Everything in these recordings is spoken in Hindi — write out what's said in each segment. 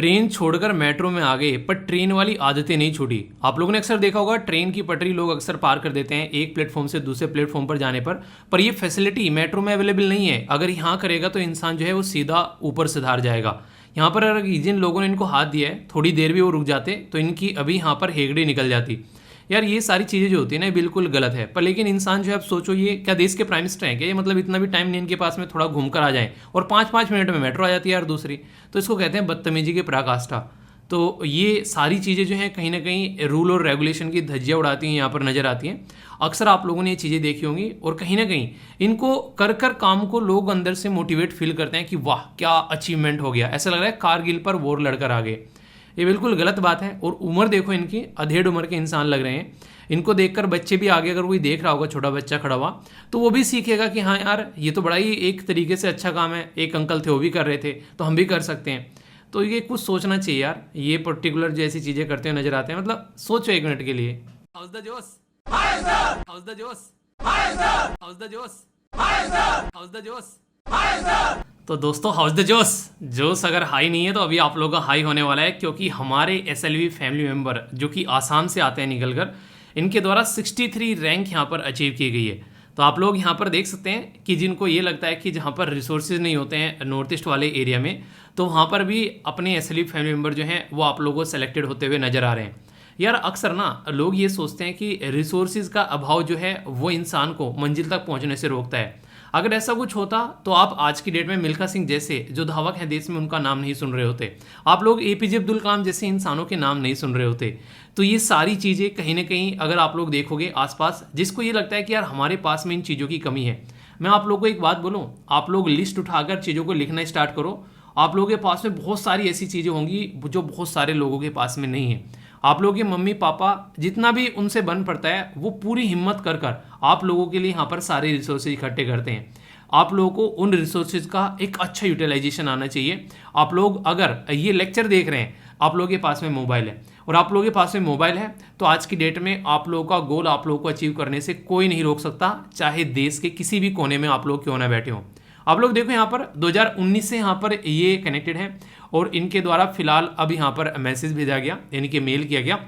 ट्रेन छोड़कर मेट्रो में आ गए पर ट्रेन वाली आदतें नहीं छूटी। आप लोगों ने अक्सर देखा होगा ट्रेन की पटरी लोग अक्सर पार कर देते हैं एक प्लेटफॉर्म से दूसरे प्लेटफॉर्म पर जाने पर ये फैसिलिटी मेट्रो में अवेलेबल नहीं है। अगर यहाँ करेगा तो इंसान जो है वो सीधा ऊपर सुधार जाएगा। यहाँ पर अगर जिन लोगों ने इनको हाथ दिया है थोड़ी देर भी वो रुक जाते तो इनकी अभी यहाँ पर हेगड़ी निकल जाती। यार ये सारी चीज़ें जो होती है ना बिल्कुल गलत है। पर लेकिन इंसान जो है अब सोचो ये क्या देश के प्राइम मिनिस्टर हैं क्या? ये मतलब इतना भी टाइम नहीं इनके पास में थोड़ा घूम कर आ जाए और 5-5 मिनट में मेट्रो आ जाती है यार दूसरी। तो इसको कहते हैं बदतमीजी की पराकाष्ठा। तो ये सारी चीज़ें जो हैं कहीं ना कहीं रूल और रेगुलेशन की धज्जियाँ उड़ाती हैं, यहाँ पर नज़र आती हैं। अक्सर आप लोगों ने ये चीज़ें देखी होंगी और कहीं ना कहीं इनको कर कर काम को लोग अंदर से मोटिवेट फील करते हैं कि वाह क्या अचीवमेंट हो गया, ऐसा लग रहा है कारगिल पर वॉर लड़कर आ गए। ये बिल्कुल गलत बात है। और उम्र देखो इनकी, अधेड़ उम्र के इंसान लग रहे हैं। इनको देखकर बच्चे भी आगे अगर कोई देख रहा होगा छोटा बच्चा खड़ा हुआ तो वो भी सीखेगा कि हाँ यार ये तो बड़ा ही एक तरीके से अच्छा काम है, एक अंकल थे वो भी कर रहे थे तो हम भी कर सकते हैं। तो ये कुछ सोचना चाहिए यार। ये पर्टिकुलर जैसी चीज़ें करते हुए नजर आते हैं, मतलब सोचो एक मिनट के लिए। हाउस द जोश, हाउस द जोश, हाउस द जोश, हाउस द जोश। तो दोस्तों हाउस द जोश, जोश अगर हाई नहीं है तो अभी आप लोगों का हाई होने वाला है, क्योंकि हमारे SLV फैमिली मेंबर जो कि आसाम से आते हैं निकल कर, इनके द्वारा 63 रैंक यहाँ पर अचीव की गई है। तो आप लोग यहाँ पर देख सकते हैं कि जिनको ये लगता है कि जहाँ पर रिसोर्सेज नहीं होते हैं नॉर्थ ईस्ट वाले एरिया में, तो वहाँ पर भी अपने SLV फैमिली मेंबर जो हैं वो आप लोगों को सेलेक्टेड होते हुए नजर आ रहे हैं। यार अक्सर ना लोग ये सोचते हैं कि रिसोर्सेज का अभाव जो है वो इंसान को मंजिल तक पहुँचने से रोकता है। अगर ऐसा कुछ होता तो आप आज की डेट में मिल्खा सिंह जैसे जो धावक हैं देश में उनका नाम नहीं सुन रहे होते, आप लोग APJ अब्दुल कलाम जैसे इंसानों के नाम नहीं सुन रहे होते। तो ये सारी चीज़ें कहीं ना कहीं अगर आप लोग देखोगे आसपास, जिसको ये लगता है कि यार हमारे पास में इन चीज़ों की कमी है, मैं आप लोगों को एक बात बोलूँ, आप लोग लिस्ट उठाकर चीज़ों को लिखना स्टार्ट करो। आप लोगों के पास में बहुत सारी ऐसी चीज़ें होंगी जो बहुत सारे लोगों के पास में नहीं है। आप लोगों के मम्मी पापा जितना भी उनसे बन पड़ता है वो पूरी हिम्मत कर कर आप लोगों के लिए यहाँ पर सारे रिसोर्सेज इकट्ठे करते हैं। आप लोगों को उन रिसोर्सेज का एक अच्छा यूटिलाइजेशन आना चाहिए। आप लोग अगर ये लेक्चर देख रहे हैं, आप लोगों के पास में मोबाइल है और आप लोगों के पास में मोबाइल है, तो आज की डेट में आप लोगों का गोल आप लोगों को अचीव करने से कोई नहीं रोक सकता, चाहे देश के किसी भी कोने में आप लोग क्यों ना बैठे हों। आप लोग देखो यहाँ पर 2019 से यहाँ पर ये कनेक्टेड है और इनके द्वारा फिलहाल अब यहाँ पर मैसेज भेजा गया, यानी कि मेल किया गया।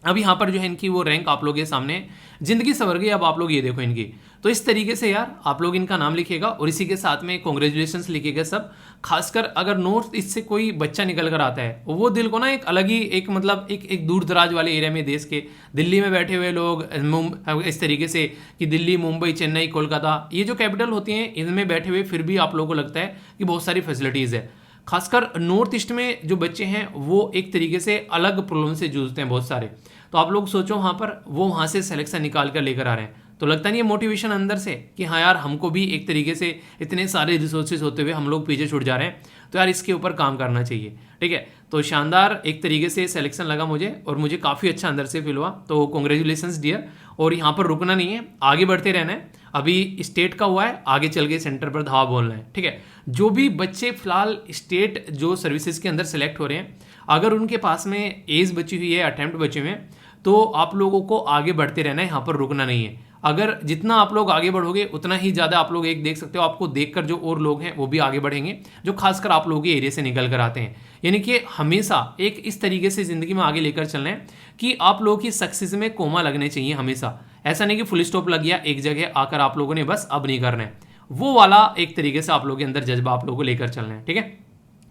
अब यहाँ पर जो है इनकी वो रैंक आप लोग के सामने, जिंदगी संवर गई। अब आप लोग ये देखो इनकी, तो इस तरीके से यार आप लोग इनका नाम लिखिएगा और इसी के साथ में कॉन्ग्रेचुलेशंस लिखिएगा सब। खासकर अगर नॉर्थ ईस्ट से कोई बच्चा निकल कर आता है वो दिल को ना एक अलग ही एक मतलब एक दूर दराज वाले एरिया में, देश के दिल्ली में बैठे हुए लोग इस तरीके से कि दिल्ली, मुंबई, चेन्नई, कोलकाता, ये जो कैपिटल होती हैं इनमें बैठे हुए फिर भी आप लोगों को लगता है कि बहुत सारी फैसिलिटीज़ है। खासकर नॉर्थ ईस्ट में जो बच्चे हैं वो एक तरीके से अलग प्रॉब्लम से जूझते हैं बहुत सारे। तो आप लोग सोचो वहाँ पर वो वहाँ से सिलेक्शन निकाल कर लेकर आ रहे हैं, तो लगता नहीं है मोटिवेशन अंदर से कि हाँ यार हमको भी एक तरीके से इतने सारे रिसोर्सेज होते हुए हम लोग पीछे छूट जा रहे हैं, तो यार इसके ऊपर काम करना चाहिए। ठीक है, तो शानदार एक तरीके से सिलेक्शन लगा मुझे और मुझे काफ़ी अच्छा अंदर से फील हुआ। तो कॉन्ग्रेचुलेशंस डियर, और यहाँ पर रुकना नहीं है, आगे बढ़ते रहना है। अभी स्टेट का हुआ है, आगे चल के सेंटर पर धावा बोलना है। ठीक है, जो भी बच्चे फिलहाल स्टेट जो सर्विसेज के अंदर सेलेक्ट हो रहे हैं, अगर उनके पास में एज बची हुई है, अटेम्प्ट बचे हुए हैं, तो आप लोगों को आगे बढ़ते रहना है, यहाँ पर रुकना नहीं है। अगर जितना आप लोग आगे बढ़ोगे उतना ही ज़्यादा आप लोग एक देख सकते हो, आपको देखकर जो और लोग हैं वो भी आगे बढ़ेंगे, जो खासकर आप लोगों के एरिया से निकल कर आते हैं। यानी कि हमेशा एक इस तरीके से ज़िंदगी में आगे लेकर चलना है कि आप लोगों की सक्सेस में कोमा लगने चाहिए हमेशा। ऐसा नहीं कि फुल स्टॉप लग गया एक जगह आकर आप लोगों ने बस अब नहीं करना है, वो वाला एक तरीके से आप लोगों के अंदर जज्बा आप लोगों को लेकर चलना है। ठीक है,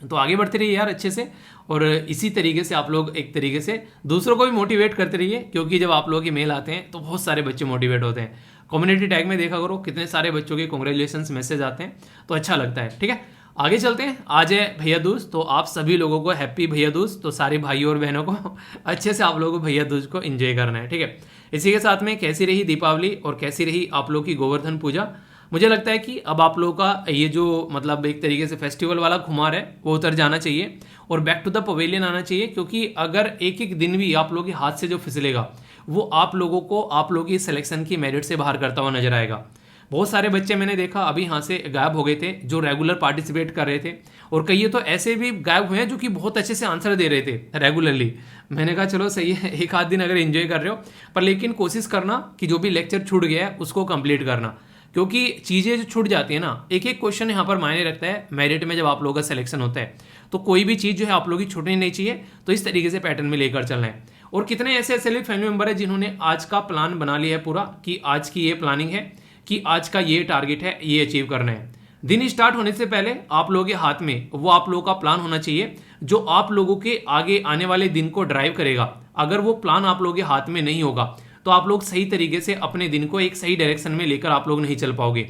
तो आगे बढ़ते रहिए यार अच्छे से, और इसी तरीके से आप लोग एक तरीके से दूसरों को भी मोटिवेट करते रहिए, क्योंकि जब आप लोगों के मेल आते हैं तो बहुत सारे बच्चे मोटिवेट होते हैं। कम्युनिटी टैग में देखा करो कितने सारे बच्चों के कॉन्ग्रेचुलेशंस मैसेज आते हैं, तो अच्छा लगता है। ठीक है, आगे चलते हैं। आज है भैया दूज, तो आप सभी लोगों को हैप्पी भैया दूज। तो सारे भाइयों और बहनों को अच्छे से आप लोगों को भैया दूज को एंजॉय करना है। ठीक है, इसी के साथ में कैसी रही दीपावली और कैसी रही आप लोगों की गोवर्धन पूजा। मुझे लगता है कि अब आप लोगों का ये जो मतलब एक तरीके से फेस्टिवल वाला खुमार है वो उतर जाना चाहिए और बैक टू द पवेलियन आना चाहिए, क्योंकि अगर एक एक दिन भी आप लोगों के हाथ से जो फिसलेगा वो आप लोगों को आप लोगों की सिलेक्शन की मेरिट से बाहर करता हुआ नजर आएगा। बहुत सारे बच्चे मैंने देखा अभी यहाँ से गायब हो गए थे जो रेगुलर पार्टिसिपेट कर रहे थे, और कई तो ऐसे भी गायब हुए हैं जो कि बहुत अच्छे से आंसर दे रहे थे रेगुलरली। मैंने कहा चलो सही है, एक आध दिन अगर एंजॉय कर रहे हो, पर लेकिन कोशिश करना कि जो भी लेक्चर छूट गया है उसको कंप्लीट करना, क्योंकि चीज़ें जो छूट जाती है ना, एक एक क्वेश्चन यहाँ पर मायने रखता है मेरिट में जब आप लोगों का सिलेक्शन होता है। तो कोई भी चीज़ जो है आप लोगों की छूटनी नहीं चाहिए, तो इस तरीके से पैटर्न में लेकर चलना है। और कितने ऐसे ऐसे फैमिली मेंबर है जिन्होंने आज का प्लान बना लिया है पूरा, कि आज की ये प्लानिंग है, कि आज का ये टारगेट है, ये अचीव करना है। दिन स्टार्ट होने से पहले आप लोगों के हाथ में वो आप लोगों का प्लान होना चाहिए जो आप लोगों के आगे आने वाले दिन को ड्राइव करेगा। अगर वो प्लान आप लोगों के हाथ में नहीं होगा तो आप लोग सही तरीके से अपने दिन को एक सही डायरेक्शन में लेकर आप लोग नहीं चल पाओगे।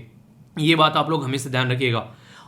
ये बात आप लोग हमेशा ध्यान रखिएगा।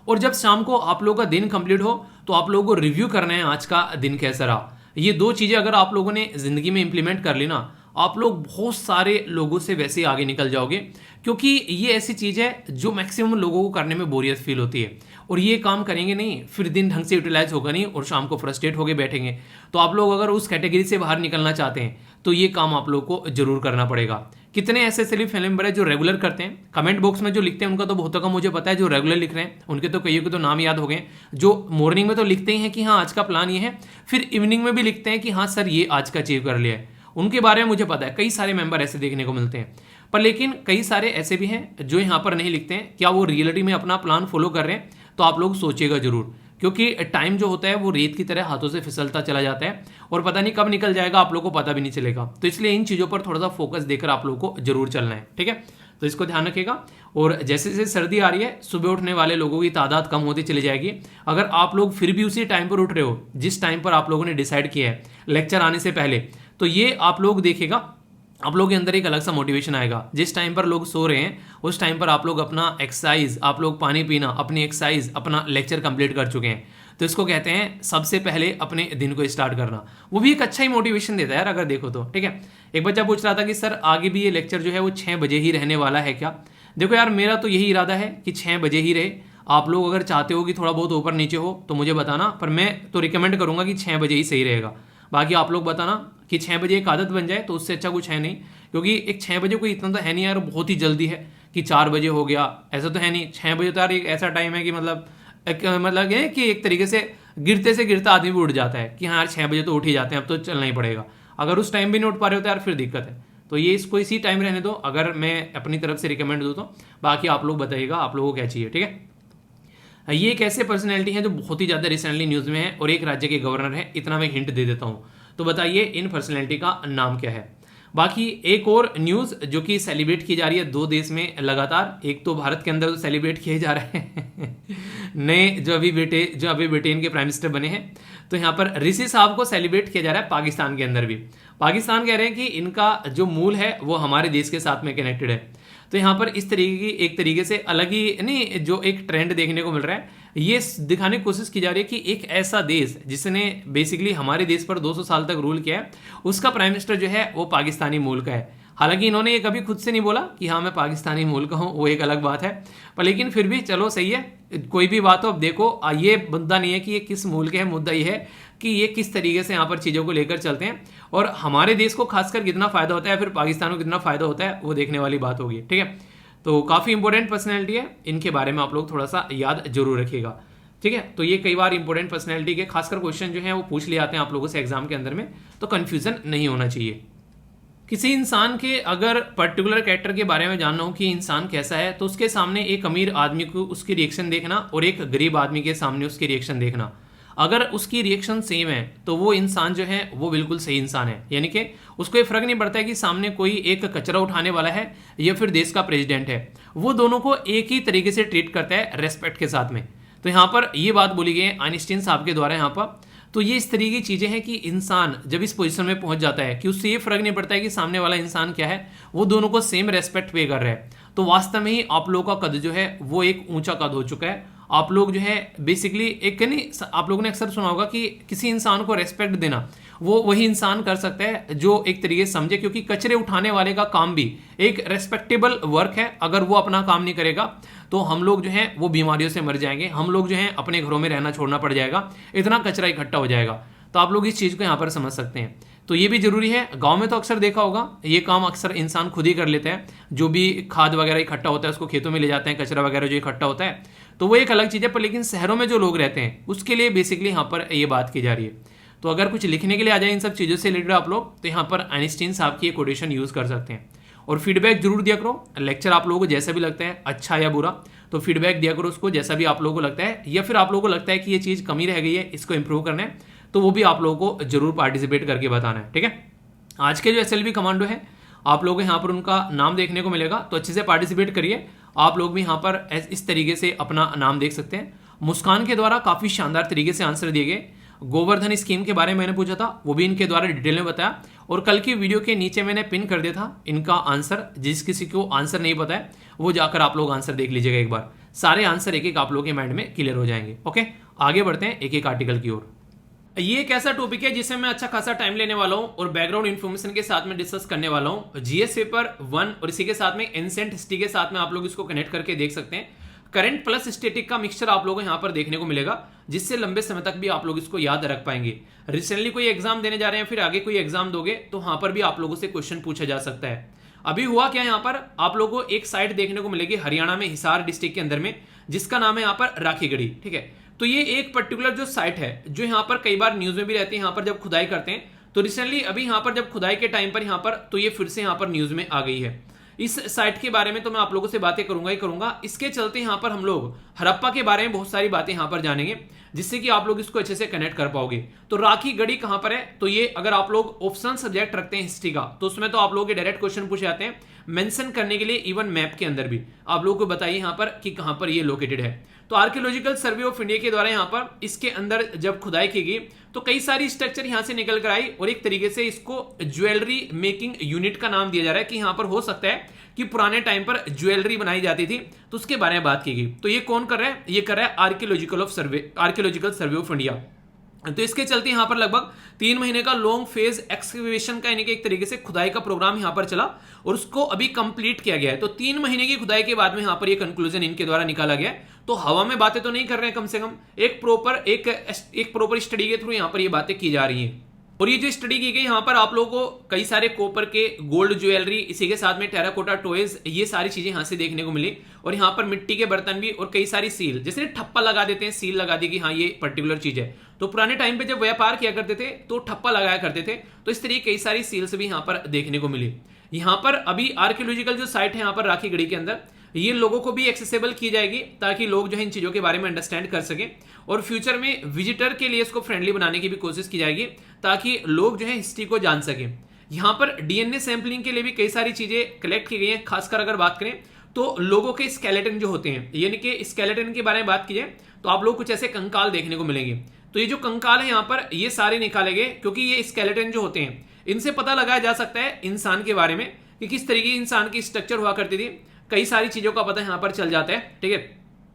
और जब शाम को आप लोगों का दिन कंप्लीट हो तो आप लोगों को रिव्यू करना है आज का दिन कैसा रहा। ये दो चीज़ें अगर आप लोगों ने जिंदगी में इंप्लीमेंट कर ली ना, आप लोग बहुत सारे लोगों से वैसे ही आगे निकल जाओगे, क्योंकि ये ऐसी चीज़ है जो मैक्सिमम लोगों को करने में बोरियत फील होती है। और ये काम करेंगे नहीं, फिर दिन ढंग से यूटिलाइज होगा नहीं और शाम को फ्रस्ट्रेट होकर बैठेंगे। तो आप लोग अगर उस कैटेगरी से बाहर निकलना चाहते हैं तो ये काम आप लोग को जरूर करना पड़ेगा। कितने ऐसे सिर्फ फैमिली मेंबर है जो रेगुलर करते हैं? कमेंट बॉक्स में जो लिखते हैं उनका तो बहुतों का मुझे पता है, जो रेगुलर लिख रहे हैं उनके तो कईयों के तो नाम याद हो गए। जो मॉर्निंग में तो लिखते ही हैं कि हाँ आज का प्लान ये है, फिर इवनिंग में भी लिखते हैं कि हाँ सर ये आज का अचीव कर लिया है। उनके बारे में मुझे पता है, कई सारे मेंबर ऐसे देखने को मिलते हैं। पर लेकिन कई सारे ऐसे भी हैं जो यहाँ पर नहीं लिखते हैं। क्या वो रियलिटी में अपना प्लान फॉलो कर रहे हैं? तो आप लोग सोचिएगा जरूर, क्योंकि टाइम जो होता है वो रेत की तरह हाथों से फिसलता चला जाता है और पता नहीं कब निकल जाएगा, आप लोगों को पता भी नहीं चलेगा। तो इसलिए इन चीज़ों पर थोड़ा सा फोकस देकर आप लोगों को जरूर चलना है, ठीक है? तो इसको ध्यान रखिएगा। और जैसे जैसे सर्दी आ रही है, सुबह उठने वाले लोगों की तादाद कम होती चली जाएगी। अगर आप लोग फिर भी उसी टाइम पर उठ रहे हो जिस टाइम पर आप लोगों ने डिसाइड किया है लेक्चर आने से पहले, तो ये आप लोग देखेगा आप लोग के अंदर एक अलग सा मोटिवेशन आएगा। जिस टाइम पर लोग सो रहे हैं उस टाइम पर आप लोग अपना एक्सरसाइज, आप लोग पानी पीना, अपनी एक्सरसाइज, अपना लेक्चर कंप्लीट कर चुके हैं। तो इसको कहते हैं सबसे पहले अपने दिन को स्टार्ट करना। वो भी एक अच्छा ही मोटिवेशन देता है यार, अगर देखो तो, ठीक है? एक बच्चा पूछ रहा था कि सर आगे भी ये लेक्चर जो है वो 6 बजे ही रहने वाला है क्या? देखो यार, मेरा तो यही इरादा है कि 6 बजे ही रहे। आप लोग अगर चाहते हो कि थोड़ा बहुत ऊपर नीचे हो तो मुझे बताना, पर मैं तो रिकमेंड करूंगा कि 6 बजे ही सही रहेगा। बाकी आप लोग बताना कि 6 बजे एक आदत बन जाए तो उससे अच्छा कुछ है नहीं, क्योंकि एक 6 बजे कोई इतना तो है नहीं यार, बहुत ही जल्दी है कि 4 बजे हो गया, ऐसा तो है नहीं। 6 बजे तो यार एक ऐसा टाइम है कि मतलब ये कि एक तरीके से गिरते से गिरता आदमी भी उठ जाता है कि हाँ यार 6 बजे तो उठ ही जाते हैं, अब तो चलना ही पड़ेगा। अगर उस टाइम भी नहीं उठ पा रहे हो तो यार फिर दिक्कत है। तो ये इसको इसी टाइम रहने दो, अगर मैं अपनी तरफ से रिकमेंड दूँ तो। बाकी आप लोग बताइएगा आप लोगों को क्या चाहिए, ठीक है? ये एक ऐसे पर्सनैलिटी है जो बहुत ही ज़्यादा रिसेंटली न्यूज़ में है और एक राज्य के गवर्नर है, इतना मैं हिंट दे देता हूँ। तो बताइए इन पर्सनैलिटी का नाम क्या है? बाकी एक और न्यूज़ जो कि सेलिब्रेट की जा रही है 2 देश में लगातार। एक तो भारत के अंदर तो सेलिब्रेट किए जा रहे हैं नए जो अभी ब्रिटेन के प्राइम मिनिस्टर बने हैं, तो यहाँ पर ऋषि साहब को सेलिब्रेट किया जा रहा है पाकिस्तान के अंदर भी। पाकिस्तान कह रहे हैं कि इनका जो मूल है वो हमारे देश के साथ में कनेक्टेड है। तो यहाँ पर इस तरीके की एक तरीके से अलग ही नहीं जो एक ट्रेंड देखने को मिल रहा है, ये दिखाने की कोशिश की जा रही है कि एक ऐसा देश जिसने बेसिकली हमारे देश पर 200 साल तक रूल किया है, उसका प्राइम मिनिस्टर जो है वो पाकिस्तानी मूल का है। हालांकि इन्होंने ये कभी खुद से नहीं बोला कि हाँ मैं पाकिस्तानी मूल का हूँ, वो एक अलग बात है, पर लेकिन फिर भी चलो सही है, कोई भी बात हो। अब देखो ये मुद्दा नहीं है कि ये किस मूल के है, मुद्दा ये है कि ये किस तरीके से यहाँ पर चीज़ों को लेकर चलते हैं और हमारे देश को खासकर कितना फ़ायदा होता है, फिर पाकिस्तान को कितना फ़ायदा होता है, वो देखने वाली बात होगी, ठीक है? तो काफ़ी इंपॉर्टेंट पर्सनैलिटी है, इनके बारे में आप लोग थोड़ा सा याद जरूर रखिएगा, ठीक है? तो ये कई बार इंपॉर्टेंट पर्सनैलिटी के खासकर क्वेश्चन जो है वो पूछ लिए आते हैं आप लोगों से एग्जाम के अंदर में, तो कन्फ्यूजन नहीं होना चाहिए। किसी इंसान के अगर पर्टिकुलर कैरेक्टर के बारे में जानना हो कि इंसान कैसा है, तो उसके सामने एक अमीर आदमी को उसकी रिएक्शन देखना और एक गरीब आदमी के सामने उसकी रिएक्शन देखना। अगर उसकी रिएक्शन सेम है तो वो इंसान जो है वो बिल्कुल सही इंसान है, यानी कि उसको ये फर्क नहीं पड़ता है कि सामने कोई एक कचरा उठाने वाला है या फिर देश का प्रेसिडेंट है, वो दोनों को एक ही तरीके से ट्रीट करता है रेस्पेक्ट के साथ में। तो यहाँ पर ये बात बोली गई है आइंस्टीन साहब के द्वारा यहाँ पर। तो ये इस तरीके की चीज़ें हैं कि इंसान जब इस पोजीशन में पहुंच जाता है कि उससे ये फर्क नहीं पड़ता है कि सामने वाला इंसान क्या है, वो दोनों को सेम रेस्पेक्ट पे कर रहे हैं, तो वास्तव में ही आप लोगों का कद जो है वो एक ऊंचा कद हो चुका है। आप लोग जो है बेसिकली एक नहीं, आप लोगों ने अक्सर सुना होगा कि किसी इंसान को रेस्पेक्ट देना वो वही इंसान कर सकता है जो एक तरीके से समझे, क्योंकि कचरे उठाने वाले का काम भी एक रेस्पेक्टेबल वर्क है। अगर वो अपना काम नहीं करेगा तो हम लोग जो है वो बीमारियों से मर जाएंगे, हम लोग जो है अपने घरों में रहना छोड़ना पड़ जाएगा, इतना कचरा इकट्ठा हो जाएगा। तो आप लोग इस चीज़ को यहाँ पर समझ सकते हैं। तो ये भी जरूरी है। गांव में तो अक्सर देखा होगा ये काम अक्सर इंसान खुद ही कर लेते हैं, जो भी खाद वगैरह इकट्ठा होता है उसको खेतों में ले जाते हैं, कचरा वगैरह जो इकट्ठा होता है, तो वो एक अलग चीज़ है। पर लेकिन शहरों में जो लोग रहते हैं उसके लिए बेसिकली यहाँ पर ये बात की जा रही है। तो अगर कुछ लिखने के लिए आ जाए इन सब चीज़ों से रिलेटेड आप लोग, तो यहाँ पर आइंस्टीन साहब की एक कोटेशन यूज़ कर सकते हैं। और फीडबैक जरूर दिया करो। लेक्चर आप लोगों को जैसा भी लगता है, अच्छा या बुरा, तो फीडबैक दिया करो उसको, जैसा भी आप लोगों को लगता है, या फिर आप लोगों को लगता है कि ये चीज़ कमी रह गई है, इसको इंप्रूव करना है, तो वो भी आप लोगों को जरूर पार्टिसिपेट करके बताना है। ठीक है, आज के जो SLV कमांडो है आप लोगों को यहाँ पर उनका नाम देखने को मिलेगा, तो अच्छे से पार्टिसिपेट करिए। आप लोग भी यहाँ पर इस तरीके से अपना नाम देख सकते हैं। मुस्कान के द्वारा काफ़ी शानदार तरीके से आंसर दिए गए। गोवर्धन स्कीम के बारे में मैंने पूछा था, वो भी इनके द्वारा डिटेल में बताया, और कल की वीडियो के नीचे मैंने पिन कर दिया था इनका आंसर। जिस किसी को आंसर नहीं पता है वो जाकर आप लोग आंसर देख लीजिएगा एक बार, सारे आंसर एक एक आप लोगों के माइंड में क्लियर हो जाएंगे। ओके, आगे बढ़ते हैं एक एक आर्टिकल की ओर। ये एक ऐसा टॉपिक है जिसमें मैं अच्छा खासा टाइम लेने वाला हूं और बैकग्राउंड इन्फॉर्मेशन के साथ में डिस्कस करने वाला हूं। जीएस पेपर 1 और इसी के साथ में एंसेंट हिस्ट्री के साथ में आप लोग इसको कनेक्ट करके देख सकते हैं। करंट प्लस स्टैटिक का मिक्सचर आप लोगों को यहाँ पर देखने को मिलेगा, जिससे लंबे समय तक भी आप लोग इसको याद रख पाएंगे। रिसेंटली कोई एग्जाम देने जा रहे हैं, फिर आगे कोई एग्जाम दोगे तो वहां पर भी आप लोगों से क्वेश्चन पूछा जा सकता है। अभी हुआ क्या, यहाँ पर आप लोगों को एक साइट देखने को मिलेगी हरियाणा में हिसार डिस्ट्रिक्ट के अंदर में, जिसका नाम है यहाँ पर राखीगढ़ी। ठीक है, तो ये एक पर्टिकुलर जो साइट है जो यहाँ पर कई बार न्यूज में भी रहती है, यहाँ पर जब खुदाई करते हैं तो रिसेंटली अभी यहाँ पर जब खुदाई के टाइम पर यहाँ पर तो ये फिर से यहाँ पर न्यूज में आ गई है। इस साइट के बारे में तो मैं आप लोगों से बातें करूंगा ही करूंगा। इसके चलते यहाँ पर हम लोग हड़प्पा के बारे में बहुत सारी बातें यहाँ पर जानेंगे, जिससे कि आप लोग इसको अच्छे से कनेक्ट कर पाओगे। तो राखीगढ़ी कहां पर है, तो ये अगर आप लोग ऑप्शनल सब्जेक्ट रखते हैं हिस्ट्री का, तो उसमें तो आप लोगों के डायरेक्ट क्वेश्चन पूछे जाते हैं मेंशन करने के लिए, इवन मैप के अंदर भी आप लोगों को बताइए यहाँ पर कि कहां पर ये लोकेटेड है। तो आर्कियोलॉजिकल सर्वे ऑफ इंडिया के द्वारा यहाँ पर इसके अंदर जब खुदाई की गई तो कई सारी स्ट्रक्चर यहां से निकल कर आई, और एक तरीके से इसको ज्वेलरी मेकिंग यूनिट का नाम दिया जा रहा है कि यहां पर हो सकता है कि पुराने टाइम पर ज्वेलरी बनाई जाती थी, तो उसके बारे में बात की गई। तो ये कौन कर रहा है, ये कर रहा है आर्कियोलॉजिकल सर्वे ऑफ इंडिया। तो इसके चलते यहां पर लगभग 3 महीने का लॉन्ग फेज एक्सकवेशन का यानी कि एक तरीके से खुदाई का प्रोग्राम यहां पर चला, और उसको अभी कंप्लीट किया गया है। तो 3 महीने की खुदाई के बाद में यहां पर ये कंक्लूजन इनके द्वारा निकाला गया है। तो हवा में बातें तो नहीं कर रहे हैं, कम से कम एक प्रॉपर स्टडी के थ्रू यहां पर ये बातें की जा रही हैं। और ये जो स्टडी की गई यहाँ पर आप लोगों को कई सारे कॉपर के गोल्ड ज्वेलरी, इसी के साथ में टेराकोटा टॉयज, ये सारी चीजें यहाँ से देखने को मिली, और यहाँ पर मिट्टी के बर्तन भी, और कई सारी सील, जैसे ठप्पा लगा देते हैं, सील लगा दी कि हाँ ये पर्टिकुलर चीज है। तो पुराने टाइम पे जब व्यापार किया करते थे तो ठप्पा लगाया करते थे, तो इस तरीके कई सारी सील्स भी यहाँ पर देखने को मिली। यहाँ पर अभी आर्कियोलॉजिकल जो साइट है यहाँ पर राखीगढ़ी के अंदर, ये लोगों को भी एक्सेसिबल की जाएगी ताकि लोग जो है इन चीजों के बारे में अंडरस्टैंड कर सकें, और फ्यूचर में विजिटर के लिए इसको फ्रेंडली बनाने की भी कोशिश की जाएगी ताकि लोग जो है हिस्ट्री को जान सकें। यहाँ पर डीएनए सैंपलिंग के लिए भी कई सारी चीजें कलेक्ट की गई हैं। खासकर अगर बात करें तो लोगों के स्केलेटन जो होते हैं, यानी कि स्केलेटन के बारे में बात की जाए तो आप लोग कुछ ऐसे कंकाल देखने को मिलेंगे। तो ये जो कंकाल है यहाँ पर ये सारे निकाले गए, क्योंकि ये स्केलेटन जो होते हैं इनसे पता लगाया जा सकता है इंसान के बारे में कि किस तरीके की इंसान की स्ट्रक्चर हुआ करती थी। कई सारी चीजों का पता यहाँ पर चल जाता है। ठीक है,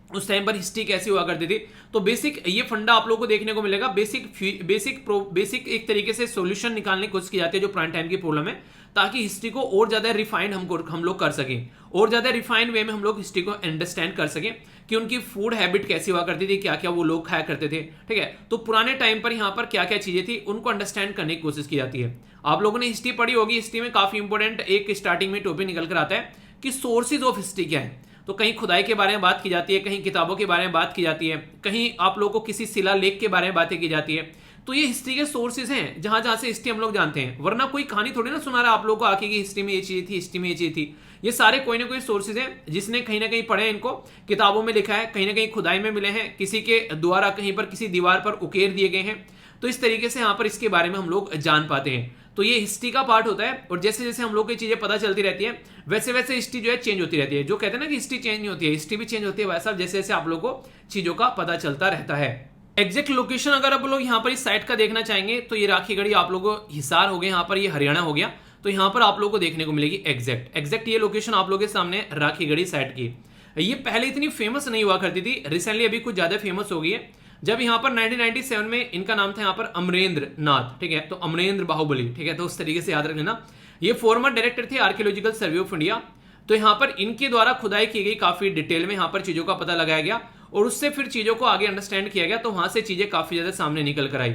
उस टाइम पर हिस्ट्री कैसी हुआ करती थी। तो बेसिक ये फंडा आप लोगों को देखने को मिलेगा। बेसिक एक तरीके से सॉल्यूशन निकालने की कोशिश की जाती है जो पुराने टाइम की प्रॉब्लम है, ताकि हिस्ट्री को और ज्यादा रिफाइंड हम लोग कर सकें, और ज्यादा रिफाइंड वे में हम लोग हिस्ट्री को अंडरस्टैंड कर सकें कि उनकी फूड हैबिट कैसी हुआ करती थी, क्या क्या वो लोग खाया करते थे। ठीक है, तो पुराने टाइम पर यहाँ पर क्या क्या चीजें थी उनको अंडरस्टैंड करने की कोशिश की जाती है। आप लोगों ने हिस्ट्री पढ़ी होगी, हिस्ट्री में काफी इंपॉर्टेंट एक स्टार्टिंग में टॉपिक निकल कर आता है कि सोर्सेज ऑफ हिस्ट्री क्या है। तो कहीं खुदाई के बारे में बात की जाती है, कहीं किताबों के बारे में बात की जाती है, कहीं आप लोगों को किसी शिलालेख के बारे में बातें की जाती है। तो ये हिस्ट्री के सोर्सेज हैं जहां जहां से हिस्ट्री हम लोग जानते हैं, वरना कोई कहानी थोड़ी ना सुना रहा आप लोगों को आके कि हिस्ट्री में ये चीज थी, हिस्ट्री में ये चीज थी। ये सारे कोई ना कोई सोर्सेज हैं जिसने कहीं ना कहीं पढ़े हैं, इनको किताबों में लिखा है, कहीं ना कहीं खुदाई में मिले हैं, किसी के द्वारा कहीं पर किसी दीवार पर उकेर दिए गए हैं। तो इस तरीके से यहाँ पर इसके बारे में हम लोग जान पाते हैं। तो ये हिस्ट्री का पार्ट होता है, और जैसे जैसे हम लोग की चीजें पता चलती रहती है वैसे वैसे हिस्ट्री जो है चेंज होती रहती है। जो कहते हैं ना कि हिस्ट्री चेंज नहीं होती है, हिस्ट्री भी चेंज होती है, वैसा जैसे जैसे आप लोगों को चीजों का पता चलता रहता है। एग्जैक्ट लोकेशन अगर आप लोग यहाँ पर इस साइट का देखना चाहेंगे तो ये राखीगढ़ी आप लोगों को हिसार हो गया, यहाँ पर ये हरियाणा हो गया, तो यहाँ पर आप लोगों को देखने को मिलेगी एग्जैक्ट ये लोकेशन आप लोगों के सामने राखीगढ़ी साइट की। ये पहले इतनी फेमस नहीं हुआ करती थी, रिसेंटली अभी कुछ ज्यादा फेमस हो गई है। जब यहाँ पर 1997 में इनका नाम था यहाँ पर अमरेंद्र नाथ, ठीक है, तो अमरेंद्र बाहुबली, ठीक है, तो उस तरीके से याद रख लेना। ये फॉर्मर डायरेक्टर थे आर्कियोलॉजिकल सर्वे ऑफ इंडिया। तो यहाँ पर इनके द्वारा खुदाई की गई, काफी डिटेल में यहाँ पर चीजों का पता लगाया गया, और उससे फिर चीजों को आगे अंडरस्टैंड किया गया, तो वहां से चीजें काफी ज्यादा सामने निकल कर आई।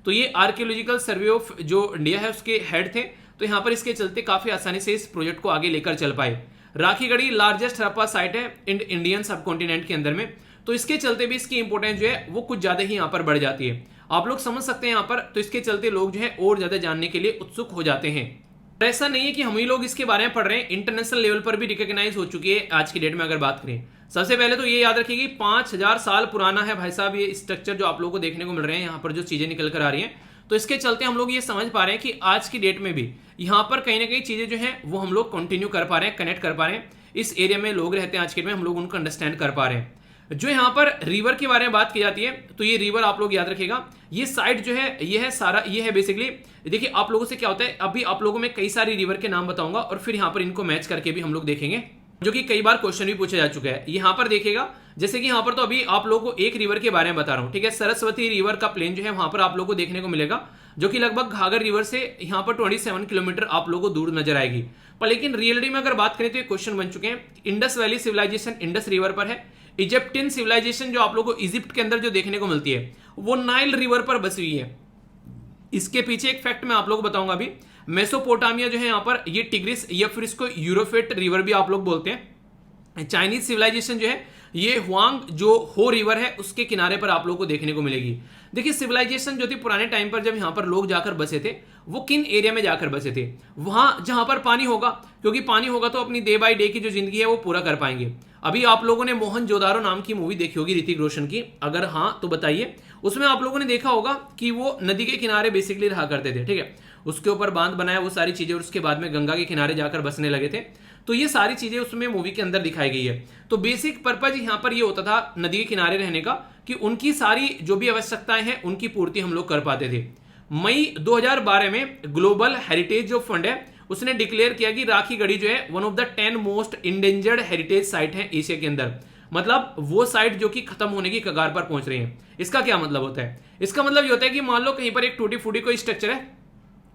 तो ये आर्कियोलॉजिकल सर्वे ऑफ जो इंडिया है उसके हेड थे, तो यहाँ पर इसके चलते काफी आसानी से इस प्रोजेक्ट को आगे लेकर चल पाए। राखीगढ़ी लार्जेस्ट हड़प्पा साइट है इंडियन सब कॉन्टिनेंट के अंदर में, तो इसके चलते भी इसकी इंपोर्टेंस जो है वो कुछ ज्यादा ही यहाँ पर बढ़ जाती है। आप लोग समझ सकते हैं यहाँ पर, तो इसके चलते लोग जो है और ज्यादा जानने के लिए उत्सुक हो जाते हैं। ऐसा नहीं है कि हम ही लोग इसके बारे में पढ़ रहे हैं, इंटरनेशनल लेवल पर भी रिकॉग्नाइज हो चुकी है आज की डेट में। अगर बात करें, सबसे पहले तो ये याद रखिए कि 5000 साल पुराना है भाई साहब ये स्ट्रक्चर जो आप लोगों को देखने को मिल रहे हैं, यहाँ पर जो चीजें निकल कर आ रही हैं। तो इसके चलते हम लोग ये समझ पा रहे हैं कि आज की डेट में भी यहाँ पर कहीं ना कहीं चीजें जो है वो हम लोग कंटिन्यू कर पा रहे हैं, कनेक्ट कर पा रहे हैं। इस एरिया में लोग रहते हैं आज के डेट में, हम लोग उनको अंडरस्टैंड कर पा रहे हैं। जो यहाँ पर रिवर के बारे में बात की जाती है, तो ये रिवर आप लोग याद रखिएगा, ये साइड जो है ये है सारा, ये है बेसिकली। देखिए आप लोगों से क्या होता है, अभी आप लोगों में कई सारी रिवर के नाम बताऊंगा और फिर यहाँ पर इनको मैच करके भी हम लोग देखेंगे, जो कि कई बार क्वेश्चन भी पूछा जा चुका है। यहाँ पर देखिएगा, जैसे कि यहाँ पर तो अभी आप लोगों को एक रिवर के बारे में बता रहा हूँ, ठीक है। सरस्वती रिवर का प्लेन जो है वहां पर आप लोगों को देखने को मिलेगा, जो कि लगभग घाघर रिवर से यहाँ पर 27 किलोमीटर आप लोगों को दूर नजर आएगी। पर लेकिन रियलिटी में अगर बात करें तो ये क्वेश्चन बन चुके हैं। Indus valley civilisation Indus river पर है। इजिप्टियन सिविलाइजेशन जो आप लोगों को इजिप्ट के अंदर जो देखने को मिलती है वो नाइल रिवर पर बसी हुई है। इसके पीछे एक फैक्ट मैं आप लोगों को बताऊंगा अभी। मेसोपोटामिया जो है यहाँ पर ये टिग्रिस या फिर इसको यूरोफेट रिवर भी आप लोग बोलते हैं। चाइनीज सिविलाइजेशन जो है ये हुआंग जो हो रिवर है उसके किनारे पर आप लोगों को देखने को मिलेगी। देखिए सिविलाइजेशन जो थी पुराने टाइम पर जब यहाँ पर लोग जाकर बसे थे, वो किन एरिया में जाकर बसे थे, वहां जहां पर पानी होगा, क्योंकि पानी होगा तो अपनी डे बाय डे की जो जिंदगी है वो पूरा कर पाएंगे। अभी आप लोगों ने मोहनजोदारो नाम की मूवी देखी होगी ऋतिक रोशन की, अगर हाँ तो बताइए। उसमें आप लोगों ने देखा होगा कि वो नदी के किनारे बेसिकली रहा करते थे, ठीक है। उसके ऊपर बांध बनाया, वो सारी चीजें, और उसके बाद में गंगा के किनारे जाकर बसने लगे थे। तो ये सारी चीजें उसमें मूवी के अंदर दिखाई गई है। तो बेसिक पर्पज यहाँ पर ये होता था नदी के किनारे रहने का, कि उनकी सारी जो भी आवश्यकताएं हैं उनकी पूर्ति हम लोग कर पाते थे। मई 2012 में ग्लोबल हेरिटेज जो फंड है उसने डिक्लेयर किया कि राखी गढ़ी जो है one of the 10 most endangered heritage site है एशिया के अंदर। मतलब वो साइट जो कि खत्म होने की कगार पर पहुंच रही है। इसका क्या मतलब होता है? इसका मतलब ये होता है कि मान लो कहीं पर एक टूटी फूटी कोई स्ट्रक्चर है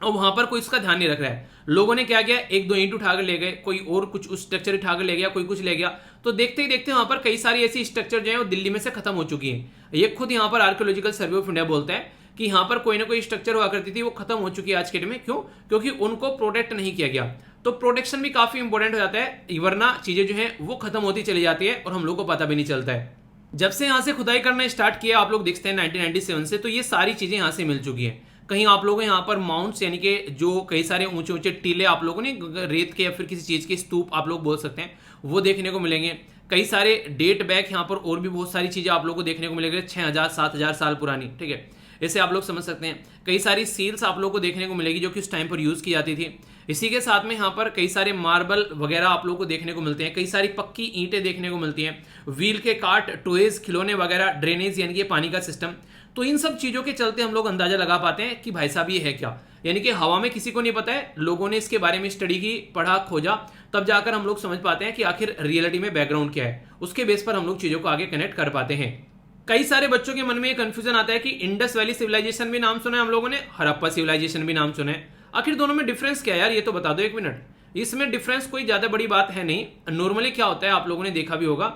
और वहां पर कोई इसका ध्यान नहीं रख रहा है, लोगों ने क्या किया, एक दो ईंट उठाकर ले गए, कोई और कुछ उस स्ट्रक्चर उठाकर ले गया, कोई कुछ ले गया। तो देखते ही देखते वहां पर कई सारी ऐसी स्ट्रक्चर जो है वो दिल्ली में से खत्म हो चुकी है। ये खुद यहाँ पर आर्कियोलॉजिकल सर्वे ऑफ इंडिया बोलता है कि यहाँ पर कोई ना कोई स्ट्रक्चर हुआ करती थी, वो खत्म हो चुकी है आज के डेट में। क्यों? क्योंकि उनको प्रोटेक्ट नहीं किया गया। तो प्रोटेक्शन भी काफी इंपॉर्टेंट हो जाता है, वरना चीजें जो है वो खत्म होती चली जाती है और हम लोग को पता भी नहीं चलता है। जब से यहाँ से खुदाई करना स्टार्ट किया आप लोग देखते हैं 1997 से, तो ये सारी चीजें यहाँ से मिल चुकी है। कहीं आप लोगों यहाँ पर माउंट्स यानी कि जो कई सारे ऊंचे ऊंचे टीले आप लोगों ने रेत के या फिर किसी चीज के स्तूप आप लोग बोल सकते हैं, वो देखने को मिलेंगे। कई सारे डेट बैक यहाँ पर और भी बहुत सारी चीजें आप लोगों को देखने को मिलेंगे, 6000 7000 साल पुरानी, ठीक है। इसे आप लोग समझ सकते हैं। कई सारी सील्स आप लोगों को देखने को मिलेगी जो कि उस टाइम पर यूज की जाती थी। इसी के साथ में यहाँ पर कई सारे मार्बल वगैरह आप लोगों को देखने को मिलते हैं, कई सारी पक्की ईंटें देखने को मिलती हैं, व्हील के काट, टॉयज, खिलौने वगैरह, ड्रेनेज यानी कि पानी का सिस्टम। तो इन सब चीजों के चलते हम लोग अंदाजा लगा पाते हैं कि भाई साहब ये है क्या, यानी कि हवा में किसी को नहीं पता है, लोगों ने इसके बारे में स्टडी की, पढ़ा, खोजा, तब जाकर हम लोग समझ पाते हैं कि आखिर रियलिटी में बैकग्राउंड क्या है। उसके बेस पर हम लोग चीजों को आगे कनेक्ट कर पाते हैं। कई सारे बच्चों के मन में ये कंफ्यूजन आता है कि इंडस वैली सिविलाइजेशन भी नाम सुना है हम लोगों ने, हड़प्पा सिविलाइजेशन भी नाम सुना है। आखिर दोनों में डिफरेंस क्या है यार, ये तो बता दो एक मिनट। इसमें डिफरेंस कोई ज्यादा बड़ी बात है नहीं। नॉर्मली क्या होता है, आप लोगों ने देखा भी होगा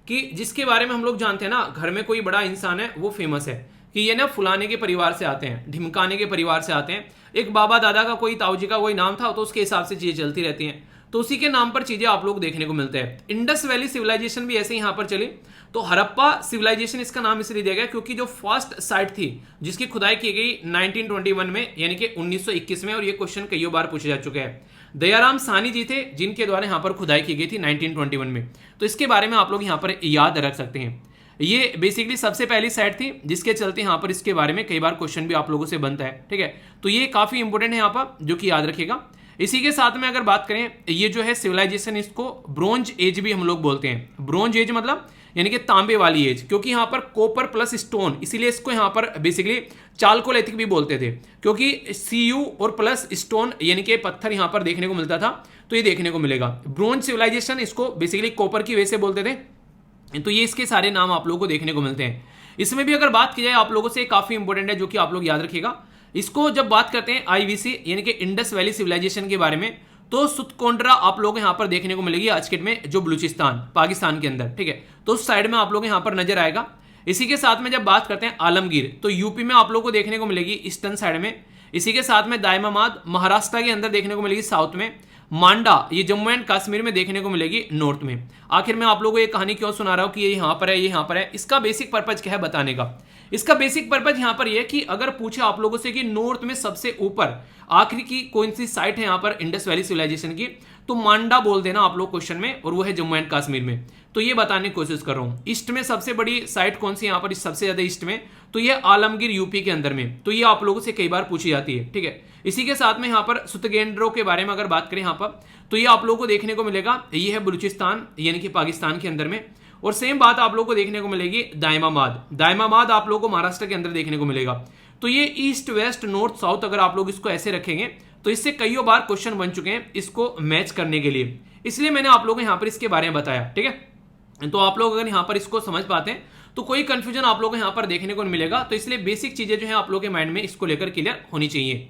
कि जिसके बारे में हम लोग जानते हैं ना, घर में कोई बड़ा इंसान है वो फेमस है कि ये ना फुलाने के परिवार से आते हैं, ढिमकाने के परिवार से आते हैं, एक बाबा दादा का कोई, ताऊ जी का कोई नाम था, तो उसके हिसाब से चीजें चलती रहती हैं। तो उसी के नाम पर चीजें आप लोग देखने को मिलते हैं। इंडस वैली सिविलाइजेशन भी ऐसे ही यहाँ पर चली। तो हड़प्पा सिविलाइजेशन इसका नाम इसलिए दिया गया क्योंकि जो फर्स्ट साइट थी जिसकी खुदाई की गई 1921 में, यानी कि 1921 में, और ये क्वेश्चन कई बार पूछा जा चुका है। दयाराम साहनी जी थे जिनके द्वारा यहाँ पर खुदाई की गई थी 1921 में। तो इसके बारे में आप लोग यहाँ पर याद रख सकते हैं। ये बेसिकली सबसे पहली साइट थी जिसके चलते यहाँ पर इसके बारे में कई बार क्वेश्चन भी आप लोगों से बनता है, ठीक है। तो ये काफी इंपॉर्टेंट है यहाँ पर, जो कि याद रखिएगा। इसी के साथ में अगर बात करें, ये जो है सिविलाइजेशन, इसको ब्रोंज एज भी हम लोग बोलते हैं। ब्रोंज एज मतलब यानी कि तांबे वाली एज, क्योंकि यहाँ पर कॉपर प्लस स्टोन, इसीलिए इसको यहाँ पर बेसिकली चालकोलिथिक भी बोलते थे, क्योंकि Cu और प्लस स्टोन यानी कि पत्थर यहाँ पर देखने को मिलता था। तो ये देखने को मिलेगा। ब्रोंज सिविलाइजेशन इसको बेसिकली कॉपर की वजह से बोलते थे। तो ये इसके सारे नाम आप लोगों को देखने को मिलते हैं। इसमें भी अगर बात की जाए आप लोगों से, काफी इंपॉर्टेंट है जो कि आप लोग याद रखिएगा। इसको जब बात करते हैं IVC यानी कि इंडस वैली सिविलाइजेशन के बारे में, तो सुतकोंड्रा आप लोग यहाँ पर देखने को मिलेगी आज के में, जो बलूचिस्तान पाकिस्तान के अंदर, ठीक है। तो उस साइड में आप लोग यहाँ पर नजर आएगा। इसी के साथ में जब बात करते हैं आलमगीर, तो यूपी में आप लोग को देखने को मिलेगी ईस्टर्न साइड में। इसी के साथ में दायमामाद महाराष्ट्र के अंदर देखने को मिलेगी साउथ में। मांडा ये जम्मू एंड कश्मीर में देखने को मिलेगी नॉर्थ में। आखिर मैं आप लोगों को ये कहानी क्यों सुना रहा हूं कि ये यहाँ पर है, ये यहाँ पर है, इसका बेसिक पर्पज क्या है बताने का। इसका बेसिक पर्पज यहां पर यह कि अगर पूछे आप लोगों से कि नॉर्थ में सबसे ऊपर आखिरी की कौन सी साइट है यहां पर इंडस वैली सिविलाइजेशन की, तो मांडा बोल देना आप लोग क्वेश्चन में, और वो है जम्मू एंड कश्मीर में। तो ये बताने की कोशिश कर रहा हूं। ईस्ट में सबसे बड़ी साइट कौन सी यहां पर सबसे ज्यादा ईस्ट में, तो ये आलमगीर यूपी के अंदर में। तो ये आप लोगों से कई बार पूछी जाती है, ठीक है। इसी के साथ में यहां पर सुतगेंद्रो के बारे में अगर बात करें यहां पर, तो ये आप लोगों को देखने को मिलेगा, ये है बलूचिस्तान यानी कि पाकिस्तान के अंदर में। और सेम बात आप लोगों को देखने को मिलेगी दाइमाबाद। दाइमाबाद आप लोगों को महाराष्ट्र के अंदर देखने को मिलेगा। तो ये ईस्ट वेस्ट नॉर्थ साउथ अगर आप लोग इसको ऐसे रखेंगे तो इससे कईयों बार क्वेश्चन बन चुके हैं इसको मैच करने के लिए, इसलिए मैंने आप लोगों को यहां पर इसके बारे में बताया, ठीक है। तो आप लोग अगर यहां पर इसको समझ पाते हैं तो कोई कंफ्यूजन आप लोगों को यहां पर देखने को नहीं मिलेगा। तो इसलिए बेसिक चीजें जो है आप लोगों के माइंड में इसको लेकर क्लियर होनी चाहिए।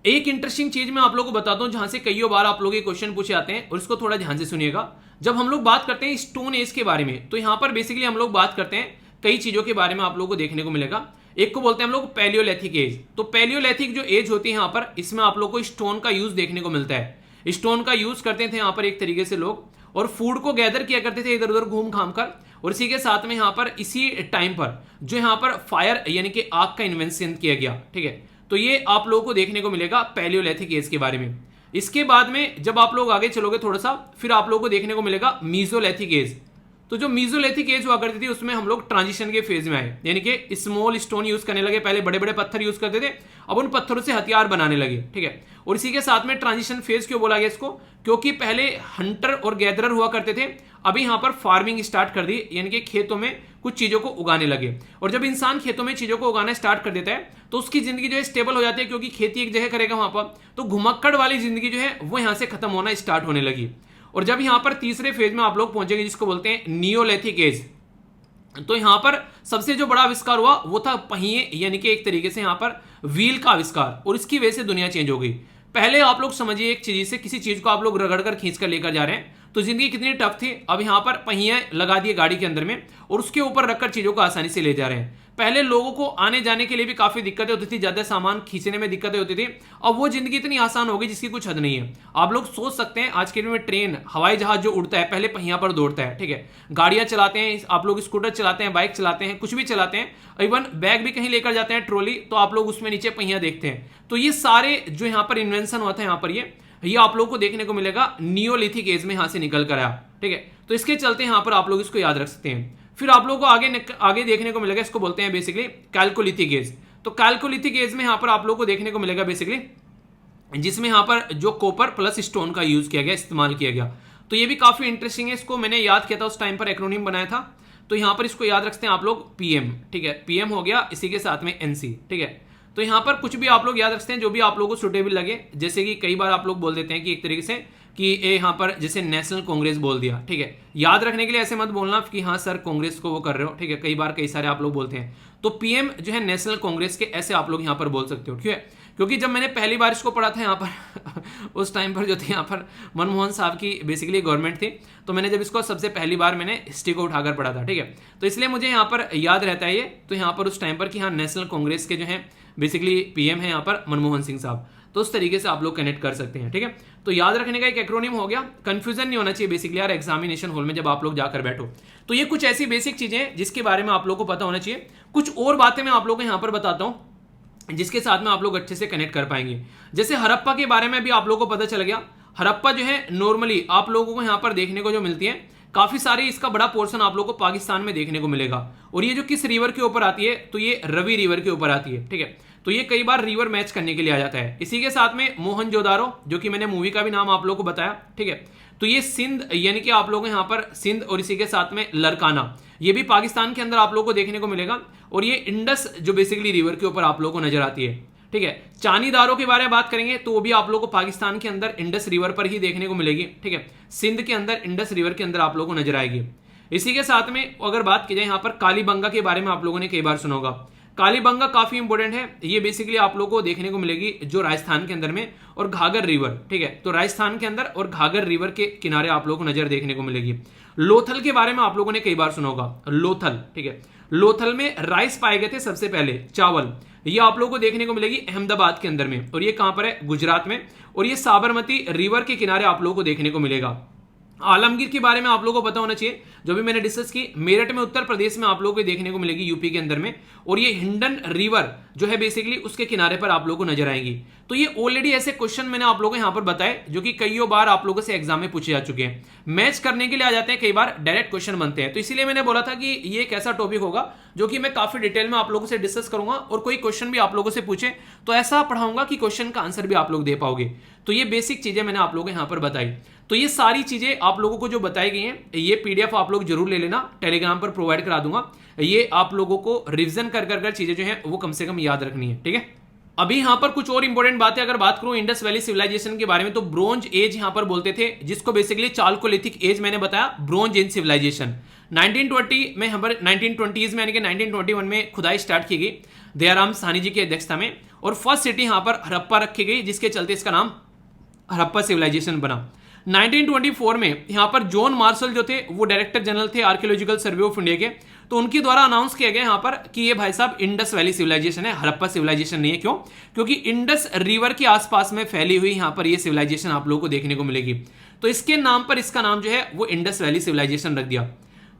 एक इंटरेस्टिंग चीज मैं आप लोगों को बताता हूं जहां से कईयों बार आप लोग ये क्वेश्चन पूछे जाते हैं, और इसको थोड़ा ध्यान से सुनिएगा। जब हम लोग बात करते हैं स्टोन एज के बारे में, तो यहां पर बेसिकली हम लोग बात करते हैं कई चीजों के बारे में आप लोगों को देखने को मिलेगा। एक को बोलते हैं हम लोग पैलियोलिथिक एज। तो पैलियोलिथिक जो एज होती है यहां पर, इसमें आप लोग को स्टोन का यूज देखने को मिलता है। स्टोन का यूज करते थे यहां पर एक तरीके से लोग, और फूड को गैदर किया करते थे इधर उधर घूम घाम कर। और इसी के साथ में यहां पर इसी टाइम पर जो यहां पर फायर यानी कि आग का इन्वेंशन किया गया, ठीक है। तो ये आप लोगों को देखने को मिलेगा पैलियोलिथिक एज के बारे में। इसके बाद में जब आप लोग आगे चलोगे थोड़ा सा, फिर आप लोगों को देखने को मिलेगा मीजोलिथिक एज। तो जो मीजोलिथिक एज हुआ करती थी उसमें हम लोग ट्रांजिशन के फेज में आए, यानी कि स्मॉल स्टोन यूज करने लगे। पहले बड़े बड़े पत्थर यूज करते थे, अब उन पत्थरों से हथियार बनाने लगे, ठीक है। और इसी के साथ में ट्रांजिशन फेज क्यों बोला गया इसको, क्योंकि पहले हंटर और गैदरर हुआ करते थे, अभी यहां पर फार्मिंग स्टार्ट कर दी, यानी कि खेतों में कुछ चीजों को उगाने लगे। और जब इंसान खेतों में चीजों को उगाना स्टार्ट कर देता है तो उसकी जिंदगी जो है स्टेबल हो जाती है, क्योंकि खेती एक जगह करेगा वहां पर, तो घुमक्कड़ वाली जिंदगी जो है वो यहां से खत्म होना स्टार्ट होने लगी। और जब यहां पर तीसरे फेज में आप लोग पहुंचेंगे जिसको बोलते हैं नियोलिथिक एज, तो यहां पर सबसे जो बड़ा आविष्कार हुआ वो था पहिए, यानी कि एक तरीके से यहां पर व्हील का आविष्कार, और इसकी वजह से दुनिया चेंज हो गई। पहले आप लोग समझिए एक चीज से किसी चीज को आप लोग रगड़ कर खींच कर लेकर जा रहे हैं तो जिंदगी कितनी टफ थी। अब यहां पर पहिए लगा दिए गाड़ी के अंदर में और उसके ऊपर रखकर चीजों को आसानी से ले जा रहे हैं। पहले लोगों को आने जाने के लिए भी काफी दिक्कतें होती थी, ज्यादा सामान खींचने में दिक्कतें होती थी। अब वो जिंदगी इतनी आसान हो गई जिसकी कुछ हद नहीं है। आप लोग सोच सकते हैं आज के दिन में ट्रेन हवाई जहाज जो उड़ता है पहले पहिया पर दौड़ता है, ठीक है। गाड़ियां चलाते हैं आप लोग, स्कूटर चलाते हैं, बाइक चलाते हैं, कुछ भी चलाते हैं, इवन बैग भी कहीं लेकर जाते हैं ट्रॉली, तो आप लोग उसमें नीचे पहिया देखते हैं। तो ये सारे जो यहाँ पर इन्वेंशन हुआ था यहाँ पर ये आप लोग को देखने को मिलेगा नियोलिथिक एज में यहां से निकल कर आया, ठीक है। तो इसके चलते यहां पर आप लोग इसको याद रख सकते हैं। फिर आप लोगों को आगे देखने को मिलेगा, इसको बोलते हैं बेसिकली कैल्कोलिथिक एज। तो कैल्कोलिथिक एज में यहां पर आप लोग को देखने को मिलेगा बेसिकली जिसमें यहां पर जो कॉपर प्लस स्टोन का यूज किया गया, इस्तेमाल किया गया। तो ये भी काफी इंटरेस्टिंग है, इसको मैंने याद किया था उस टाइम पर, एक्रोनिम बनाया था। तो यहां पर इसको याद रखते हैं आप लोग पीएम, ठीक है। पीएम हो गया, इसी के साथ में एनसी, ठीक है। तो यहां पर कुछ भी आप लोग याद रखते हैं जो भी आप लोगों को सुटेबल लगे, जैसे कि कई बार आप लोग बोल देते हैं कि एक तरीके से कि ये यहां पर जैसे नेशनल कांग्रेस बोल दिया, ठीक है। याद रखने के लिए ऐसे मत बोलना कि हाँ सर कांग्रेस को वो कर रहे हो, ठीक है। कई बार कई सारे आप लोग बोलते हैं, तो पीएम जो है नेशनल कांग्रेस के, ऐसे आप लोग यहां पर बोल सकते हो, ठीक है। क्योंकि जब मैंने पहली बार इसको पढ़ा था यहाँ पर उस टाइम पर जो थे यहाँ पर मनमोहन साहब की बेसिकली गवर्नमेंट थी, तो मैंने जब इसको सबसे पहली बार मैंने हिस्ट्री को उठाकर पढ़ा था, ठीक है। तो इसलिए मुझे यहाँ पर याद रहता है ये, तो यहाँ पर उस टाइम पर कि हाँ नेशनल कांग्रेस के जो है बेसिकली पीएम है यहाँ पर मनमोहन सिंह साहब। तो उस तरीके से आप लोग कनेक्ट कर सकते हैं, ठीक है। तो याद रखने का एक एक्रोनिम हो गया, कंफ्यूजन नहीं होना चाहिए बेसिकली यार एग्जामिनेशन हॉल में जब आप लोग जाकर बैठो। तो ये कुछ ऐसी बेसिक चीजें हैं जिसके बारे में आप लोग को पता होना चाहिए। कुछ और बातें मैं आप लोग को यहाँ पर बताता हूँ जिसके साथ में आप लोग अच्छे से कनेक्ट कर पाएंगे। जैसे हड़प्पा के बारे में भी आप लोगों को पता चल गया। हड़प्पा जो है नॉर्मली आप लोगों को यहाँ पर देखने को जो मिलती है, काफी सारी इसका बड़ा पोर्शन आप लोगों को पाकिस्तान में देखने को मिलेगा। और ये जो किस रिवर के ऊपर आती है, तो ये रवि रिवर के ऊपर आती है, ठीक है। तो ये कई बार रिवर मैच करने के लिए आ जाता है। इसी के साथ में मोहनजोदारो, जो कि मैंने मूवी का भी नाम आप लोगों को बताया, ठीक है। तो ये सिंध यानी कि आप लोगों यहाँ पर सिंध, और इसी के साथ में लरकाना, ये भी पाकिस्तान के अंदर आप लोगों को देखने को मिलेगा। और ये इंडस जो बेसिकली रिवर के ऊपर आप लोगों को नजर आती है, ठीक है। चानीदारों के बारे में बात करेंगे तो वो भी आप लोगों को पाकिस्तान के अंदर इंडस रिवर पर ही देखने को मिलेगी, ठीक है। सिंध के अंदर इंडस रिवर के अंदर आप लोगों को नजर आएगी। इसी के साथ में अगर बात की जाए यहाँ पर कालीबंगा के बारे में आप लोगों ने कई बार सुना होगा। कालीबंगा काफी इंपॉर्टेंट है, ये बेसिकली आप लोगों को देखने को मिलेगी जो राजस्थान के अंदर में, और घाघर रिवर, ठीक है। तो राजस्थान के अंदर और घाघर रिवर के किनारे आप लोगों को नजर देखने को मिलेगी। लोथल के बारे में आप लोगों ने कई बार सुना होगा, लोथल, ठीक है। लोथल में राइस पाए गए थे सबसे पहले, चावल, ये आप लोगों को देखने को मिलेगी अहमदाबाद के अंदर में, और ये कहां पर है, गुजरात में। और ये साबरमती रिवर के किनारे आप लोगों को देखने को मिलेगा। आलमगीर के बारे में आप लोगों को पता होना चाहिए, जो भी मैंने डिस्कस की। मेरठ में उत्तर प्रदेश में आप लोगों को देखने को मिलेगी, यूपी के अंदर में। और ये हिंडन रिवर जो है बेसिकली उसके किनारे पर आप लोगों को नजर आएंगी। तो ये ऑलरेडी ऐसे क्वेश्चन मैंने आप लोगों को यहां पर बताए जो कि कईयों बार आप लोगों से एग्जाम में पूछे जा चुके हैं। मैच करने के लिए आ जाते हैं, कई बार डायरेक्ट क्वेश्चन बनते हैं। तो इसीलिए मैंने बोला था कि ये एक ऐसा टॉपिक होगा जो कि मैं काफी डिटेल में आप लोगों से डिस्कस करूंगा, और कोई क्वेश्चन भी आप लोगों से पूछे तो ऐसा पढ़ाऊंगा कि क्वेश्चन का आंसर भी आप लोग दे पाओगे। तो ये बेसिक चीजें मैंने आप लोगों को यहां पर बताई। तो ये सारी चीजें आप लोगों को जो बताई गई हैं, ये पीडीएफ आप लोग जरूर ले लेना, टेलीग्राम पर प्रोवाइड करा दूंगा। ये आप लोगों को रिवीजन कर कर चीजें जो है वो कम से कम याद रखनी है, ठीक है। अभी यहां पर कुछ और इंपॉर्टेंट बातें अगर बात करूं इंडस वैली सिविलाइजेशन के बारे में, तो ब्रोंज एज यहां पर बोलते थे, जिसको बेसिकली चालकोलिथिक एज मैंने बताया, ब्रोंज एज सिविलाइजेशन 1920 में, 1920s में यानी कि 1921 में खुदाई स्टार्ट की गई दयाराम साहनी जी की अध्यक्षता में, और फर्स्ट सिटी यहां पर हड़प्पा रखी गई, जिसके चलते इसका नाम हड़प्पा सिविलाइजेशन बना। 1924 में यहां पर जॉन मार्शल जो थे वो डायरेक्टर जनरल थे आर्कियोलॉजिकल सर्वे ऑफ इंडिया के, तो उनके द्वारा अनाउंस किया गया यहां पर कि ये भाई साहब इंडस वैली सिविलाइजेशन है, हड़प्पा सिविलाइजेशन नहीं है। क्यों? क्योंकि इंडस रिवर के आसपास में फैली हुई यहां पर ये सिविलाइजेशन आप लोगों को देखने को मिलेगी, तो इसके नाम पर इसका नाम जो है वो इंडस वैली सिविलाइजेशन रख दिया।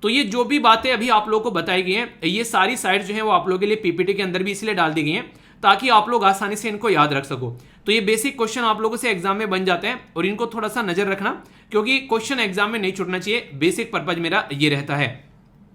तो ये जो भी बातें अभी आप लोगों को बताई गई हैं, ये सारी साइट जो है वो आप लोगों के लिए पीपीटी के अंदर भी इसलिए डाल दी गई हैं ताकि आप लोग आसानी से इनको याद रख सको। तो ये बेसिक क्वेश्चन आप लोगों से एग्जाम में बन जाते हैं, और इनको थोड़ा सा नजर रखना, क्योंकि क्वेश्चन एग्जाम में नहीं छूटना चाहिए। बेसिक पर्पज मेरा ये रहता है।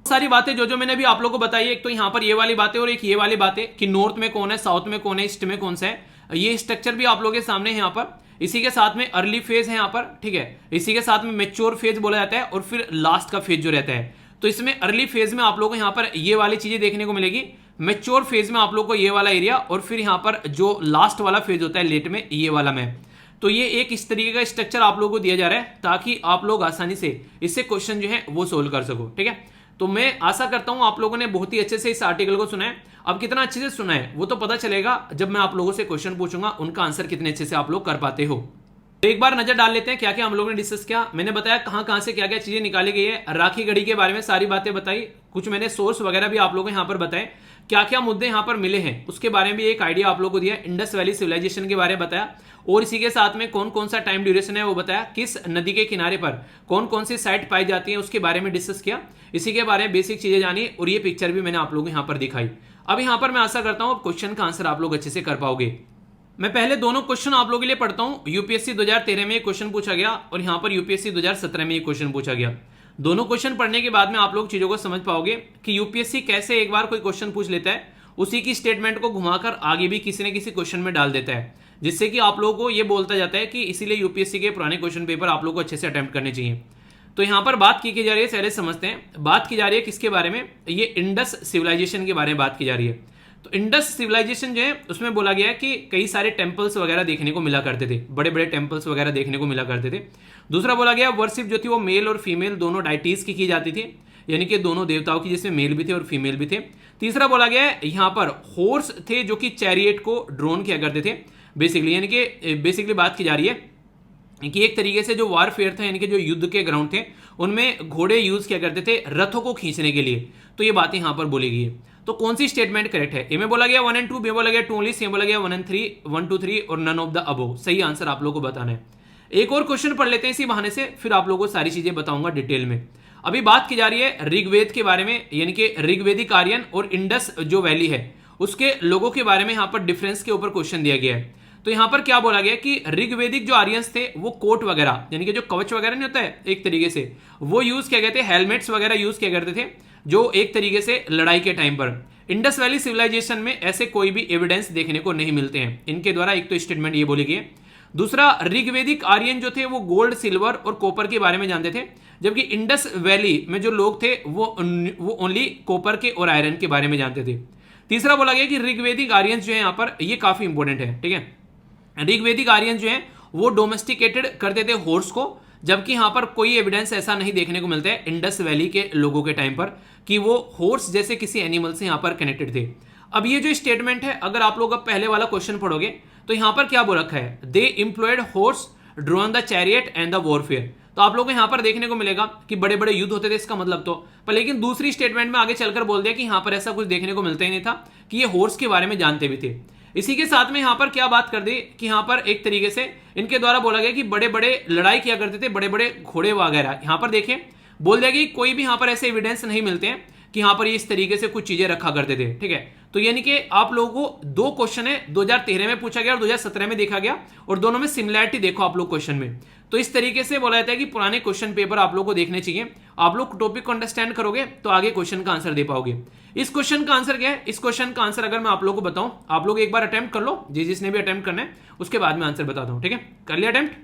सारी बातें जो मैंने भी आप लोगों को बताई, एक तो यहाँ पर ये वाली बातें और एक ये वाली बातें कि नॉर्थ में कौन है, साउथ में कौन है, ईस्ट में कौन सा है, ये स्ट्रक्चर भी आप लोगों के सामने है यहाँ पर। इसी के साथ में अर्ली फेज है यहाँ पर, ठीक है। इसी के साथ में मेच्योर फेज बोला जाता है, और फिर लास्ट का फेज जो रहता है। तो इसमें अर्ली फेज में आप लोगों को यहाँ पर ये वाली चीजें देखने को मिलेगी, मेच्योर फेज में आप लोग को ये वाला एरिया, और फिर यहाँ पर जो लास्ट वाला फेज होता है लेट में, ये वाला में। तो ये एक इस तरीके का स्ट्रक्चर आप लोगों को दिया जा रहा है ताकि आप लोग आसानी से इससे क्वेश्चन जो है वो सोल्व कर सको, ठीक है। तो मैं आशा करता हूं आप लोगों ने बहुत ही अच्छे से इस आर्टिकल को सुना है। अब कितना अच्छे से सुना है वो तो पता चलेगा जब मैं आप लोगों से क्वेश्चन पूछूंगा, उनका आंसर कितने अच्छे से आप लोग कर पाते हो। तो एक बार नजर डाल लेते हैं क्या क्या हम लोगों ने डिस्कस किया। मैंने बताया कहां कहां से क्या क्या चीजें निकाली गई है, राखी गढ़ी के बारे में सारी बातें बताई, कुछ मैंने सोर्स वगैरह भी आप लोगों को यहां पर बताए, क्या क्या मुद्दे यहां पर मिले हैं उसके बारे में भी एक आइडिया आप लोगों को दिया, इंडस वैली सिविलाइजेशन के बारे में बताया, और इसी के साथ में कौन कौन सा टाइम ड्यूरेशन है वो बताया, किस नदी के किनारे पर कौन कौन सी साइट पाई जाती है उसके बारे में डिस्कस किया, इसी के बारे में बेसिक चीजें जानी, और ये पिक्चर भी मैंने आप लोगों को यहां पर दिखाई। अब यहां पर मैं आशा करता हूं क्वेश्चन का आंसर आप लोग अच्छे से कर पाओगे। मैं पहले दोनों क्वेश्चन आप लोगों के लिए पढ़ता हूं। यूपीएससी 2013 में एक क्वेश्चन पूछा गया, और यहां पर यूपीएससी 2017 में एक क्वेश्चन पूछा गया। दोनों क्वेश्चन पढ़ने के बाद में आप लोग चीजों को समझ पाओगे कि यूपीएससी कैसे एक बार कोई क्वेश्चन पूछ लेता है, उसी की स्टेटमेंट को घुमाकर आगे भी किसी न किसी क्वेश्चन में डाल देता है, जिससे कि आप लोगों को यह बोलता जाता है कि इसीलिए यूपीएससी के पुराने क्वेश्चन पेपर आप लोगों को अच्छे से अटेम्प्ट करने चाहिए। तो यहां पर बात की जा रही है, पहले समझते हैं बात की जा रही है किसके बारे में, ये इंडस सिविलाइजेशन के बारे में बात की जा रही है। तो इंडस सिविलाइजेशन जो है उसमें बोला गया है कि कई सारे टेम्पल्स वगैरह देखने को मिला करते थे, बड़े बड़े टेम्पल्स वगैरह देखने को मिला करते थे। दूसरा बोला गया वर्शिप जो थी वो मेल और फीमेल दोनों डाइटीज की जाती थी, यानी कि दोनों देवताओं की, जिसमें मेल भी थे और फीमेल भी थे। तीसरा बोला गया है यहाँ पर हॉर्स थे जो कि चैरियट को ड्रोन किया करते थे बेसिकली, यानी कि बेसिकली बात की जा रही है कि एक तरीके से जो वारफेयर था, यानी कि जो युद्ध के ग्राउंड थे उनमें घोड़े यूज किया करते थे रथों को खींचने के लिए। तो ये बातें यहां पर बोली गई है। तो कौन सी स्टेटमेंट करेक्ट है? ए में बोला गया 1 और 2, बी में बोला गया 2 ओनली, सी में बोला गया 1 और 3, 1 2 3 और नन ऑफ द अबव। सही आंसर आप लोगों को बताना है। एक और क्वेश्चन पढ़ लेते हैं इसी बहाने से, फिर आप लोगों को सारी चीजें बताऊंगा डिटेल में। अभी बात की जा रही है ऋग्वेद के बारे में, यानी कि ऋग्वेदिक आर्यन और इंडस जो वैली है उसके लोगों के बारे में यहां पर डिफरेंस के ऊपर क्वेश्चन दिया गया है। तो यहां पर क्या बोला गया कि ऋग्वेदिक जो आर्यंस थे वो कोट वगैरह, यानी कि जो कवच वगैरह नहीं होता है एक तरीके से, वो यूज किया गए थे, हेलमेट्स वगैरह यूज किया करते थे जो एक तरीके से लड़ाई के टाइम पर। इंडस वैली सिविलाइजेशन में ऐसे कोई भी एविडेंस देखने को नहीं मिलते हैं इनके द्वारा। एक तो स्टेटमेंट ये बोली गई है। दूसरा, ऋग्वेदिक आर्यन जो थे वो गोल्ड, सिल्वर और कॉपर के बारे में जानते थे, जबकि इंडस वैली में जो लोग थे वो ओनली कॉपर के और आयरन के बारे में जानते थे। तीसरा बोला गया कि ऋग्वेदिक आर्यन जो है यहाँ पर, ये काफी इंपॉर्टेंट है, ठीक है। ऋग्वेदिक आर्यन जो है वो डोमेस्टिकेटेड करते थे हॉर्स को, जबकि यहां पर कोई एविडेंस ऐसा नहीं देखने को मिलता है इंडस वैली के लोगों के टाइम पर कि वो हॉर्स जैसे किसी एनिमल से यहां पर कनेक्टेड थे। अब ये जो स्टेटमेंट है, अगर आप लोग अब पहले वाला क्वेश्चन पढ़ोगे तो यहां पर क्या बोल रखा है, they employed horse drawn the chariot and the warfare. तो आप लोगों को यहां पर देखने को मिलेगा कि बड़े बड़े युद्ध होते थे, इसका मतलब तो पर, लेकिन दूसरी स्टेटमेंट में आगे चलकर बोल दिया कि यहां पर ऐसा कुछ देखने को मिलता ही नहीं था, कि ये हॉर्स के बारे में जानते भी थे। इसी के साथ में यहाँ पर क्या बात कर दी कि यहाँ पर एक तरीके से इनके द्वारा बोला गया कि बड़े बड़े लड़ाई किया करते थे, बड़े बड़े घोड़े वगैरह। यहाँ पर देखिए बोल दिया कि कोई भी यहाँ पर ऐसे एविडेंस नहीं मिलते हैं कि यहाँ पर ये इस तरीके से कुछ चीजें रखा करते थे, ठीक है। तो यानी कि आप लोगों को दो क्वेश्चन है, 2013 में पूछा गया और 2017 में देखा गया, और दोनों में सिमिलैरिटी देखो आप लोग क्वेश्चन में। तो इस तरीके से बोला जाता है कि पुराने क्वेश्चन पेपर आप लोग को देखने चाहिए। आप लोग टॉपिक को अंडरस्टैंड करोगे तो आगे क्वेश्चन का आंसर दे पाओगे। इस क्वेश्चन का आंसर क्या है? इस क्वेश्चन का आंसर अगर मैं आप लोग को बताऊं, आप लोग एक बार अटेम्प्ट कर लो, जिसने भी अटेम्प्ट करना है, उसके बाद में आंसर बताता हूं, ठीक है। कर लिया अटेम्प्ट?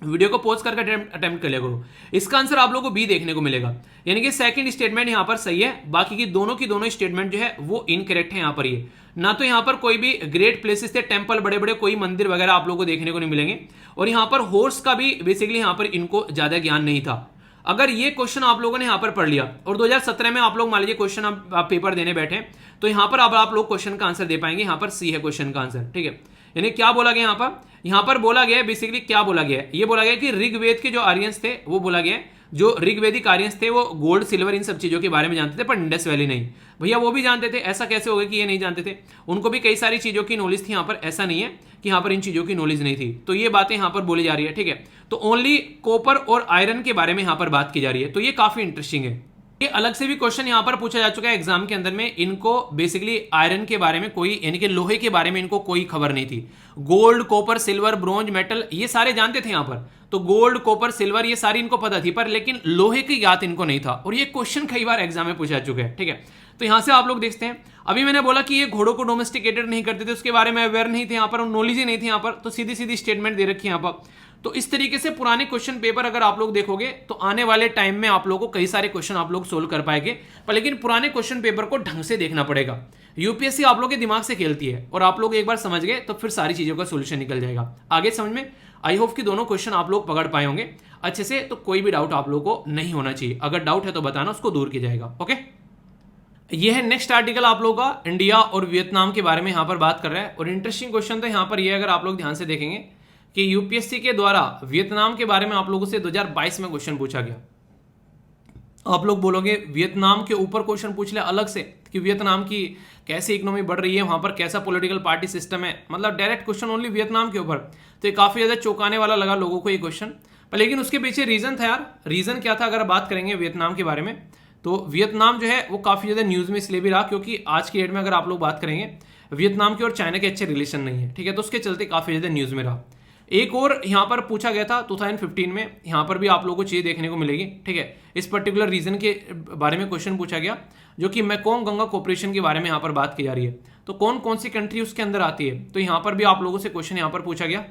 वीडियो को पॉज करके अटेम्प्ट कर लिया करो। इसका आंसर आप लोगों को बी देखने को मिलेगा, यानी कि सेकंड स्टेटमेंट यहां पर सही है, बाकी की दोनों स्टेटमेंट जो है वो इनकरेक्ट है। यहां पर ये ना तो यहां पर कोई भी ग्रेट प्लेसेस थे, टेंपल, बड़े बड़े कोई मंदिर वगैरह आप लोगों को देखने को नहीं मिलेंगे, और यहां पर हॉर्स का भी बेसिकली यहां पर इनको ज्यादा ज्ञान नहीं था। अगर ये क्वेश्चन आप लोगों ने यहां पर पढ़ लिया और 2017 में आप लोग मान लीजिए क्वेश्चन आप पेपर देने बैठे, तो यहां पर अब आप लोग क्वेश्चन का आंसर दे पाएंगे। यहां पर सी है क्वेश्चन का आंसर, ठीक है। यानी क्या बोला गया यहां पर बोला गया है बेसिकली, क्या बोला गया है? ये बोला गया कि ऋग्वेद के जो आर्यंस थे वो बोला गया है, जो ऋग्वेदिक आर्यंस थे वो गोल्ड सिल्वर इन सब चीजों के बारे में जानते थे, पर इंडस वैली नहीं। भैया वो भी जानते थे, ऐसा कैसे हो गया कि ये नहीं जानते थे? उनको भी कई सारी चीजों की नॉलेज थी यहां पर, ऐसा नहीं है कि यहां पर इन चीजों की नॉलेज नहीं थी। तो ये बातें यहां पर बोली जा रही है, ठीक है। तो ओनली कॉपर और आयरन के बारे में यहां पर बात की जा रही है, तो ये काफी इंटरेस्टिंग है। ये अलग से भी क्वेश्चन यहां पर पूछा जा चुका है एग्जाम के अंदर में। इनको बेसिकली आयरन के बारे में कोई, यानी कि लोहे के बारे में इनको कोई खबर नहीं थी। Gold, copper, silver, bronze, metal ये सारे जानते थे यहां पर, तो गोल्ड, कॉपर, सिल्वर ये सारी इनको पता थी, पर लेकिन लोहे की याद इनको नहीं था, और ये क्वेश्चन कई बार एग्जाम में पूछा चुका है, ठीक है। तो यहां से आप लोग देखते हैं, अभी मैंने बोला कि ये घोड़ों को डोमेस्टिकेटेड नहीं करते थे, उसके बारे में अवेयर नहीं थे यहां पर, नॉलेज ही नहीं थी यहां पर, तो सीधी सीधी स्टेटमेंट दे रखी है यहां पर। तो इस तरीके से पुराने क्वेश्चन पेपर अगर आप लोग देखोगे तो आने वाले टाइम में आप लोगों को कई सारे क्वेश्चन आप लोग सोल्व कर पाएंगे, पर लेकिन पुराने क्वेश्चन पेपर को ढंग से देखना पड़ेगा। यूपीएससी आप लोग के दिमाग से खेलती है, और आप लोग एक बार समझ गए तो फिर सारी चीजों का सोल्यूशन निकल जाएगा आगे समझ में। आई होप कि दोनों क्वेश्चन आप लोग पकड़ पाए होंगे अच्छे से, तो कोई भी डाउट आप लोग को नहीं होना चाहिए। अगर डाउट है तो बताना, उसको दूर किया जाएगा। ओके, ये है नेक्स्ट आर्टिकल आप लोगों का, इंडिया और वियतनाम के बारे में यहां पर बात कर रहा है। और इंटरेस्टिंग क्वेश्चन तो यहां पर ये, अगर आप लोग ध्यान से देखेंगे कि यूपीएससी के द्वारा वियतनाम के बारे में आप लोगों से 2022 में क्वेश्चन पूछा गया। आप लोग बोलोगे वियतनाम के ऊपर क्वेश्चन पूछ लिया अलग से कि वियतनाम की कैसी इकोनॉमी बढ़ रही है, वहां पर कैसा पॉलिटिकल पार्टी सिस्टम है, मतलब डायरेक्ट क्वेश्चन ओनली वियतनाम के ऊपर, तो ये काफी ज्यादा चौंकाने वाला लगा लोगों को ये क्वेश्चन। पर लेकिन उसके पीछे रीजन था यार, रीजन क्या था अगर बात करेंगे वियतनाम के बारे में, तो वियतनाम जो है वो काफी ज्यादा न्यूज में इसलिए भी रहा क्योंकि आज की डेट में अगर आप लोग बात करेंगे वियतनाम के और चाइना के अच्छे रिलेशन नहीं है, ठीक है, तो उसके चलते काफी ज्यादा न्यूज में रहा। एक और यहाँ पर पूछा गया था 2015 में, यहाँ पर भी आप लोगों को चीज़ देखने को मिलेगी, ठीक है। इस पर्टिकुलर रीजन के बारे में क्वेश्चन पूछा गया, जो कि मेकोंग गंगा कोऑपरेशन के बारे में यहाँ पर बात की जा रही है। तो कौन कौन सी कंट्री उसके अंदर आती है, तो यहाँ पर भी आप लोगों से क्वेश्चन यहाँ पर पूछा गया,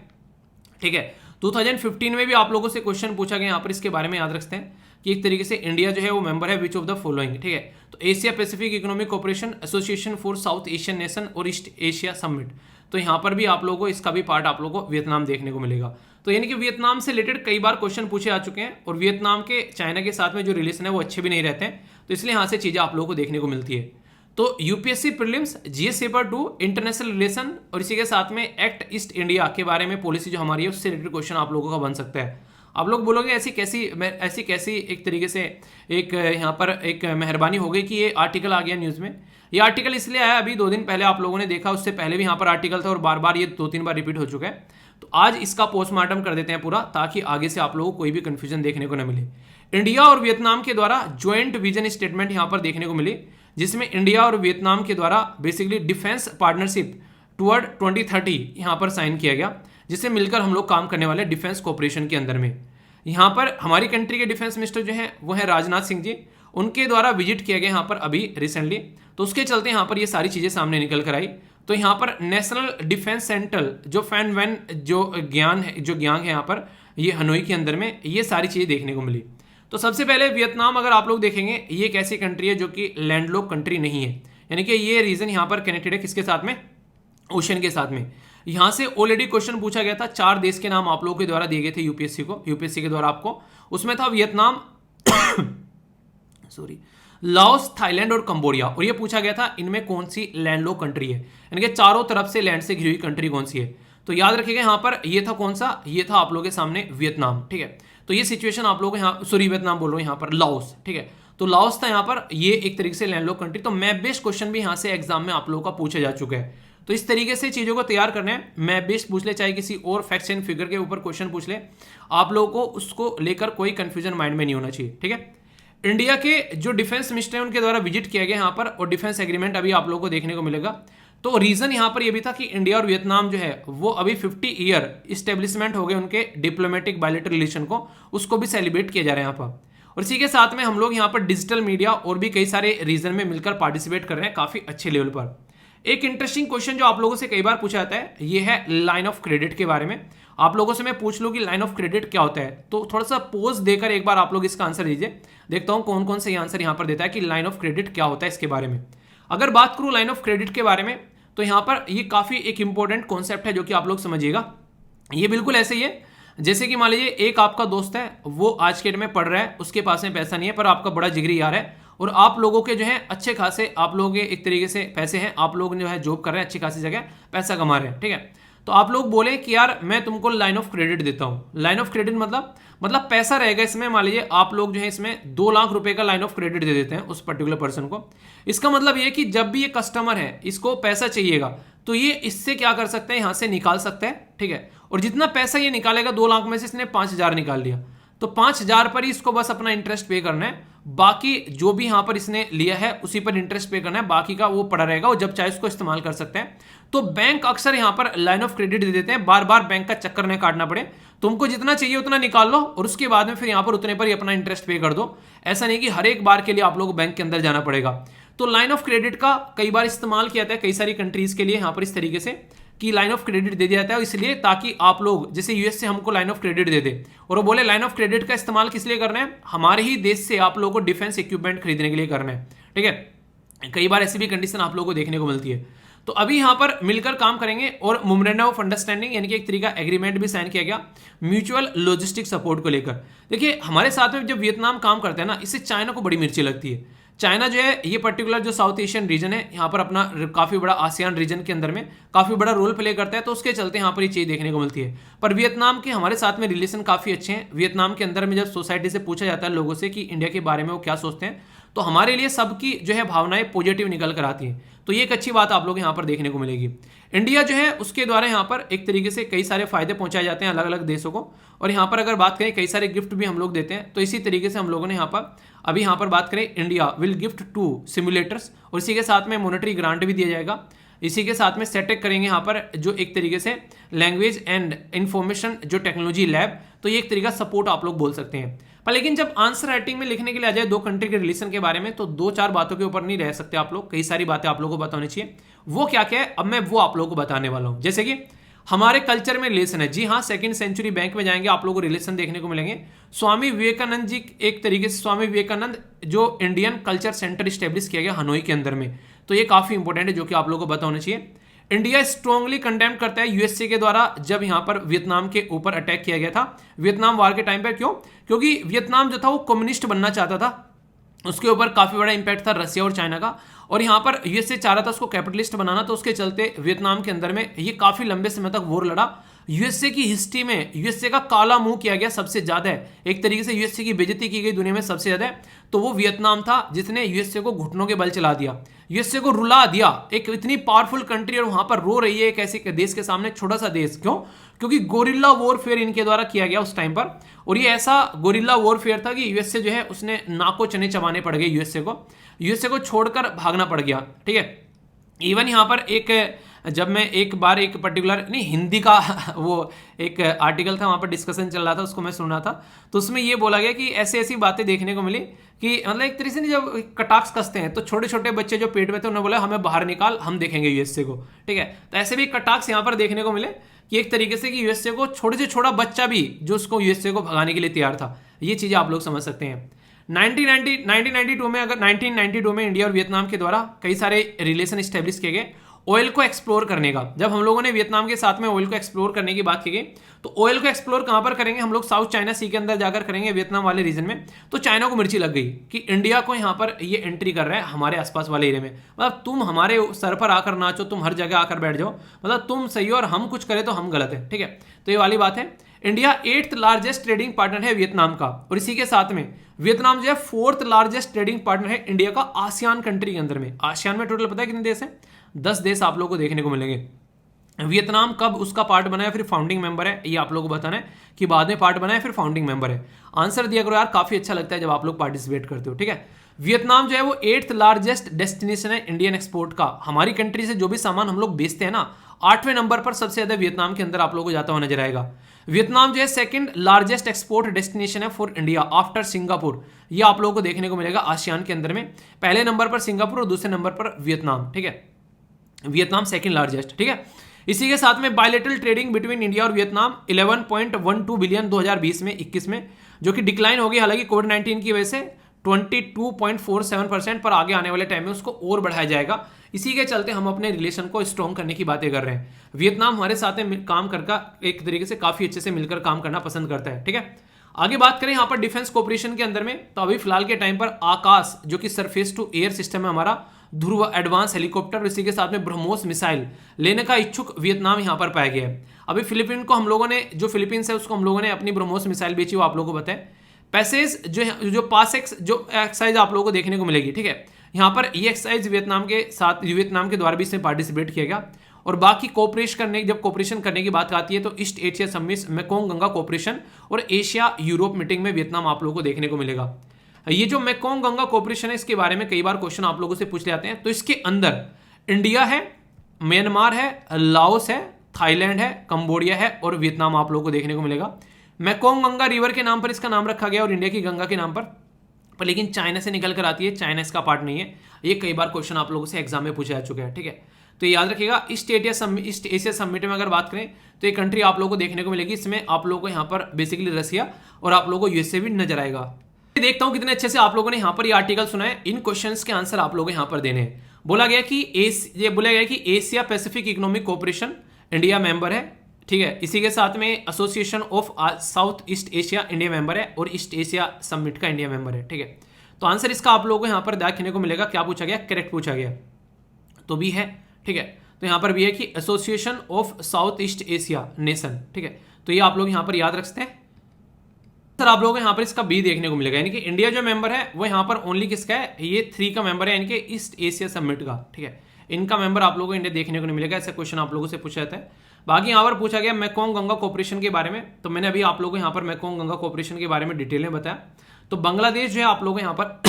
ठीक है। 2015 में भी आप लोगों से क्वेश्चन पूछा गया यहाँ पर, इसके बारे में याद रखते हैं कि एक तरीके से इंडिया जो है वो मेंबर है विच ऑफ द फॉलोइंग, ठीक है। तो Asia Pacific economic cooperation association for south Asian nation और ईस्ट एशिया समिट, तो यहाँ पर भी आप लोगों को इसका भी पार्ट आप लोगों को वियतनाम देखने को मिलेगा। तो यानी कि वियतनाम से रिलेटेड कई बार क्वेश्चन पूछे आ चुके हैं, और वियतनाम के चाइना के साथ में जो रिलेशन है वो अच्छे भी नहीं रहते हैं, तो इसलिए यहाँ से चीज़ें आप लोगों को देखने को मिलती है। तो UPSC prelims, GS paper 2, international relation, और इसी के साथ में एक्ट ईस्ट इंडिया के बारे में पॉलिसी जो हमारी है उससे रिलेटेड क्वेश्चन आप लोगों का बन सकता है। आप लोग बोलोगे ऐसी कैसी एक तरीके से एक यहाँ पर एक मेहरबानी हो गई कि ये आर्टिकल आ गया न्यूज़ में। ये आर्टिकल इसलिए आया, अभी 2 दिन पहले आप लोगों ने देखा, उससे पहले भी यहाँ पर आर्टिकल था और बार बार ये 2-3 बार रिपीट हो चुका है। तो आज इसका पोस्टमार्टम कर देते हैं पूरा, ताकि आगे से आप लोगों को कोई भी कंफ्यूजन देखने को न मिले। इंडिया और वियतनाम के द्वारा ज्वाइंट विजन स्टेटमेंट यहाँ पर देखने को मिली, जिसमें इंडिया और वियतनाम के द्वारा बेसिकली डिफेंस पार्टनरशिप टुवर्ड 2030 यहाँ पर साइन किया गया, जिससे मिलकर हम लोग काम करने वाले डिफेंस कोऑपरेशन के अंदर में। यहाँ पर हमारी कंट्री के डिफेंस मिनिस्टर जो हैं वो है राजनाथ सिंह जी, उनके द्वारा विजिट किया गया यहाँ पर अभी रिसेंटली, तो उसके चलते यहाँ पर ये सारी चीज़ें सामने निकल कर आई। तो यहाँ पर नेशनल डिफेंस सेंटर जो फैन वैन जो ज्ञान है यहाँ पर ये हनोई के अंदर में ये सारी चीज़ें देखने को मिली। तो सबसे पहले वियतनाम अगर आप लोग देखेंगे, ये एक ऐसी कंट्री है जो कि लैंडलॉक कंट्री नहीं है, यानी कि ये रीजन यहाँ पर कनेक्टेड है किसके साथ में, ओशन के साथ में। यहाँ से ऑलरेडी क्वेश्चन पूछा गया था, 4 देश के नाम आप लोगों के द्वारा दिए गए थे यूपीएससी के द्वारा आपको, उसमें था वियतनाम सॉरी लाओस, थाईलैंड और कंबोडिया, और ये पूछा गया था इनमें कौन सी लैंडलॉक कंट्री है, यानी कि चारों तरफ से लैंड से घिरी हुई कंट्री कौन सी है। तो याद रखिएगा यहाँ पर ये था कौन सा, ये था आप लोगों के सामने वियतनाम, ठीक है। तो ये सिचुएशन आप लोगों को यहाँ, सॉरी वियतनाम बोल रहा हूँ, यहाँ पर लाओस, ठीक है। तो लाओस था यहाँ पर, ये एक तरीके से लैंडलॉक कंट्री। तो मैप बेस्ड क्वेश्चन भी यहाँ से एग्जाम में आप लोगों का पूछा जा चुका है। तो इस तरीके से चीज़ों को तैयार करना है। मैं बेस्ट पूछ ले, चाहे किसी और फैक्ट्स एंड फिगर के ऊपर क्वेश्चन पूछ ले, आप लोगों को उसको लेकर कोई कंफ्यूजन माइंड में नहीं होना चाहिए, ठीक है। इंडिया के जो डिफेंस मिनिस्टर हैं उनके द्वारा विजिट किया गया यहाँ पर, और डिफेंस एग्रीमेंट अभी आप लोगों को देखने को मिलेगा। तो रीजन यहाँ पर ये भी था कि इंडिया और वियतनाम जो है वो अभी 50 ईयर इस्टेब्लिशमेंट हो गए उनके डिप्लोमेटिक बायलैटरल रिलेशन को, उसको भी सेलिब्रेट किया जा रहा है यहाँ पर। और इसी के साथ में हम लोग यहाँ पर डिजिटल मीडिया और भी कई सारे रीजन में मिलकर पार्टिसिपेट कर रहे हैं काफी अच्छे लेवल पर। एक इंटरेस्टिंग क्वेश्चन जो आप लोगों से कई बार पूछा जाता है, ये है लाइन ऑफ क्रेडिट के बारे में। आप लोगों से मैं पूछ लूं कि लाइन ऑफ क्रेडिट क्या होता है, तो थोड़ा सा पोज देकर एक बार आप लोग इसका आंसर दीजिए। देखता हूं कौन कौन से ये आंसर यहां पर देता है कि लाइन ऑफ क्रेडिट क्या होता है इसके बारे में। अगर बात करूं लाइन ऑफ क्रेडिट के बारे में, तो यहां पर ये काफी एक इंपॉर्टेंट कॉन्सेप्ट है जो कि आप लोग समझिएगा। ये बिल्कुल ऐसे ही है जैसे कि मान लीजिए एक आपका दोस्त है, वो आज के डेट में पढ़ रहा है, उसके पास में पैसा नहीं है, पर आपका बड़ा जिगरी यार है, और आप लोगों के जो है अच्छे खासे आप लोगों के एक तरीके से पैसे हैं, आप लोग जो है जॉब कर रहे हैं, अच्छी खासी जगह पैसा कमा रहे हैं, ठीक है। तो आप लोग बोले कि यार मैं तुमको लाइन ऑफ क्रेडिट देता हूं। लाइन ऑफ क्रेडिट मतलब पैसा रहेगा इसमें, मान लीजिए आप लोग जो है इसमें 2 लाख रुपए का लाइन ऑफ क्रेडिट दे देते हैं उस पर्टिकुलर पर्सन को। इसका मतलब ये कि जब भी ये कस्टमर है इसको पैसा चाहिएगा तो ये इससे क्या कर सकते हैं, यहां से निकाल सकते हैं, ठीक है। और जितना पैसा ये निकालेगा 2 लाख में से इसने 5,000 निकाल लिया, तो 5,000 पर ही इसको बस अपना इंटरेस्ट पे करना है। बाकी जो भी यहां पर इसने लिया है उसी पर इंटरेस्ट पे करना है, बाकी का वो पड़ा रहेगा और जब चाहे उसको इस्तेमाल कर सकते हैं। तो बैंक अक्सर यहां पर लाइन ऑफ क्रेडिट दे देते हैं, बार बार बैंक का चक्कर न काटना पड़े, तुमको जितना चाहिए उतना निकाल लो और उसके बाद में फिर यहां पर उतने पर ही अपना इंटरेस्ट पे कर दो। ऐसा नहीं कि हर एक बार के लिए आप लोग बैंक के अंदर जाना पड़ेगा। तो लाइन ऑफ क्रेडिट का कई बार इस्तेमाल किया जाता है कई सारी कंट्रीज के लिए, यहां पर इस तरीके से कि लाइन ऑफ क्रेडिट दे दिया जाता है, इसलिए ताकि आप लोग जैसे यूएस से हमको लाइन ऑफ क्रेडिट दे दे और वो बोले लाइन ऑफ क्रेडिट का इस्तेमाल किस लिए करना है, हमारे ही देश से आप लोगों को डिफेंस इक्विपमेंट खरीदने के लिए करना है, ठीक है। कई बार ऐसी भी कंडीशन आप लोगों को देखने को मिलती है। तो अभी यहां पर मिलकर काम करेंगे और मेमोरेंडम ऑफ अंडरस्टैंडिंग यानी कि एक तरीका एग्रीमेंट भी साइन किया गया म्यूचुअल लॉजिस्टिक सपोर्ट को लेकर। देखिए हमारे साथ में जब वियतनाम काम करते हैं ना, इससे चाइना को बड़ी मिर्ची लगती है। चाइना जो है ये पर्टिकुलर जो साउथ एशियन रीजन है यहाँ पर अपना काफी बड़ा आसियान रीजन के अंदर में काफी बड़ा रोल प्ले करता है, तो उसके चलते यहाँ पर ये चीज देखने को मिलती है। पर वियतनाम के हमारे साथ में रिलेशन काफी अच्छे हैं। वियतनाम के अंदर में जब सोसाइटी से पूछा जाता है लोगों से कि इंडिया के बारे में वो क्या सोचते हैं, तो हमारे लिए सबकी जो है भावनाएं पॉजिटिव निकल कर आती हैं। तो ये एक अच्छी बात आप लोग यहाँ पर देखने को मिलेगी। इंडिया जो है उसके द्वारा यहाँ पर एक तरीके से कई सारे फायदे पहुंचाए जाते हैं अलग अलग देशों को, और यहाँ पर अगर बात करें कई सारे गिफ्ट भी हम लोग देते हैं। तो इसी तरीके से हम लोगों ने यहाँ पर अभी यहाँ पर बात करें इंडिया विल गिफ्ट 2 सिमुलेटर्स, और इसी के साथ में मॉनेटरी ग्रांट भी दिया जाएगा। इसी के साथ में सेटेक करेंगे यहाँ पर जो एक तरीके से लैंग्वेज एंड इंफॉर्मेशन जो टेक्नोलॉजी लैब, तो ये एक तरीका सपोर्ट आप लोग बोल सकते हैं। पर लेकिन जब आंसर राइटिंग में लिखने के लिए आ जाए 2 कंट्री के रिलेशन के बारे में, तो 2-4 बातों के ऊपर नहीं रह सकते आप लोग, कई सारी बातें आप लोगों को बतानी चाहिए। वो क्या क्या है अब मैं वो आप लोगों को बताने वाला हूं। जैसे कि हमारे कल्चर में रिलेशन है, जी हाँ, 2nd सेंचुरी बैंक में जाएंगे आप लोगों को रिलेशन देखने को मिलेंगे। स्वामी विवेकानंद जी, एक तरीके से स्वामी विवेकानंद जो इंडियन कल्चर सेंटर स्टेब्लिश किया गया हनोई के अंदर में, तो ये काफी इंपॉर्टेंट है जो कि आप लोगों को पता होना चाहिए। इंडिया स्ट्रांगली कंडेम करता है यूएसए के द्वारा जब यहां पर वियतनाम के ऊपर अटैक किया गया था वियतनाम वार के टाइम पे। क्यों? क्योंकि वियतनाम जो था वो कम्युनिस्ट बनना चाहता था, उसके ऊपर काफी बड़ा इंपैक्ट था रसिया और चाइना का, और यहां पर यूएसए चाह रहा था उसको कैपिटलिस्ट बनाना, तो उसके चलते वियतनाम के अंदर में ये काफी लंबे समय तक वॉर लड़ा। यूएसए की हिस्ट्री में यूएसए का काला मुंह किया गया सबसे ज्यादा है, एक तरीके से यूएसए की बेइज्जती की गई दुनिया में सबसे ज्यादा, तो वो वियतनाम था जिसने यूएसए को घुटनों के बल चला दिया, यूएसए को रुला दिया। एक इतनी पावरफुल कंट्री और वहां पर रो रही है एक ऐसे देश के सामने, छोटा सा देश। क्यों? क्योंकि गोरिल्ला वॉरफेयर इनके द्वारा किया गया उस टाइम पर, और ये ऐसा गोरिल्ला वॉरफेयर था कि यूएसए जो है उसने नाको चने चबाने पड़ गए, यूएसए को छोड़कर भागना पड़ गया, ठीक है। इवन यहां पर एक जब मैं एक बार एक पर्टिकुलर नहीं हिंदी का वो एक आर्टिकल था वहां पर डिस्कशन चल रहा था, उसको मैं सुन रहा था, तो उसमें ये बोला गया कि ऐसी ऐसी बातें देखने को मिली कि मतलब एक तरीके से जब कटाक्ष कसते हैं तो छोटे छोटे बच्चे जो पेट में थे उन्होंने बोला हमें बाहर निकाल, हम देखेंगे यूएसए को, ठीक है। तो ऐसे भी कटाक्ष यहाँ पर देखने को मिले कि एक तरीके से कि यूएसए को छोटे से छोटा बच्चा भी जो उसको यूएसए को भगाने के लिए तैयार था। ये चीजें आप लोग समझ सकते हैं। 1992 में इंडिया और वियतनाम के द्वारा कई सारे रिलेशन स्टैब्लिश किए गए ऑयल को एक्सप्लोर करने का। जब हम लोगों ने वियतनाम के साथ में ऑयल को एक्सप्लोर करने की बात की गई, तो ऑयल को एक्सप्लोर कहां पर करेंगे हम लोग? साउथ चाइना सी के अंदर जाकर करेंगे, वियतनाम वाले रीजन में। तो चाइना को मिर्ची लग गई कि इंडिया को यहां पर ये एंट्री कर रहा है हमारे आसपास वाले एरिया में, मतलब तुम हमारे सर पर आकर नाचो, तुम हर जगह आकर बैठ जाओ, मतलब तुम सही हो और हम कुछ करें तो हम गलत है, ठीक है। तो ये वाली बात है। India 8th largest trading partner है वियतनाम का, और इसी के साथ में वियतनाम जो है 4th लार्जेस्ट ट्रेडिंग पार्टनर है इंडिया का आसियान कंट्री के अंदर में। आसियान में टोटल पता है कितने देश हैं? 10 देश आप लोगों को देखने को मिलेंगे। वियतनाम कब उसका पार्ट बना है फिर फाउंडिंग मेंबर है, ये आप लोगों को बताना है कि बाद में पार्ट बना है फिर फाउंडिंग मेंबर है। आंसर दिया करो यार, काफी अच्छा लगता है जब आप लोग पार्टिसिपेट करते हो, ठीक है। वियतनाम जो है वो 8th लार्जेस्ट डेस्टिनेशन है इंडियन एक्सपोर्ट का। हमारी कंट्री से जो भी सामान हम लोग बेचते हैं ना, 8वें नंबर पर सबसे ज्यादा वियतनाम के अंदर आप लोगों को जाता हुआ नजर आएगा। वियतनाम जो है 2nd लार्जेस्ट एक्सपोर्ट डेस्टिनेशन है फॉर इंडिया आफ्टर सिंगापुर। ये आप लोगों को देखने को मिलेगा आसियान के अंदर में, पहले नंबर पर सिंगापुर और दूसरे नंबर पर वियतनाम, ठीक है। वियतनाम 2nd लार्जेस्ट, ठीक है। इसी के साथ में बायलेटरल ट्रेडिंग बिटवीन इंडिया और वियतनाम 11.12 बिलियन 2020 में 21 में, जो कि डिक्लाइन होगी हालांकि कोविड-19 की वजह से 22.47% पर आगे आने वाले टाइम में उसको और बढ़ाया जाएगा। इसी के चलते हम अपने रिलेशन को स्ट्रॉन्ग करने की बातें कर रहे हैं। वियतनाम हमारे साथ में काम करके एक तरीके से काफी अच्छे से मिलकर काम करना पसंद करता है, ठीक है। आगे बात करें यहाँ पर डिफेंस कोऑपरेशन के अंदर में, तो अभी फिलहाल के टाइम पर आकाश जो कि सरफेस टू एयर सिस्टम है हमारा, ध्रुव एडवांस हेलीकॉप्टर, इसी के साथ में ब्रह्मोस मिसाइल लेने का इच्छुक वियतनाम यहां पर पाया गया है। अभी फिलीपीन को हम लोगों ने, जो फिलीपींस है उसको हम लोगों ने अपनी ब्रह्मोस मिसाइल बेची, वो आप लोगों को बताए। पैसेज जो पास जो एक्सरसाइज आप लोगों को देखने को मिलेगी, ठीक है। यहाँ पर ये एक्सरसाइज वियतनाम के द्वारा भी इसमें पार्टिसिपेट किया गया। और बाकी जब कोऑपरेशन करने की बात आती है तो east Asia summit, Mekong Ganga cooperation और एशिया यूरोप मीटिंग में वियतनाम आप लोगों को देखने को मिलेगा। ये जो मेकोंग गंगा कोऑपरेशन है, इसके बारे में कई बार क्वेश्चन आप लोगों से पूछ लेते हैं। तो इसके अंदर इंडिया है, म्यांमार है, लाओस है, थाईलैंड है, कंबोडिया है और वियतनाम आप लोगों को देखने को मिलेगा। मेकोंग गंगा रिवर के नाम पर इसका नाम रखा गया और इंडिया की गंगा के नाम पर लेकिन चाइना से निकल कर आती है, चाइना इसका पार्ट नहीं है। ये कई बार क्वेश्चन आप लोगों से एग्जाम में पूछा जा चुका है, ठीक है। तो याद रखिएगा, ईस्ट एशिया समिट में अगर बात करें तो ये कंट्री आप लोगों को देखने को मिलेगी। इसमें आप लोगों को यहाँ पर बेसिकली रसिया और आप लोगों को यूएसए भी नजर आएगा। देखता हूं कितने अच्छे से आप लोगों ने यहां पर ये आर्टिकल सुना है। इन क्वेश्चंस के आंसर आप लोगों को यहां पर देने हैं। बोला गया कि Asia Pacific economic cooperation India member है, ठीक है। इसी के साथ में association of south east Asia India member है और ईस्ट एशिया समिट का इंडिया मेंबर है, ठीक है। तो आंसर इसका आप लोगों को यहां पर देखने को मिलेगा। क्या पूछा गया? करेक्ट पूछा गया, तो भी है, ठीक है। तो यहां पर भी है कि association of south east Asia nation, ठीक है। तो ये आप लोग यहां पर याद रखते हैं। सर आप लोगों को यहाँ पर इसका बी देखने को मिलेगा, यानी कि इंडिया जो मेंबर है वो यहाँ पर ओनली किसका है? ये 3 का मेंबर है, यानी कि ईस्ट एशिया समिट का, ठीक है। इनका मेंबर आप लोगों को इंडिया देखने को नहीं मिलेगा। ऐसा क्वेश्चन आप लोगों से पूछा जाता है। बाकी यहाँ पर पूछा गया मेकोंग गंगा कोऑपरेशन के बारे में, तो मैंने अभी आप लोगों को यहाँ पर मेकोंग गंगा कोऑपरेशन के बारे में डिटेल में बताया। तो बांग्लादेश जो है आप लोगों को यहाँ पर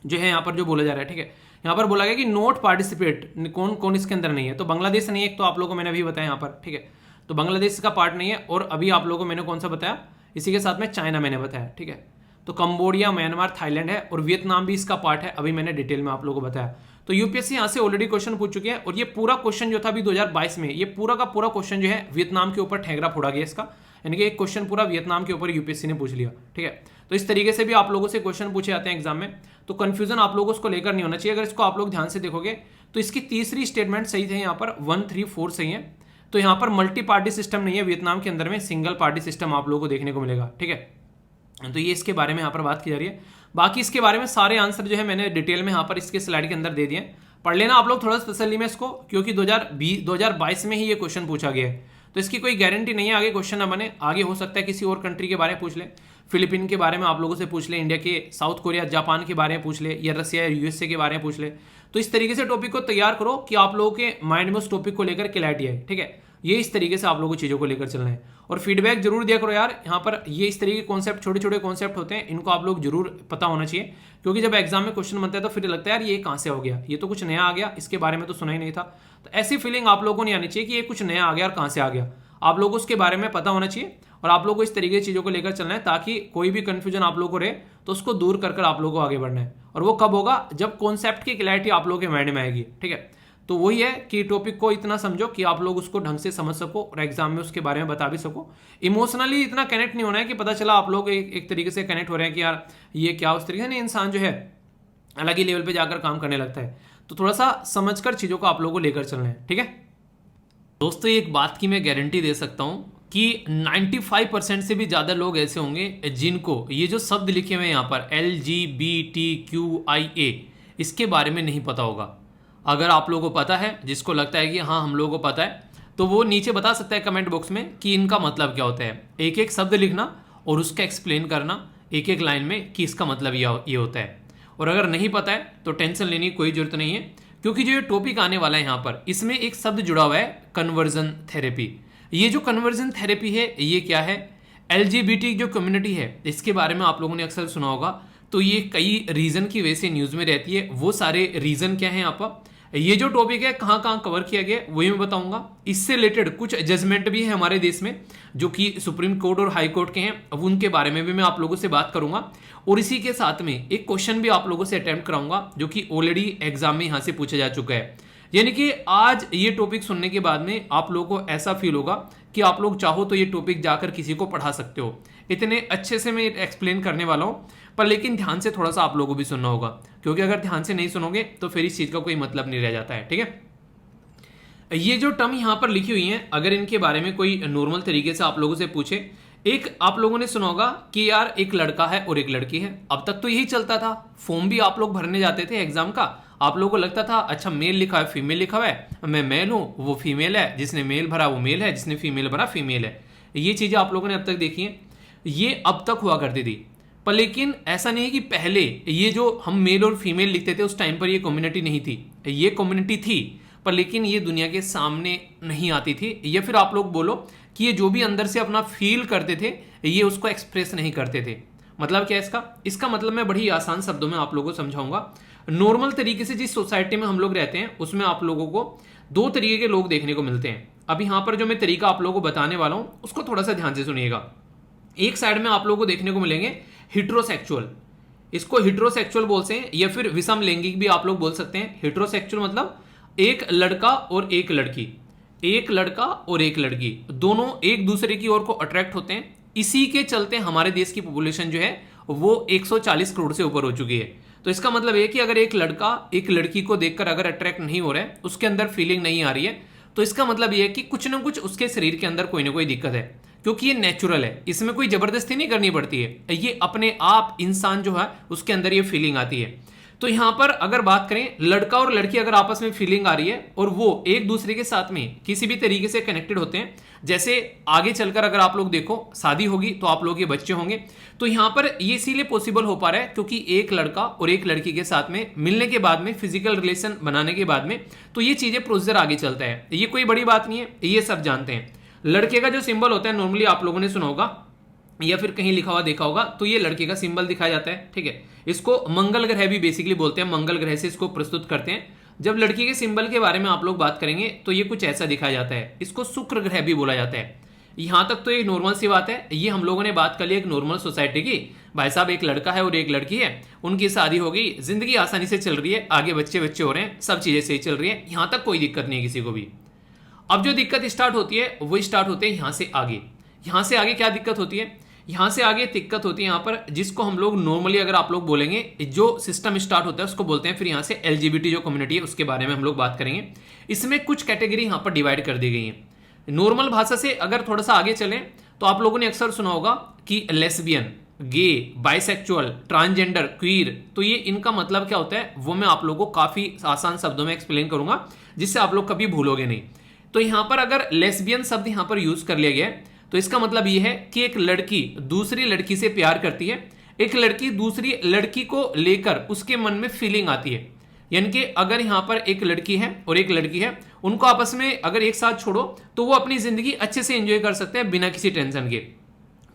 जो है यहाँ पर जो बोला जा रहा है, ठीक है। यहाँ पर बोला गया कि नोट पार्टिसिपेट, कौन कौन इसके अंदर नहीं है? तो बांग्लादेश नहीं है, एक तो आप लोगों को मैंने अभी बताया यहाँ पर, ठीक है। तो बांग्लादेश इसका पार्ट नहीं है। और अभी आप लोगों को मैंने कौन सा बताया? इसी के साथ में चाइना मैंने बताया, ठीक है। तो कंबोडिया, म्यांमार, थाईलैंड है और वियतनाम भी इसका पार्ट है, अभी मैंने डिटेल में आप लोगों को बताया। तो यूपीएससी यहाँ से ऑलरेडी क्वेश्चन पूछ चुके हैं और ये पूरा क्वेश्चन जो था अभी 2022 में, ये पूरा का पूरा क्वेश्चन जो है वियतनाम के ऊपर ठेंगरा फोड़ा गया इसका, यानी कि एक क्वेश्चन पूरा वियतनाम के ऊपर यूपीएससी ने पूछ लिया, ठीक है। तो इस तरीके से भी आप लोगों से क्वेश्चन पूछे जाते हैं एग्जाम में, तो कंफ्यूजन आप लोगों को उसको लेकर नहीं होना चाहिए। अगर इसको आप लोग ध्यान से देखोगे तो इसकी तीसरी स्टेटमेंट सही थे, यहाँ पर 1, 3, 4 सही है। तो यहाँ पर मल्टी पार्टी सिस्टम नहीं है वियतनाम के अंदर में, सिंगल पार्टी सिस्टम आप लोगों को देखने को मिलेगा, ठीक है। तो ये इसके बारे में यहाँ पर बात की जा रही है। बाकी इसके बारे में सारे आंसर जो है मैंने डिटेल में यहाँ पर इसके स्लाइड के अंदर दे दिए। पढ़ लेना आप लोग थोड़ा सा तसल्ली में इसको, क्योंकि 2022 में ही ये क्वेश्चन पूछा गया है। तो इसकी कोई गारंटी नहीं है आगे क्वेश्चन ना बने। आगे हो सकता है किसी और कंट्री के बारे में पूछ ले, फिलीपीन के बारे में आप लोगों से पूछ ले, इंडिया के, साउथ कोरिया, जापान के बारे में पूछ ले, या रसिया या यूएसए के बारे में पूछ ले। तो इस तरीके से टॉपिक को तैयार करो कि आप लोगों के माइंड में उस टॉपिक को लेकर क्लैरिटी आए, ठीक है। ये इस तरीके से आप लोगों को चीज़ों को लेकर चलना है और फीडबैक जरूर दिया करो यार। यहाँ पर ये इस तरीके के कॉन्सेप्ट, छोटे छोटे कॉन्सेप्ट होते हैं, इनको आप लोग जरूर पता होना चाहिए, क्योंकि जब एग्जाम में क्वेश्चन बनता है तो फिर लगता है यार ये कहाँ से हो गया, ये तो कुछ नया आ गया, इसके बारे में तो सुना ही नहीं था। तो ऐसी फीलिंग आप लोगों को नहीं आनी चाहिए कि ये कुछ नया आ गया और कहाँ से आ गया। आप लोगों को उसके बारे में पता होना चाहिए और आप लोगों को इस तरीके की चीज़ों को लेकर चलना है, ताकि कोई भी कंफ्यूजन आप लोगों को रहे तो उसको दूर कर आप लोगों को आगे बढ़ना है। और वो कब होगा? जब कॉन्सेप्ट की क्लैरिटी आप लोगों के माइंड में आएगी, ठीक है। तो वही है कि टॉपिक को इतना समझो कि आप लोग उसको ढंग से समझ सको और एग्जाम में उसके बारे में बता भी सको। इमोशनली इतना कनेक्ट नहीं होना है कि पता चला आप लोग एक तरीके से कनेक्ट हो रहे हैं कि यार ये क्या, उस तरीके से नहीं। इंसान जो है अलग ही लेवल पे जाकर काम करने लगता है। तो थोड़ा सा समझकर चीज़ों को आप लोगों को लेकर चलना है, ठीक है दोस्तों। एक बात की मैं गारंटी दे सकता हूं कि 95% से भी ज़्यादा लोग ऐसे होंगे जिनको ये जो शब्द लिखे हुए हैं यहाँ पर LGBTQIA, इसके बारे में नहीं पता होगा। अगर आप लोगों को पता है, जिसको लगता है कि हाँ हम लोगों को पता है, तो वो नीचे बता सकता है कमेंट बॉक्स में कि इनका मतलब क्या होता है। एक एक शब्द लिखना और उसका एक्सप्लेन करना एक एक लाइन में कि इसका मतलब ये होता है। और अगर नहीं पता है तो टेंशन लेने की कोई ज़रूरत नहीं है, क्योंकि जो ये टॉपिक आने वाला है यहाँ पर, इसमें एक शब्द जुड़ा हुआ है, कन्वर्जन थेरेपी। ये जो कन्वर्जन थेरेपी है ये क्या है? LGBT जो कम्युनिटी है इसके बारे में आप लोगों ने अक्सर सुना होगा। तो ये कई रीजन की वजह से न्यूज में रहती है। वो सारे रीजन क्या है यहाँ पर, ये जो टॉपिक है कहाँ कहाँ कवर किया गया वही मैं बताऊंगा। इससे रिलेटेड कुछ जजमेंट भी है हमारे देश में जो कि सुप्रीम कोर्ट और हाई कोर्ट के हैं, अब उनके बारे में भी मैं आप लोगों से बात करूंगा। और इसी के साथ में एक क्वेश्चन भी आप लोगों से अटेम्प्ट कराऊंगा जो कि ऑलरेडी एग्जाम में यहाँ से पूछा जा चुका है। यानी कि आज ये टॉपिक सुनने के बाद में आप लोगों को ऐसा फील होगा कि आप लोग चाहो तो ये टॉपिक जाकर किसी को पढ़ा सकते हो। इतने अच्छे से मैं एक्सप्लेन करने वाला हूँ, पर लेकिन ध्यान से थोड़ा सा आप लोगों को भी सुनना होगा, क्योंकि अगर ध्यान से नहीं सुनोगे तो फिर इस चीज़ का कोई मतलब नहीं रह जाता है। ठीक है, ये जो टर्म यहाँ पर लिखी हुई है, अगर इनके बारे में कोई नॉर्मल तरीके से आप लोगों से पूछे, एक आप लोगों ने सुना होगा कि यार एक लड़का है और एक लड़की है। अब तक तो यही चलता था, फॉर्म भी आप लोग भरने जाते थे एग्जाम का, आप लोगों को लगता था अच्छा मेल लिखा है फीमेल लिखा हुआ है, मैं मेल हूँ वो फीमेल है, जिसने मेल भरा वो मेल है, जिसने फीमेल भरा फीमेल है। ये चीज़ें आप लोगों ने अब तक देखी हैं, ये अब तक हुआ करती थी। पर लेकिन ऐसा नहीं है कि पहले ये जो हम मेल और फीमेल लिखते थे उस टाइम पर ये कम्युनिटी नहीं थी, ये कम्युनिटी थी, पर लेकिन ये दुनिया के सामने नहीं आती थी, या फिर आप लोग बोलो कि ये जो भी अंदर से अपना फील करते थे ये उसको एक्सप्रेस नहीं करते थे। मतलब क्या है इसका मतलब मैं बड़ी आसान शब्दों में आप लोगों को समझाऊंगा। नॉर्मल तरीके से जिस सोसाइटी में हम लोग रहते हैं उसमें आप लोगों को दो तरीके के लोग देखने को मिलते हैं। अब यहाँ पर जो मैं तरीका आप लोगों को बताने वाला हूँ उसको थोड़ा सा ध्यान से सुनिएगा। एक साइड में आप लोगों को देखने को मिलेंगे हिट्रोसेक्सुअल, इसको हिट्रोसेक्सुअल बोलते हैं, या फिर विषम लैंगिक भी आप लोग बोल सकते हैं। हिट्रोसेक्सुअल मतलब एक लड़का और एक लड़की, एक लड़का और एक लड़की दोनों एक दूसरे की ओर को अट्रैक्ट होते हैं। इसी के चलते हमारे देश की पॉपुलेशन जो है वो 140 करोड़ से ऊपर हो चुकी है। तो इसका मतलब ये कि अगर एक लड़का एक लड़की को देखकर अगर अट्रैक्ट नहीं हो रहा है, उसके अंदर फीलिंग नहीं आ रही है, तो इसका मतलब ये है कि कुछ ना कुछ उसके शरीर के अंदर कोई ना कोई दिक्कत है, क्योंकि ये नेचुरल है, इसमें कोई जबरदस्ती नहीं करनी पड़ती है, ये अपने आप इंसान जो है उसके अंदर ये फीलिंग आती है। तो यहां पर अगर बात करें लड़का और लड़की अगर आपस में फीलिंग आ रही है और वो एक दूसरे के साथ में किसी भी तरीके से कनेक्टेड होते हैं, जैसे आगे चलकर अगर आप लोग देखो शादी होगी तो आप लोग के बच्चे होंगे, तो यहां पर ये इसीलिए पॉसिबल हो पा रहा है क्योंकि एक लड़का और एक लड़की के साथ में मिलने के बाद में फिजिकल रिलेशन बनाने के बाद में तो ये चीजें प्रोसीजर आगे चलता है। ये कोई बड़ी बात नहीं है, ये सब जानते हैं। लड़के का जो सिंबल होता है नॉर्मली आप लोगों ने सुना होगा या फिर कहीं लिखा हुआ देखा होगा, तो ये लड़के का सिंबल दिखाया जाता है। ठीक है, इसको मंगल ग्रह भी बेसिकली बोलते हैं, मंगल ग्रह से इसको प्रस्तुत करते हैं। जब लड़की के सिंबल के बारे में आप लोग बात करेंगे तो ये कुछ ऐसा दिखाया जाता है, इसको शुक्र ग्रह भी बोला जाता है। यहां तक तो एक नॉर्मल सी बात है, ये हम लोगों ने बात कर ली एक नॉर्मल सोसाइटी की। भाई साहब एक लड़का है और एक लड़की है, उनकी शादी हो गई, जिंदगी आसानी से चल रही है, आगे बच्चे बच्चे हो रहे हैं, सब चीजें सही चल रही है, यहां तक कोई दिक्कत नहीं है किसी को भी। अब जो दिक्कत स्टार्ट होती है वो स्टार्ट होते हैं यहां से आगे। यहां से आगे क्या दिक्कत होती है? यहां से आगे दिक्कत होती है यहां पर जिसको हम लोग नॉर्मली अगर आप लोग बोलेंगे जो सिस्टम स्टार्ट होता है उसको बोलते हैं, फिर यहां से LGBT जो कम्युनिटी है उसके बारे में हम लोग बात करेंगे। इसमें कुछ कैटेगरी यहां पर डिवाइड कर दी गई है। नॉर्मल भाषा से अगर थोड़ा सा आगे चलें तो आप लोगों ने अक्सर सुना होगा कि लेस्बियन, गे, बाइसेक्चुअल, ट्रांसजेंडर, क्वीर, तो ये इनका मतलब क्या होता है वो मैं आप लोगों को काफी आसान शब्दों में एक्सप्लेन करूंगा जिससे आप लोग कभी भूलोगे नहीं। तो यहां पर अगर लेस्बियन शब्द यहां पर यूज कर लिया गया तो इसका मतलब यह है कि एक लड़की दूसरी लड़की से प्यार करती है, एक लड़की दूसरी लड़की को लेकर उसके मन में फीलिंग आती है। यानी कि अगर यहां पर एक लड़की है और एक लड़की है, उनको आपस में अगर एक साथ छोड़ो तो वो अपनी जिंदगी अच्छे से एंजॉय कर सकते हैं बिना किसी टेंशन के।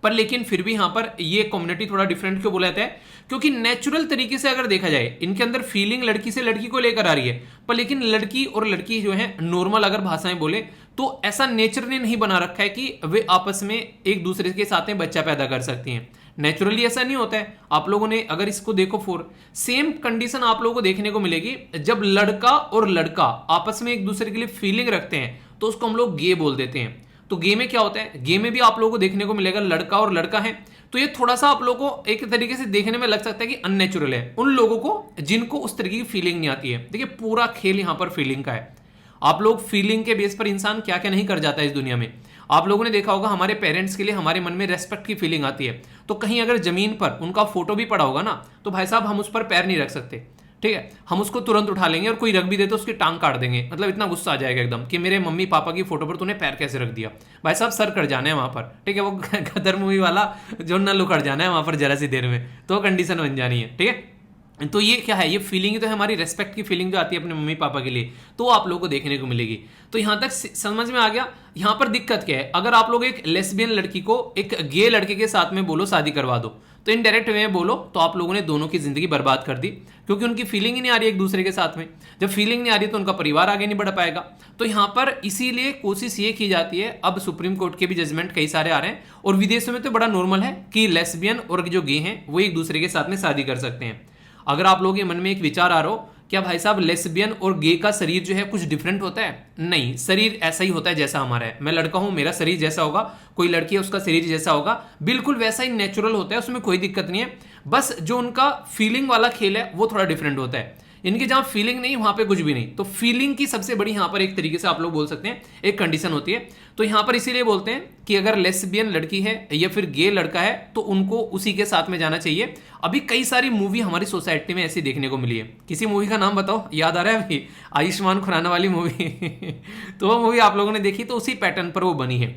पर लेकिन फिर भी यहां पर ये कम्युनिटी थोड़ा डिफरेंट क्यों बोला जाता है? क्योंकि नेचुरल तरीके से अगर देखा जाए इनके अंदर फीलिंग लड़की से लड़की को लेकर आ रही है, पर लेकिन लड़की और लड़की जो है नॉर्मल अगर भाषाएं बोले तो ऐसा नेचर ने नहीं बना रखा है कि वे आपस में एक दूसरे के साथ में बच्चा पैदा कर सकती हैं। नेचुरली ऐसा नहीं होता है। आप लोगों ने अगर इसको देखो फोर सेम कंडीशन आप लोगों को देखने को मिलेगी जब लड़का और लड़का आपस में एक दूसरे के लिए फीलिंग रखते हैं तो उसको हम लोग गे बोल देते हैं। तो गे में क्या होता है? गे में भी आप लोगों को देखने को मिलेगा लड़का और लड़का है, तो ये थोड़ा सा आप लोगों को एक तरीके से देखने में लग सकता है कि अननेचुरल है उन लोगों को जिनको उस तरीके की फीलिंग नहीं आती है। देखिए पूरा खेल यहां पर फीलिंग का है। आप लोग फीलिंग के बेस पर इंसान क्या क्या नहीं कर जाता है इस दुनिया में। आप लोगों ने देखा होगा हमारे पेरेंट्स के लिए हमारे मन में रेस्पेक्ट की फीलिंग आती है, तो कहीं अगर जमीन पर उनका फोटो भी पड़ा होगा ना तो भाई साहब हम उस पर पैर नहीं रख सकते। ठीक है, हम उसको तुरंत उठा लेंगे और कोई रख भी दे तो उसकी टांग काट देंगे। मतलब इतना गुस्सा आ जाएगा एकदम कि मेरे मम्मी पापा की फोटो पर तूने पैर कैसे रख दिया। भाई साहब सर कट जाना है वहां पर। ठीक है, वो गदर मूवी वाला जो न लुकड़ जाना है वहां पर जरा सी देर में, तो कंडीशन बन जानी है। ठीक है, तो ये क्या है, ये फीलिंग तो है हमारी रेस्पेक्ट की फीलिंग जो आती है अपने मम्मी पापा के लिए, तो आप लोगों को देखने को मिलेगी। तो यहां तक समझ में आ गया। यहां पर दिक्कत क्या है, अगर आप लोग एक लेस्बियन लड़की को एक गे लड़के के साथ में बोलो शादी करवा दो, तो इनडायरेक्ट वे में बोलो तो आप लोगों ने दोनों की जिंदगी बर्बाद कर दी, क्योंकि उनकी फीलिंग ही नहीं आ रही एक दूसरे के साथ में। जब फीलिंग नहीं आ रही तो उनका परिवार आगे नहीं बढ़ पाएगा। तो यहां पर इसीलिए कोशिश ये की जाती है, अब सुप्रीम कोर्ट के भी जजमेंट कई सारे आ रहे हैं, और विदेशों में तो बड़ा नॉर्मल है कि लेस्बियन और जो गे हैं वो एक दूसरे के साथ में शादी कर सकते हैं। अगर आप लोगों के मन में एक विचार आ रहा हो क्या भाई साहब लेस्बियन और गे का शरीर जो है कुछ डिफरेंट होता है, नहीं, शरीर ऐसा ही होता है जैसा हमारा है। मैं लड़का हूं, मेरा शरीर जैसा होगा, कोई लड़की है उसका शरीर जैसा होगा, बिल्कुल वैसा ही नेचुरल होता है, उसमें कोई दिक्कत नहीं है। बस जो उनका फीलिंग वाला खेल है वो थोड़ा डिफरेंट होता है। इनकी जहां फीलिंग नहीं वहां पे कुछ भी नहीं, तो फीलिंग की सबसे बड़ी यहां पर एक तरीके से आप लोग बोल सकते हैं एक कंडीशन होती है। तो यहां पर इसीलिए बोलते हैं कि अगर लेस्बियन लड़की है या फिर गे लड़का है तो उनको उसी के साथ में जाना चाहिए। अभी कई सारी मूवी हमारी सोसाइटी में ऐसी देखने को मिली है। किसी मूवी का नाम बताओ, याद आ रहा है अभी? आयुष्मान खुराना वाली मूवी तो वो मूवी आप लोगों ने देखी, तो उसी पैटर्न पर वो बनी है।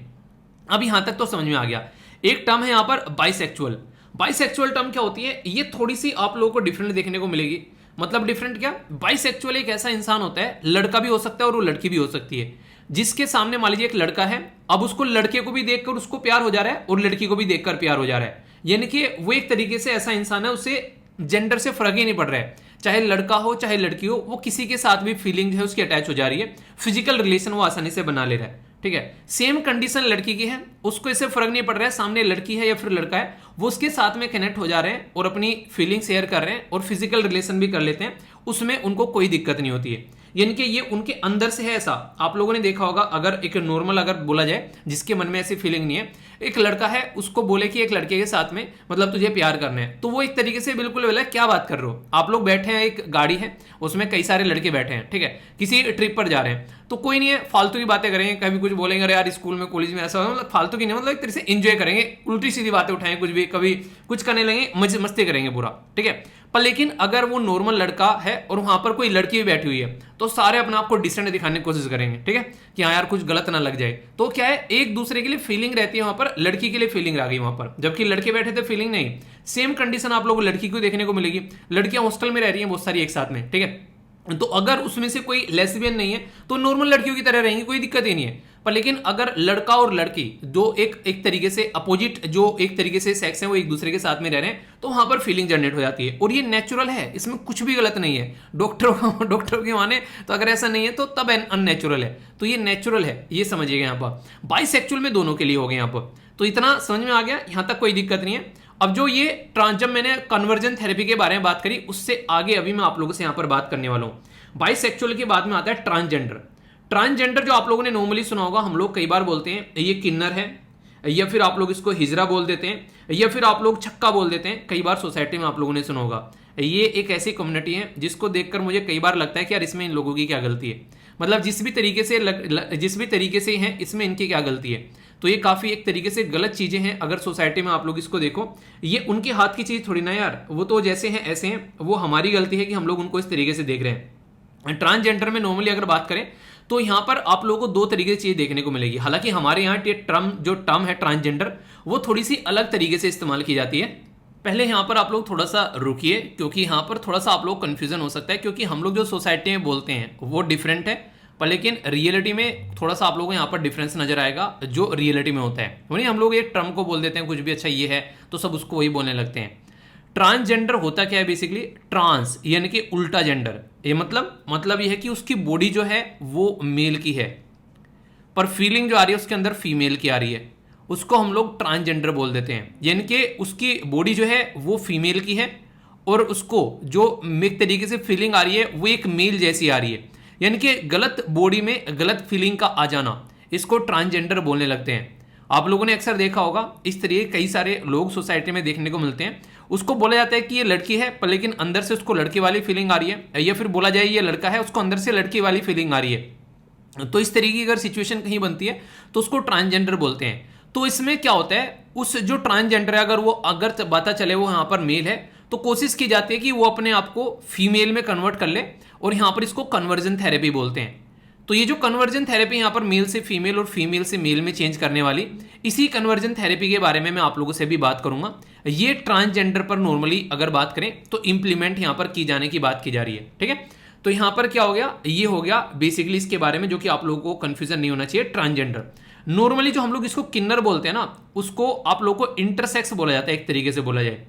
अब यहां तक तो समझ में आ गया। एक टर्म है यहां पर बाइसेक्चुअल। बाइसेक्चुअल टर्म क्या होती है, ये थोड़ी सी आप लोगों को डिफरेंट देखने को मिलेगी। मतलब डिफरेंट क्या, बाइसेक्चुअल एक ऐसा इंसान होता है, लड़का भी हो सकता है और वो लड़की भी हो सकती है, जिसके सामने मान लीजिए एक लड़का है, अब उसको लड़के को भी देखकर उसको प्यार हो जा रहा है और लड़की को भी देखकर प्यार हो जा रहा है। यानी कि वो एक तरीके से ऐसा इंसान है, उसे जेंडर से फर्क ही नहीं पड़ रहा है, चाहे लड़का हो चाहे लड़की हो, वो किसी के साथ भी फीलिंग जो है उसकी अटैच हो जा रही है, फिजिकल रिलेशन वो आसानी से बना ले रहा है। ठीक है, सेम कंडीशन लड़की की है, उसको इससे फर्क नहीं पड़ रहा है सामने लड़की है या फिर लड़का है, वो उसके साथ में कनेक्ट हो जा रहे हैं और अपनी फीलिंग शेयर कर रहे हैं और फिजिकल रिलेशन भी कर लेते हैं, उसमें उनको कोई दिक्कत नहीं होती है। यानी कि ये उनके अंदर से है ऐसा। आप लोगों ने देखा होगा, अगर एक नॉर्मल अगर बोला जाए जिसके मन में ऐसी फीलिंग नहीं है, एक लड़का है उसको बोले कि एक लड़के के साथ में मतलब तुझे प्यार करना है, तो वो एक तरीके से बिल्कुल बोला क्या बात कर रहे हो, आप लोग बैठे हैं, एक गाड़ी है उसमें कई सारे लड़के बैठे हैं, ठीक है, किसी ट्रिप पर जा रहे हैं, तो कोई नहीं है फालतू की बातें करेंगे, कभी कुछ बोलेंगे अरे यार स्कूल में कॉलेज में ऐसा हो, मतलब फालतू की नहीं, मतलब एक तरह से एंजॉय करेंगे, उल्टी सीधी बातें उठाएंगे, कुछ भी कभी कुछ करने लगे, मस्ती करेंगे पूरा, ठीक है। पर लेकिन अगर वो नॉर्मल लड़का है और वहां पर कोई लड़की भी बैठी हुई है, तो सारे अपने आप को डिसेंट दिखाने की कोशिश करेंगे, ठीक है, कि हाँ यार कुछ गलत ना लग जाए। तो क्या है, एक दूसरे के लिए फीलिंग रहती है वहां पर, लड़की के लिए फीलिंग आ गई वहां पर, जबकि लड़के बैठे थे फीलिंग नहीं। सेम कंडीशन आप लोगों को लड़की को देखने को मिलेगी, लड़कियां हॉस्टल में रह रही हैं बहुत सारी एक साथ में, ठीक है, तो अगर उसमें से कोई लेस्बियन नहीं है तो नॉर्मल लड़कियों की तरह रहेंगी, कोई दिक्कत ही नहीं है। पर लेकिन अगर लड़का और लड़की जो एक तरीके से अपोजिट जो एक तरीके से सेक्स है वो एक दूसरे के साथ में रह रहे हैं, तो वहां पर फीलिंग जनरेट हो जाती है, और ये नेचुरल है, इसमें कुछ भी गलत नहीं है। डॉक्टर की माने तो अगर ऐसा नहीं है तो तब अननेचुरल है, तो ये नेचुरल है, ये समझिएगा। यहाँ पर बाइसेक्चुअल में दोनों के लिए हो गए यहाँ पर, तो इतना समझ में आ गया, यहां तक कोई दिक्कत नहीं है। अब जो ये जब मैंने कन्वर्जन थेरेपी के बारे में बात करी, उससे आगे अभी मैं आप लोगों से यहां पर बात करने वाला हूं। बाइसेक्सुअल के बाद में आता है ट्रांसजेंडर। ट्रांसजेंडर जो आप लोगों ने नॉर्मली सुना होगा, हम लोग कई बार बोलते हैं ये किन्नर है, या फिर आप लोग इसको हिजरा बोल देते हैं, या फिर आप लोग छक्का बोल देते हैं। कई बार सोसाइटी में आप लोगों ने सुना होगा। ये एक ऐसी कम्युनिटी है जिसको देखकर मुझे कई बार लगता है कि यार इसमें इन लोगों की क्या गलती है, मतलब जिस भी तरीके से हैं इसमें इनकी क्या गलती है। तो ये काफी एक तरीके से गलत चीजें हैं। अगर सोसाइटी में आप लोग इसको देखो, ये उनके हाथ की चीज थोड़ी ना यार, वो तो जैसे हैं ऐसे हैं, वो हमारी गलती है कि हम लोग उनको इस तरीके से देख रहे हैं। ट्रांसजेंडर में नॉर्मली अगर बात करें तो यहां पर आप लोगों को दो तरीके की चीज देखने को मिलेगी। हालांकि हमारे यहाँ जो टर्म है ट्रांसजेंडर, वो थोड़ी सी अलग तरीके से इस्तेमाल की जाती है। पहले यहाँ पर आप लोग थोड़ा सा रुकिए, क्योंकि यहाँ पर थोड़ा सा आप लोग कंफ्यूजन हो सकता है, क्योंकि हम लोग जो सोसाइटी में बोलते हैं वो डिफरेंट है, पर लेकिन रियलिटी में थोड़ा सा आप लोगों को यहाँ पर डिफरेंस नजर आएगा जो रियलिटी में होता है। वही हम लोग एक टर्म को बोल देते हैं कुछ भी, अच्छा ये है तो सब उसको वही बोलने लगते हैं। ट्रांसजेंडर होता क्या है बेसिकली, ट्रांस यानी कि उल्टा जेंडर। ये मतलब ये है कि उसकी बॉडी जो है वो मेल की है, पर फीलिंग जो आ रही है उसके अंदर फीमेल की आ रही है, उसको हम लोग ट्रांसजेंडर बोल देते हैं। यानी कि उसकी बॉडी जो है वो फीमेल की है और उसको जो एक तरीके से फीलिंग आ रही है वो एक मेल जैसी आ रही है, यानी कि गलत बॉडी में गलत फीलिंग का आ जाना, इसको ट्रांसजेंडर बोलने लगते हैं। आप लोगों ने अक्सर देखा होगा, इस तरीके कई सारे लोग सोसाइटी में देखने को मिलते हैं। उसको बोला जाता है कि ये लड़की है, पर लेकिन अंदर से उसको लड़की वाली फीलिंग आ रही है, या फिर बोला जाए ये लड़का है, उसको अंदर से लड़की वाली फीलिंग आ रही है। तो इस तरीके की अगर सिचुएशन कहीं बनती है तो उसको ट्रांसजेंडर बोलते हैं। तो इसमें क्या होता है, उस जो ट्रांसजेंडर है अगर पता चले वो यहाँ पर मेल है, तो कोशिश की जाती है कि वो अपने आप को फीमेल में कन्वर्ट कर ले, और यहाँ पर इसको कन्वर्जन थेरेपी बोलते हैं। तो ये जो कन्वर्जन थेरेपी यहाँ पर मेल से फीमेल और फीमेल से मेल में चेंज करने वाली, इसी कन्वर्जन थेरेपी के बारे में मैं आप लोगों से भी बात करूंगा। ये ट्रांसजेंडर पर नॉर्मली अगर बात करें तो इंप्लीमेंट यहां पर की जाने की बात की जा रही है। ठीक है, तो यहां पर क्या हो गया, ये हो गया बेसिकली इसके बारे में जो कि आप लोगों को कंफ्यूजन नहीं होना चाहिए। ट्रांसजेंडर नॉर्मली जो हम लोग इसको किन्नर बोलते हैं ना, उसको आप लोगों को इंटरसेक्स बोला जाता है, एक तरीके से बोला जाए।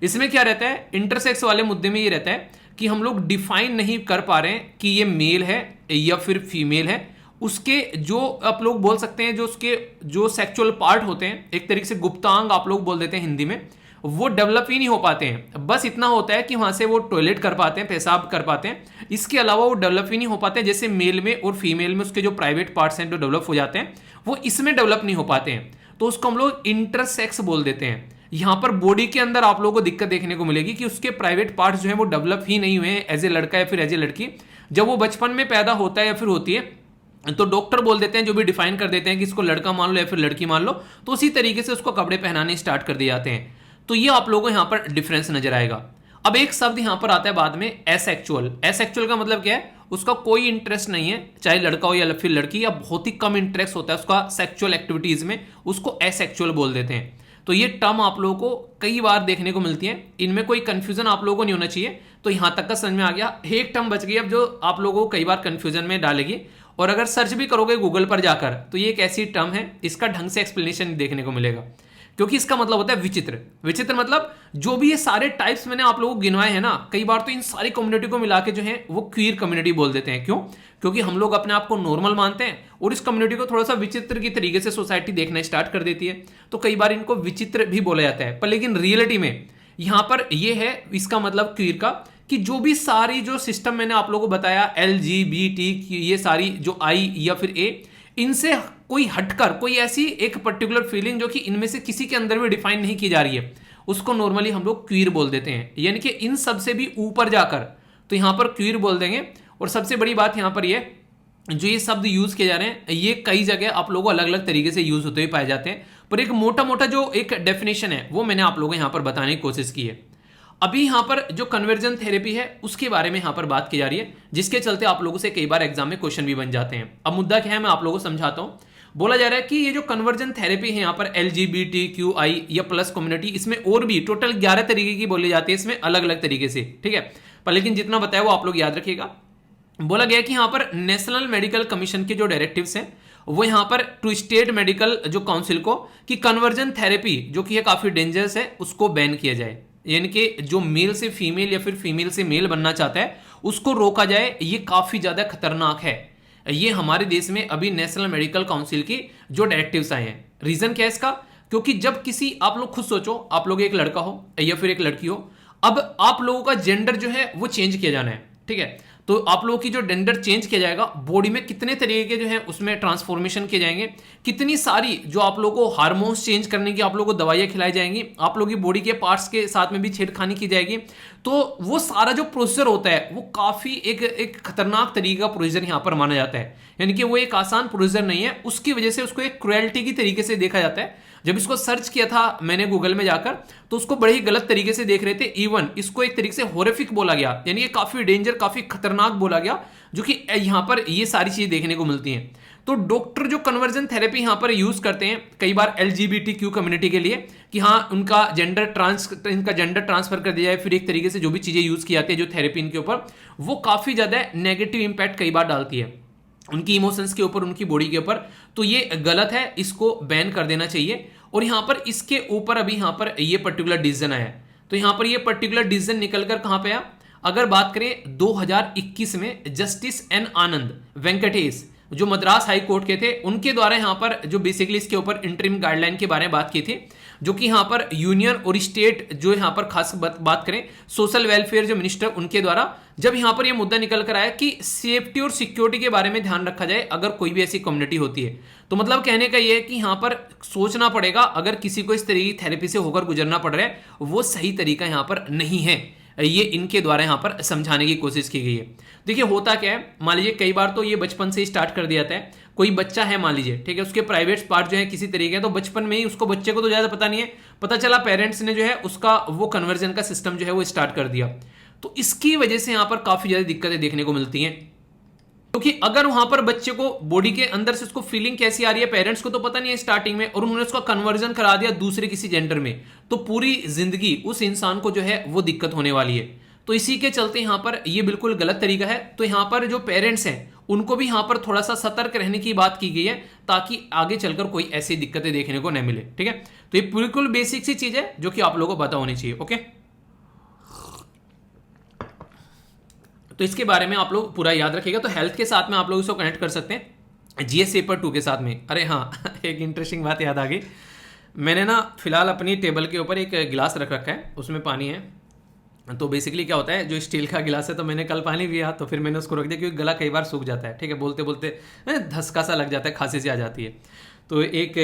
इसमें क्या रहता है, इंटरसेक्स वाले मुद्दे में ये रहता है कि हम लोग डिफाइन नहीं कर पा रहे हैं कि ये मेल है या फिर फीमेल है। उसके जो आप लोग बोल सकते हैं, जो उसके जो सेक्सुअल पार्ट होते हैं, एक तरीके से गुप्तांग आप लोग बोल देते हैं हिंदी में, वो डेवलप ही नहीं हो पाते हैं। बस इतना होता है कि वहां से वो टॉयलेट कर पाते हैं, पेशाब कर पाते हैं, इसके अलावा वो डेवलप ही नहीं हो पाते हैं। जैसे मेल में और फीमेल में उसके जो प्राइवेट पार्ट्स हैं जो डेवलप हो जाते हैं, वो इसमें डेवलप नहीं हो पाते हैं, तो उसको हम लोग इंटरसेक्स बोल देते हैं। यहां पर बॉडी के अंदर आप लोगों को दिक्कत देखने को मिलेगी कि उसके प्राइवेट पार्ट्स जो है वो डेवलप ही नहीं हुए हैं एज ए लड़का या फिर एज ए लड़की। जब वो बचपन में पैदा होता है या फिर होती है, तो डॉक्टर बोल देते हैं, जो भी डिफाइन कर देते हैं कि इसको लड़का मान लो या फिर लड़की मान लो, तो उसी तरीके से उसको कपड़े पहनाने स्टार्ट कर दिए जाते हैं। तो ये आप लोगों को यहां पर डिफरेंस नजर आएगा। अब एक शब्द यहां पर आता है बाद में, एसेक्सुअल। एसेक्सुअल का मतलब क्या है, उसका कोई इंटरेस्ट नहीं है, चाहे लड़का हो या फिर लड़की, या बहुत ही कम इंटरेस्ट होता है उसका सेक्सुअल एक्टिविटीज में, उसको एसेक्सुअल बोल देते हैं। तो ये टर्म आप लोगों को कई बार देखने को मिलती है, इनमें कोई कंफ्यूजन आप लोगों को नहीं होना चाहिए। तो यहां तक का समझ में आ गया। एक टर्म बच गई अब जो आप लोगों को कई बार कंफ्यूजन में डालेगी, और अगर सर्च भी करोगे गूगल पर जाकर तो ये एक ऐसी टर्म है, इसका ढंग से एक्सप्लेनेशन देखने को मिलेगा, क्योंकि इसका मतलब होता है विचित्र। विचित्र मतलब जो भी ये सारे टाइप्स मैंने आप लोगों को गिनवाए हैं ना, कई बार तो इन सारी कम्युनिटी को मिला के जो है वो क्वीर कम्युनिटी बोल देते हैं। क्यों? क्योंकि हम लोग अपने आप को नॉर्मल मानते हैं और इस कम्युनिटी को थोड़ा सा विचित्र की तरीके से सोसाइटी देखना स्टार्ट कर देती है, तो कई बार इनको विचित्र भी बोला जाता है। पर लेकिन रियलिटी में यहां पर ये है इसका मतलब क्वीर का, कि जो भी सारी जो सिस्टम मैंने आप लोगों को बताया, LGBT, ये सारी जो आई या फिर ए, इनसे कोई हटकर कोई ऐसी एक पर्टिकुलर फीलिंग जो कि इनमें से किसी के अंदर भी डिफाइन नहीं की जा रही है, उसको नॉर्मली हम लोग क्वीर बोल देते हैं। यानी कि इन सब से भी ऊपर जाकर तो यहां पर क्वीर बोल देंगे। और सबसे बड़ी बात यहां पर ये, जो ये शब्द यूज किए जा रहे हैं, ये कई जगह आप लोगों को अलग अलग तरीके से यूज होते हुए पाए जाते हैं, पर एक मोटा मोटा जो एक डेफिनेशन है वो मैंने आप लोगों को यहां पर बताने की कोशिश की है। अभी यहां पर जो कन्वर्जन थेरेपी है उसके बारे में यहां पर बात की जा रही है, जिसके चलते आप लोगों से कई बार एग्जाम में क्वेश्चन भी बन जाते हैं। अब मुद्दा क्या है, मैं आप लोगों को समझाता हूं। बोला जा रहा है कि ये जो कन्वर्जन थेरेपी है, यहां पर LGBTQI या प्लस कम्युनिटी, इसमें और भी टोटल 11 तरीके की बोली जाती है, इसमें अलग अलग तरीके से। ठीक है, पर लेकिन जितना बताया वो आप लोग याद रखिएगा। बोला गया कि यहां पर नेशनल मेडिकल कमीशन के जो डायरेक्टिव्स हैं वो यहां पर टू स्टेट मेडिकल जो काउंसिल को, कि कन्वर्जन थेरेपी जो कि काफी डेंजरस है उसको बैन किया जाए। यानी कि जो मेल से फीमेल या फिर फीमेल से मेल बनना चाहता है उसको रोका जाए। ये काफी ज्यादा खतरनाक है। ये हमारे देश में अभी नेशनल मेडिकल काउंसिल की जो डायरेक्टिव्स आए हैं। रीजन क्या है इसका? क्योंकि जब किसी, आप लोग खुद सोचो, आप लोग एक लड़का हो या फिर एक लड़की हो, अब आप लोगों का जेंडर जो है वो चेंज किया जाना है। ठीक है, तो आप लोगों की जो जेंडर चेंज किया जाएगा, बॉडी में कितने तरीके के जो है उसमें ट्रांसफॉर्मेशन किए जाएंगे, कितनी सारी जो आप लोगों को हार्मोन्स चेंज करने की आप लोगों को दवाइयां खिलाई जाएंगी, आप लोगों की बॉडी के पार्ट्स के साथ में भी छेड़खानी की जाएगी। तो वो सारा जो प्रोसीजर होता है वो काफी एक खतरनाक तरीके का प्रोसीजर यहां पर माना जाता है। यानी कि वो एक आसान प्रोसीजर नहीं है, उसकी वजह से उसको एक क्रुएल्टी की तरीके से देखा जाता है। जब इसको सर्च किया था मैंने गूगल में जाकर, तो उसको बड़े ही गलत तरीके से देख रहे थे। इवन इसको एक तरीके से हॉरिफिक बोला गया, यानी कि काफी डेंजर, काफी खतरनाक बोला गया, जो कि यहां पर ये सारी चीजें देखने को मिलती हैं। तो डॉक्टर जो कन्वर्जन थेरेपी यहां पर यूज करते हैं कई बार LGBTQ कम्युनिटी के लिए, कि हाँ इनका जेंडर ट्रांसफर कर दिया जाए, फिर एक तरीके से जो भी चीजें यूज की जाती है जो थेरेपी इनके ऊपर, वो काफी ज्यादा नेगेटिव इंपैक्ट कई बार डालती है उनकी इमोशंस के ऊपर, उनकी बॉडी के ऊपर। तो ये गलत है, इसको बैन कर देना चाहिए। और यहां पर इसके ऊपर अभी यहां पर ये पर्टिकुलर डिसीजन आया, तो यहां पर ये पर्टिकुलर डिसीजन निकलकर कहां पे आया? अगर बात करें 2021 में जस्टिस N आनंद वेंकटेश, जो मद्रास हाई कोर्ट के थे, उनके द्वारा यहां पर जो बेसिकली इसके ऊपर इंटरिम गाइडलाइन के बारे में बात की थी, जो कि यहां पर यूनियन और स्टेट जो यहां पर खास बात करें सोशल वेलफेयर जो मिनिस्टर, उनके द्वारा जब यहां पर यह मुद्दा निकल कर आया कि सेफ्टी और सिक्योरिटी के बारे में ध्यान रखा जाए अगर कोई भी ऐसी कम्युनिटी होती है। तो मतलब कहने का यह है कि यहां पर सोचना पड़ेगा, अगर किसी को इस तरीके की थेरेपी से होकर गुजरना पड़ रहा है, वो सही तरीका यहां पर नहीं है। ये इनके द्वारा यहां पर समझाने की कोशिश की गई है। देखिए होता क्या है, मान लीजिए कई बार तो ये बचपन से ही स्टार्ट कर दिया जाता है। कोई बच्चा है मान लीजिए, ठीक है, उसके प्राइवेट पार्ट जो है किसी तरीके, तो बचपन में ही उसको, बच्चे को तो ज्यादा पता नहीं है, पता चला पेरेंट्स ने जो है उसका वो कन्वर्जन का सिस्टम जो है वो स्टार्ट कर दिया। तो इसकी वजह से यहां पर काफी ज्यादा दिक्कतें देखने को मिलती हैं। क्योंकि अगर वहां पर बच्चे को बॉडी के अंदर से उसको फीलिंग कैसी आ रही है, पेरेंट्स को तो पता नहीं है स्टार्टिंग में, और उन्होंने उसका कन्वर्जन करा दिया दूसरे किसी जेंडर में, तो पूरी जिंदगी उस इंसान को जो है वो दिक्कत होने वाली है। तो इसी के चलते यहां पर ये बिल्कुल गलत तरीका है। तो यहां पर जो पेरेंट्स हैं उनको भी यहां पर थोड़ा सा सतर्क रहने की बात की गई है, ताकि आगे चलकर कोई ऐसी दिक्कतें देखने को न मिले। ठीक है, तो ये बिल्कुल बेसिक सी चीज है जो कि आप लोगों को पता होनी चाहिए। ओके, तो इसके बारे में आप लोग पूरा याद रखिएगा। तो हेल्थ के साथ में आप लोग इसको कनेक्ट कर सकते हैं जीएस पेपर 2 के साथ में। अरे हाँ एक इंटरेस्टिंग बात याद आ गई, मैंने ना फिलहाल अपनी टेबल के ऊपर एक गिलास रख रखा है, उसमें पानी है। तो बेसिकली क्या होता है, जो स्टील का गिलास है, तो मैंने कल पानी पिया तो फिर मैंने उसको रख दिया, क्योंकि गला कई बार सूख जाता है। ठीक है, बोलते बोलते धसका सा लग जाता है, खांसी सी आ जाती है। तो एक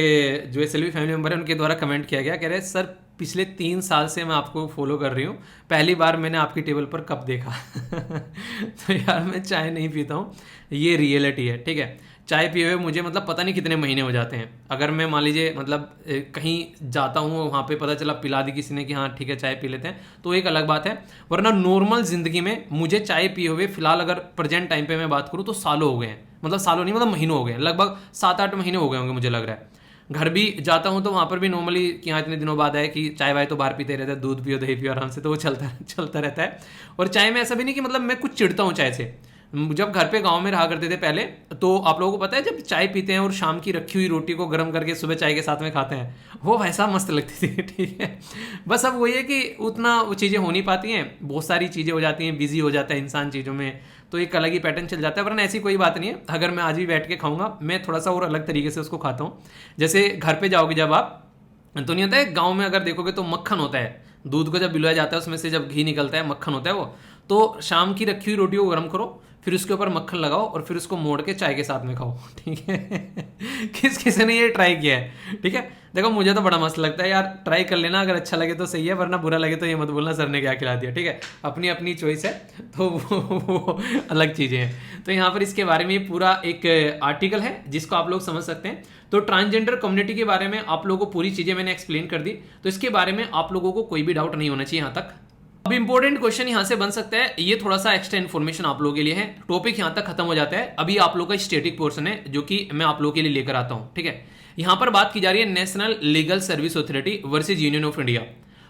जो एसएलवी फैमिली मेम्बर है उनके द्वारा कमेंट किया गया, कह रहे सर पिछले 3 साल से मैं आपको फॉलो कर रही हूँ, पहली बार मैंने आपकी टेबल पर कप देखा तो यार मैं चाय नहीं पीता हूँ, ये रियलिटी है। ठीक है, चाय पिए हुए मुझे मतलब पता नहीं कितने महीने हो जाते हैं। अगर मैं मान लीजिए मतलब कहीं जाता हूँ, वहाँ पे पता चला पिला दी किसी ने कि हाँ ठीक है चाय पी लेते हैं, तो एक अलग बात है। वरना नॉर्मल जिंदगी में मुझे चाय पिए हुए फिलहाल अगर प्रेजेंट टाइम पे मैं बात करूँ तो सालों हो गए हैं, मतलब सालों नहीं मतलब महीनों हो गए हैं, लगभग 7-8 महीने हो गए होंगे मुझे लग रहा है। घर भी जाता हूँ तो वहाँ पर भी नॉर्मली कि हाँ इतने दिनों बाद है कि चाय वाय तो बाहर पीते रहते हैं, दूध पियो दही पियो आराम से, तो वो चलता रहता है। और चाय में ऐसा भी नहीं कि मतलब मैं कुछ चिढ़ता हूँ चाय से। जब घर पे गांव में रहा करते थे पहले, तो आप लोगों को पता है जब चाय पीते हैं और शाम की रखी हुई रोटी को गर्म करके सुबह चाय के साथ में खाते हैं, वो वैसा मस्त लगती थी। ठीक है, बस अब वही है कि उतना वो चीज़ें हो नहीं पाती हैं, बहुत सारी चीज़ें हो जाती हैं, बिजी हो जाता है इंसान चीज़ों में, तो एक अलग ही पैटर्न चल जाता है। वरना ऐसी कोई बात नहीं है, अगर मैं आज भी बैठ के खाऊंगा मैं थोड़ा सा और अलग तरीके से उसको खाता हूँ। जैसे घर पर जाओगे जब आप, तो नहीं होता है गाँव में अगर देखोगे तो मक्खन होता है, दूध को जब बिलवाया जाता है उसमें से जब घी निकलता है मक्खन होता है वो। तो शाम की रखी हुई रोटी को गर्म करो, फिर उसके ऊपर मक्खन लगाओ और फिर उसको मोड़ के चाय के साथ में खाओ। ठीक है किसी ने ये ट्राई किया है? ठीक है, देखो मुझे तो बड़ा मस्त लगता है यार, ट्राई कर लेना, अगर अच्छा लगे तो सही है, वरना बुरा लगे तो ये मत बोलना सर ने क्या खिला दिया। ठीक है, अपनी अपनी चॉइस है, तो वो अलग चीज़ें हैं। तो यहाँ पर इसके बारे में पूरा एक आर्टिकल है जिसको आप लोग समझ सकते हैं। तो ट्रांसजेंडर कम्युनिटी के बारे में आप लोगों को पूरी चीज़ें मैंने एक्सप्लेन कर दी, तो इसके बारे में आप लोगों को कोई भी डाउट नहीं होना चाहिए यहाँ तक। अब इंपॉर्टेंट क्वेश्चन यहां से बन सकता है, ये थोड़ा सा एक्स्ट्रा इन्फॉर्मेशन आप लोगों के लिए है, टॉपिक यहां तक खत्म हो जाता है। अभी आप लोगों का स्टैटिक पोर्शन है जो कि मैं आप लोगों के लिए लेकर आता हूं। ठीक है, यहां पर बात की जा रही है national legal service authority versus union of India.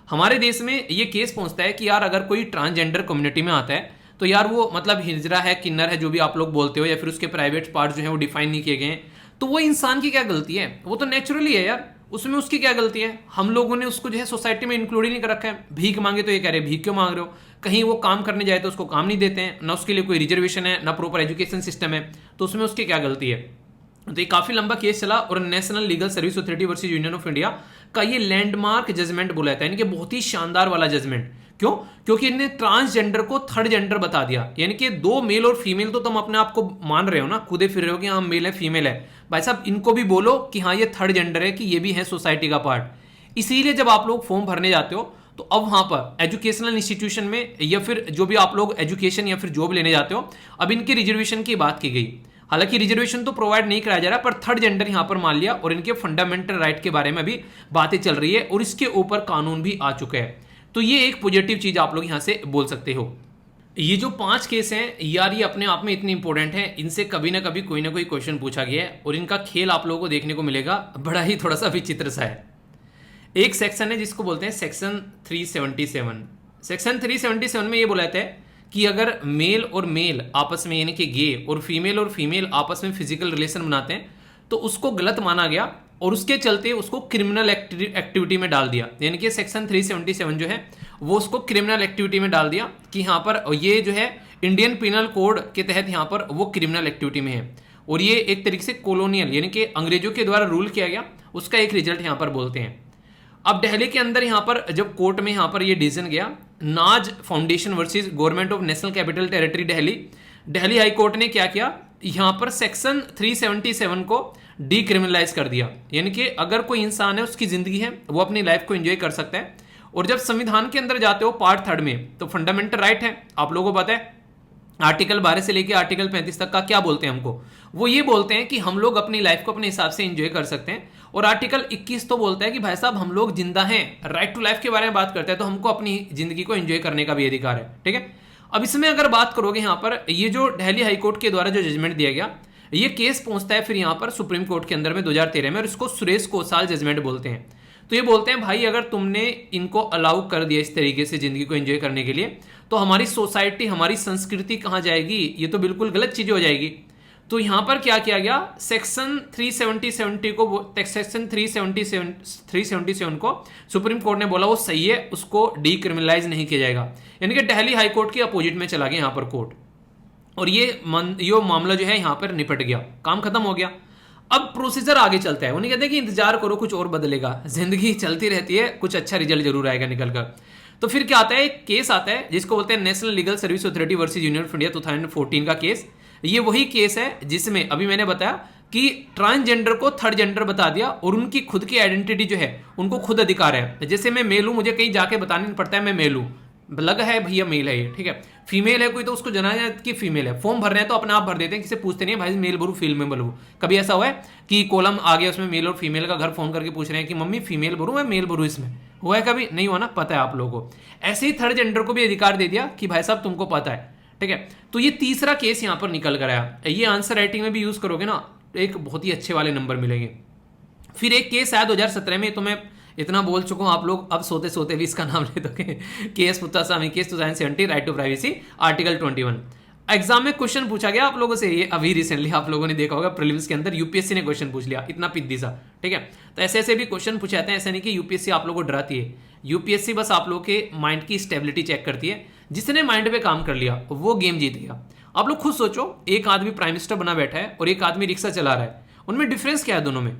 हमारे देश में ये केस पहुंचता है कि यार अगर कोई ट्रांसजेंडर कम्युनिटी में आता है, तो यार वो मतलब हिजरा है, किन्नर है, जो भी आप लोग बोलते हो, या फिर उसके प्राइवेट पार्ट जो है वो डिफाइन नहीं किए गए हैं, तो वो इंसान की क्या गलती है? वो तो नेचुरली है यार, उसमें उसकी क्या गलती है? हम लोगों ने उसको जो है सोसाइटी में इंक्लूड ही नहीं कर रखा है। भीख मांगे तो ये कह रहे भीख क्यों मांग रहे हो, कहीं वो काम करने जाए तो उसको काम नहीं देते हैं, ना उसके लिए कोई रिजर्वेशन है, ना प्रॉपर एजुकेशन सिस्टम है, तो उसमें उसकी क्या गलती है? तो ये काफी लंबा केस चला और national legal service authority versus union of India का ये लैंडमार्क जजमेंट बोला जाता है, यानी कि बहुत ही शानदार वाला जजमेंट। क्यों? क्योंकि इन्हें ट्रांसजेंडर को थर्ड जेंडर बता दिया, यानी कि 2 मेल और फीमेल तो तुम अपने आप को मान रहे हो ना, कूदे फिर रहे हो कि हाँ मेल है फीमेल है, भाई साहब इनको भी बोलो कि हाँ ये थर्ड जेंडर है, कि ये भी है सोसाइटी का पार्ट। इसीलिए जब आप लोग फॉर्म भरने जाते हो तो अब वहां पर एजुकेशनल इंस्टीट्यूशन में या फिर जो भी आप लोग एजुकेशन या फिर जॉब लेने जाते हो, अब इनके रिजर्वेशन की बात की गई। हालांकि रिजर्वेशन तो प्रोवाइड नहीं कराया जा रहा, पर थर्ड जेंडर यहां पर मान लिया और इनके फंडामेंटल राइट के बारे में भी बातें चल रही है और इसके ऊपर कानून भी आ चुका है। तो ये एक पॉजिटिव चीज आप लोग यहां से बोल सकते हो। ये जो 5 केस हैं यार, ये अपने आप में इतनी इंपॉर्टेंट है, इनसे कभी ना कभी कोई ना कोई क्वेश्चन पूछा गया है और इनका खेल आप लोगों को देखने को मिलेगा, बड़ा ही थोड़ा सा विचित्र सा है। एक सेक्शन है जिसको बोलते हैं सेक्शन 377। सेक्शन 377 में ये बोला जाता है कि अगर मेल और मेल आपस में, यानी कि गे और फीमेल आपस में फिजिकल रिलेशन बनाते हैं तो उसको गलत माना गया और उसके चलते उसको क्रिमिनल एक्टिविटी में डाल दिया। यानी कि सेक्शन 377 जो है वो उसको क्रिमिनल एक्टिविटी में डाल दिया कि यहाँ पर ये जो है इंडियन पिनल कोड के तहत यहाँ पर वो क्रिमिनल एक्टिविटी में है और ये एक तरीके से कॉलोनियल, यानी कि अंग्रेजों के द्वारा रूल किया गया, उसका एक रिजल्ट यहाँ पर बोलते हैं। अब दिल्ली के अंदर यहाँ पर जब कोर्ट में यहाँ पर ये डिसीजन गया, नाज foundation versus government of national capital territory Delhi high court ने क्या किया, यहाँ पर सेक्शन 377 को डीक्रिमिनलाइज कर दिया। यानी कि अगर कोई इंसान है, उसकी जिंदगी है, वो अपनी लाइफ को एंजॉय कर सकता है। और जब संविधान के अंदर जाते हो पार्ट 3 में, तो फंडामेंटल राइट है, आप लोगों को पता है आर्टिकल 12 से लेकर आर्टिकल 35 तक का क्या बोलते हैं हमको, वो ये बोलते हैं कि हम लोग अपनी लाइफ को अपने हिसाब से एंजॉय कर सकते हैं। और आर्टिकल 21 तो बोलता है कि भाई साहब हम लोग जिंदा हैं, राइट टू लाइफ के बारे में बात करते हैं, तो हमको अपनी जिंदगी को एंजॉय करने का भी अधिकार है। ठीक है, अब इसमें अगर बात करोगे यहाँ पर, ये जो दिल्ली हाई कोर्ट के द्वारा जो जजमेंट दिया गया, ये केस पहुंचता है फिर यहाँ पर सुप्रीम कोर्ट के अंदर में 2013 में, और इसको सुरेश कोसाल जजमेंट बोलते हैं। तो ये बोलते हैं भाई अगर तुमने इनको अलाउ कर दिया इस तरीके से जिंदगी को एंजॉय करने के लिए, तो हमारी सोसाइटी, हमारी संस्कृति कहाँ जाएगी, ये तो बिल्कुल गलत चीजें हो जाएगी। तो यहां पर क्या किया गया, सेक्शन 377 को सुप्रीम कोर्ट ने बोला वो सही है, उसको डीक्रिमिनलाइज नहीं किया जाएगा, यानी कि दिल्ली हाई कोर्ट के अपोजिट में चला गया यहां पर कोर्ट, और ये मामला जो है यहां पर निपट गया, काम खत्म हो गया। अब प्रोसीजर आगे चलता है, उन्हें कहते हैं कि इंतजार करो कुछ और बदलेगा, जिंदगी चलती रहती है, कुछ अच्छा रिजल्ट जरूर आएगा निकल कर। तो फिर क्या आता है, एक केस आता है जिसको बोलते हैं national legal service authority versus union of India 2014 का केस। ये वही केस है जिसमें अभी मैंने बताया कि ट्रांसजेंडर को थर्ड जेंडर बता दिया और उनकी खुद की आइडेंटिटी जो है उनको खुद अधिकार है। जैसे मैं मेल हूं, मुझे कहीं जाके बताना नहीं पड़ता है मैं मेल हूं, लगा है भैया मेल है ये, ठीक है। फीमेल है कोई तो उसको जाना है कि फीमेल है, फॉर्म भर रहे हैं तो अपने आप भर देते हैं, किसी पूछते नहीं है भाई मेल भरू फीमेल भरू। कभी ऐसा हुआ है कि कॉलम आ गया उसमें मेल और फीमेल का, घर फोन करके पूछ रहे हैं कि मम्मी फीमेल भरू मैं मेल भरू, इसमें हुआ है कभी? नहीं हुआ ना, पता है आप लोगों को। ऐसे ही थर्ड जेंडर को भी अधिकार दे दिया कि भाई साहब तुमको पता है, ठीक है। तो ये तीसरा केस यहां पर निकल कर आया, ये आंसर राइटिंग में भी यूज करोगे ना, एक बहुत ही अच्छे वाले नंबर मिलेंगे। फिर एक केस आया 2017 में, तो मैं इतना बोल चुका हूं, आप लोग अब सोते सोते भी इसका नाम ले दोगे, case Puttaswamy case 2070 right to privacy article 21। Exam में क्वेश्चन पूछा गया आप लोगों से, ये अभी रिसेंटली आप लोगों ने देखा होगा प्रीलिम्स के अंदर यूपीएससी ने क्वेश्चन पूछ लिया, इतना पिद्दी सा, ठीक है। तो ऐसे ऐसे भी क्वेश्चन पूछे जाते हैं, ऐसा नहीं कि यूपीएससी आप लोगों को डराती है, यूपीएससी बस आप लोगों के माइंड की स्टेबिलिटी चेक करती है, जिसने माइंड पे काम कर लिया वो गेम जीत गया। आप लोग खुद सोचो, एक आदमी प्राइम मिनिस्टर बना बैठा है और एक आदमी रिक्शा चला रहा है, उनमें डिफरेंस क्या है दोनों में?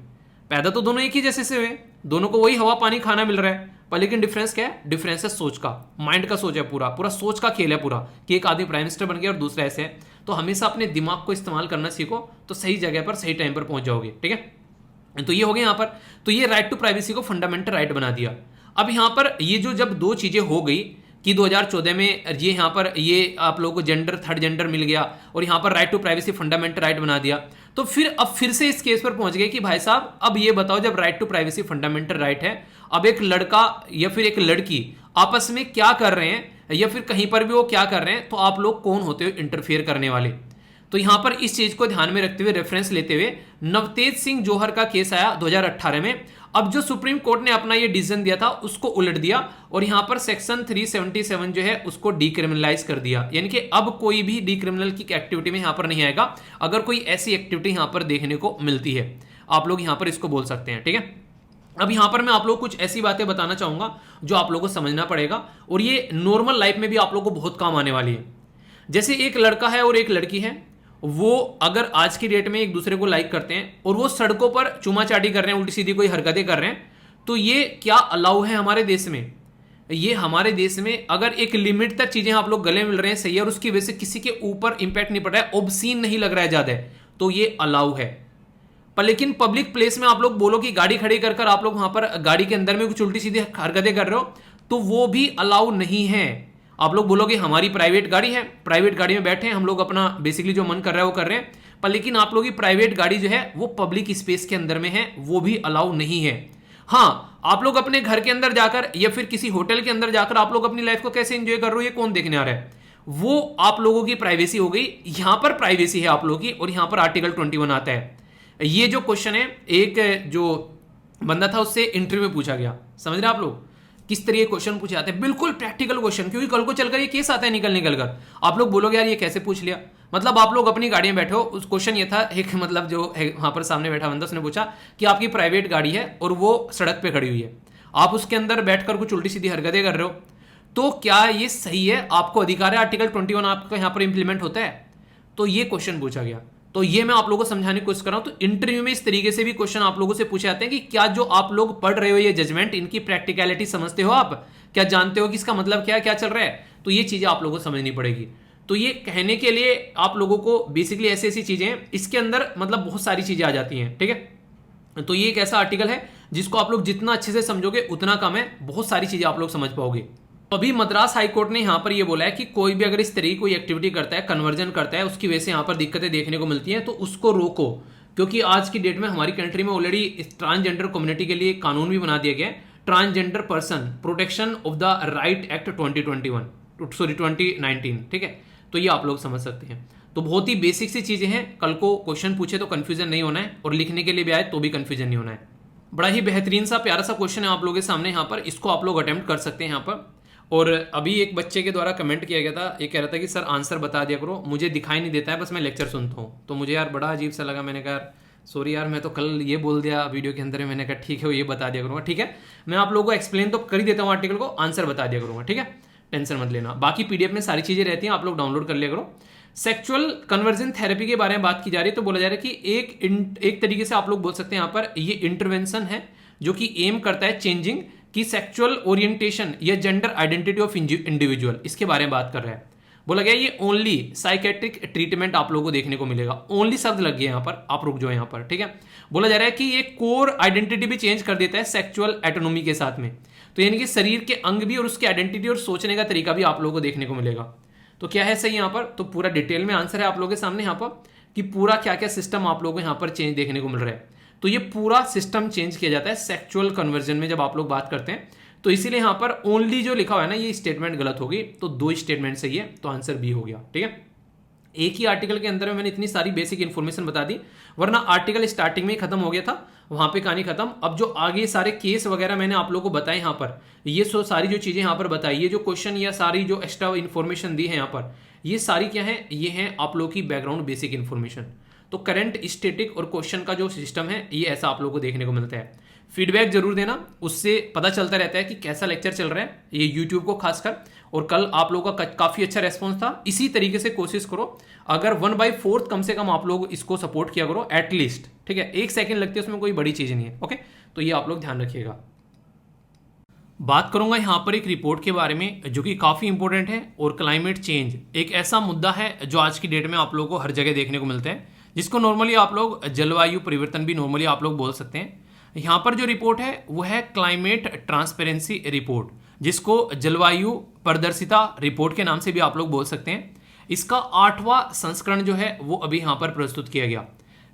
पैदा तो दोनों एक ही जैसे से हुए, दोनों को वही हवा पानी खाना मिल रहा है, पर लेकिन डिफरेंस क्या है? डिफरेंस है सोच का, माइंड का सोच है, पूरा पूरा सोच का खेल है पूरा, कि एक आदमी प्राइम मिनिस्टर बन गया और दूसरा ऐसे है। तो हमेशा अपने दिमाग को इस्तेमाल करना सीखो, तो सही जगह पर सही टाइम पर पहुंच जाओगे, ठीक है। तो ये हो गया यहाँ पर, तो ये राइट टू प्राइवेसी को फंडामेंटल राइट बना दिया। अब यहाँ पर ये जो जब दो चीजें हो गई कि 2014 में ये यहाँ पर ये आप लोगों को जेंडर थर्ड जेंडर मिल गया और यहाँ पर right to privacy fundamental right बना दिया, तो फिर अब फिर से इस केस पर पहुंच गए कि भाई साहब अब ये बताओ, जब right to privacy fundamental right है, अब एक लड़का या फिर एक लड़की आपस में क्या कर रहे हैं या फिर कहीं पर भी वो क्या कर रहे हैं, तो आप लोग कौन होते हो इंटरफेयर करने वाले? तो यहां पर इस चीज को ध्यान में रखते हुए, रेफरेंस लेते हुए नवतेज सिंह जौहर का केस आया 2018 में। अब जो सुप्रीम कोर्ट ने अपना ये डिसीजन दिया था उसको उलट दिया और यहां पर सेक्शन 377 जो है उसको डीक्रिमिनलाइज कर दिया, यानी कि अब कोई भी डीक्रिमिनल की एक्टिविटी में यहां पर नहीं आएगा अगर कोई ऐसी एक्टिविटी यहां पर देखने को मिलती है, आप लोग यहां पर इसको बोल सकते हैं, ठीक है। अब यहां पर मैं आप लोग को कुछ ऐसी बातें बताना चाहूंगा जो आप लोगों को समझना पड़ेगा और ये नॉर्मल लाइफ में भी आप लोग को बहुत काम आने वाली है। जैसे एक लड़का है और एक लड़की है, वो अगर आज की डेट में एक दूसरे को लाइक करते हैं और वो सड़कों पर चूमा चाटी कर रहे हैं, उल्टी सीधी कोई हरकतें कर रहे हैं, तो ये क्या अलाउ है हमारे देश में? ये हमारे देश में अगर एक लिमिट तक चीजें आप लोग गले मिल रहे हैं सही है और उसकी वजह से किसी के ऊपर इंपैक्ट नहीं पड़ रहा है, ऑब्सीन नहीं लग रहा है ज्यादा, तो ये अलाउ है। पर लेकिन पब्लिक प्लेस में आप लोग बोलो कि गाड़ी खड़ी कर आप लोग वहां पर गाड़ी के अंदर में कुछ उल्टी सीधी हरकतें कर रहे हो, तो वो भी अलाउ नहीं है। आप लोग बोलोगे हमारी प्राइवेट गाड़ी है, प्राइवेट गाड़ी में बैठे हैं हम लोग, अपना बेसिकली जो मन कर रहा है वो कर रहे हैं, पर लेकिन आप लोग की प्राइवेट गाड़ी जो है वो पब्लिक स्पेस के अंदर में है, वो भी अलाउ नहीं है। हाँ, आप लोग अपने घर के अंदर जाकर या फिर किसी होटल के अंदर जाकर आप लोग अपनी लाइफ को कैसे एंजॉय कर रहे हो ये कौन देखने आ रहा है? वो आप लोगों की प्राइवेसी हो गई, यहां पर प्राइवेसी है आप लोगों की, और यहां पर आर्टिकल 21 आता है। ये जो क्वेश्चन है, एक जो बंदा था उससे इंटरव्यू में पूछा गया, समझ रहे आप लोग किस तरह के क्वेश्चन पूछे जाते हैं, बिल्कुल प्रैक्टिकल क्वेश्चन, क्योंकि कल को चलकर ये केस आता है निकल कर। आप लोग बोलोगे यार ये कैसे पूछ लिया, मतलब आप लोग अपनी गाड़ी में बैठे हो, उस क्वेश्चन ये था, एक मतलब जो वहां पर सामने बैठा बंदा उसने पूछा कि आपकी प्राइवेट गाड़ी है और वो सड़क पे खड़ी हुई है, आप उसके अंदर बैठकर कुछ उल्टी सीधी हरकतें कर रहे हो, तो क्या ये सही है? आपको अधिकार है, आर्टिकल 21 आपका यहाँ पर इंप्लीमेंट होता है? तो ये क्वेश्चन पूछा गया। तो ये मैं आप लोगों को समझाने की कोशिश कर रहा हूं। तो इंटरव्यू में इस तरीके से भी क्वेश्चन आप लोगों से पूछे जाते हैं कि क्या जो आप लोग पढ़ रहे हो ये जजमेंट, इनकी प्रैक्टिकलिटी समझते हो आप? क्या जानते हो कि इसका मतलब क्या है, क्या चल रहा है? तो ये चीजें आप लोगों को समझनी पड़ेगी। तो ये कहने के लिए आप लोगों को बेसिकली ऐसी ऐसी चीजें, इसके अंदर मतलब बहुत सारी चीजें आ जाती हैं, ठीक है। तो ये एक ऐसा आर्टिकल है जिसको आप लोग जितना अच्छे से समझोगे उतना कम है, बहुत सारी चीजें आप लोग समझ पाओगे। अभी मद्रास हाईकोर्ट ने यहां पर यह बोला है कि कोई भी अगर इस तरह की कोई एक्टिविटी करता है, कन्वर्जन करता है, उसकी वजह से यहां पर दिक्कतें देखने को मिलती हैं, तो उसको रोको। क्योंकि आज की डेट में हमारी कंट्री में ऑलरेडी ट्रांसजेंडर कम्युनिटी के लिए कानून भी बना दिया गया है, transgender person protection of the right act 2021, sorry 2019, ठीक है। तो ये आप लोग समझ सकते हैं। तो बहुत ही बेसिक सी चीजें हैं, कल को क्वेश्चन पूछे तो कंफ्यूजन नहीं होना है, और लिखने के लिए भी आए तो भी कंफ्यूजन नहीं होना है। बड़ा ही बेहतरीन सा प्यारा सा क्वेश्चन है आप लोगों के सामने यहाँ पर, इसको आप लोग अटेम्प्ट कर सकते हैं यहाँ पर। और अभी एक बच्चे के द्वारा कमेंट किया गया था, ये कह रहा था कि सर आंसर बता दिया करो, मुझे दिखाई नहीं देता है, बस मैं लेक्चर सुनता हूँ। तो मुझे यार बड़ा अजीब सा लगा, मैंने कहा यार सॉरी यार, मैं तो कल ये बोल दिया वीडियो के अंदर, मैंने कहा ठीक है वो ये बता दिया करूँगा, ठीक है। मैं आप लोगों को एक्सप्लेन तो कर ही देता हूँ आर्टिकल को, आंसर बता दिया करूँगा, ठीक है, टेंशन मत लेना। बाकी पीडीएफ में सारी चीजें रहती हैं, आप लोग डाउनलोड कर लिया करो। सेक्सुअल कन्वर्जन थेरेपी के बारे में बात की जा रही है, तो बोला जा रहा है कि एक तरीके से आप लोग बोल सकते हैं यहाँ पर ये इंटरवेंशन है जो कि एम करता है चेंजिंग की सेक्सुअल ओरिएंटेशन या जेंडर आइडेंटिटी ऑफ इंडिविजुअल, इसके बारे में बात कर रहा है। बोला गया ये ओनली साइकेट्रिक ट्रीटमेंट आप लोगों को देखने को मिलेगा, ओनली शब्द लग गया यहाँ पर, आप रुक जाओ यहाँ पर, ठीक है। बोला जा रहा है कि ये कोर आइडेंटिटी भी चेंज कर देता है सेक्सुअल एटोनॉमी के साथ में, तो यानी कि शरीर के अंग भी और उसकी आइडेंटिटी और सोचने का तरीका भी आप लोगों को देखने को मिलेगा। तो क्या है सही यहाँ पर, तो पूरा डिटेल में आंसर है आप लोगों के सामने यहाँ पर कि पूरा क्या क्या सिस्टम आप लोगों को यहाँ पर चेंज देखने को मिल रहा है। तो ये पूरा सिस्टम चेंज किया जाता है सेक्सुअल कन्वर्जन में जब आप लोग बात करते हैं। तो इसीलिए यहाँ पर ओनली जो लिखा हुआ है ना ये स्टेटमेंट गलत होगी, तो 2 स्टेटमेंट सही है, तो आंसर बी हो गया, ठीक है। एक ही आर्टिकल के अंदर में मैंने इतनी सारी बेसिक इंफॉर्मेशन बता दी, वरना आर्टिकल स्टार्टिंग में ही खत्म हो गया था, वहां पे कहानी खत्म। अब जो आगे सारे केस वगैरह मैंने आप लोगों को बताए यहाँ पर, ये सारी जो चीजें यहाँ पर बताई, ये जो क्वेश्चन या सारी जो एक्स्ट्रा इन्फॉर्मेशन दी है यहाँ पर, ये सारी क्या है, ये है आप लोगों की बैकग्राउंड बेसिक इन्फॉर्मेशन। तो करंट स्टैटिक और क्वेश्चन का जो सिस्टम है ये ऐसा आप लोगों को देखने को मिलता है। फीडबैक जरूर देना, उससे पता चलता रहता है कि कैसा लेक्चर चल रहा है, ये यूट्यूब को खासकर। और कल आप लोगों का काफी अच्छा रेस्पॉन्स था, इसी तरीके से कोशिश करो, अगर 1/4 कम से कम आप लोग इसको सपोर्ट किया करो एटलीस्ट, ठीक है। 1 सेकंड लगती है, उसमें कोई बड़ी चीज नहीं है, ओके। तो ये आप लोग ध्यान रखिएगा। बात करूंगा यहां पर एक रिपोर्ट के बारे में जो कि काफी इंपॉर्टेंट है, और क्लाइमेट चेंज एक ऐसा मुद्दा है जो आज की डेट में आप लोगों को हर जगह देखने को मिलता है, जिसको नॉर्मली आप लोग जलवायु परिवर्तन भी नॉर्मली आप लोग बोल सकते हैं। यहाँ पर जो रिपोर्ट है वो है क्लाइमेट ट्रांसपेरेंसी रिपोर्ट, जिसको जलवायु पारदर्शिता रिपोर्ट के नाम से भी आप लोग बोल सकते हैं। इसका 8वां संस्करण जो है वो अभी यहाँ पर प्रस्तुत किया गया।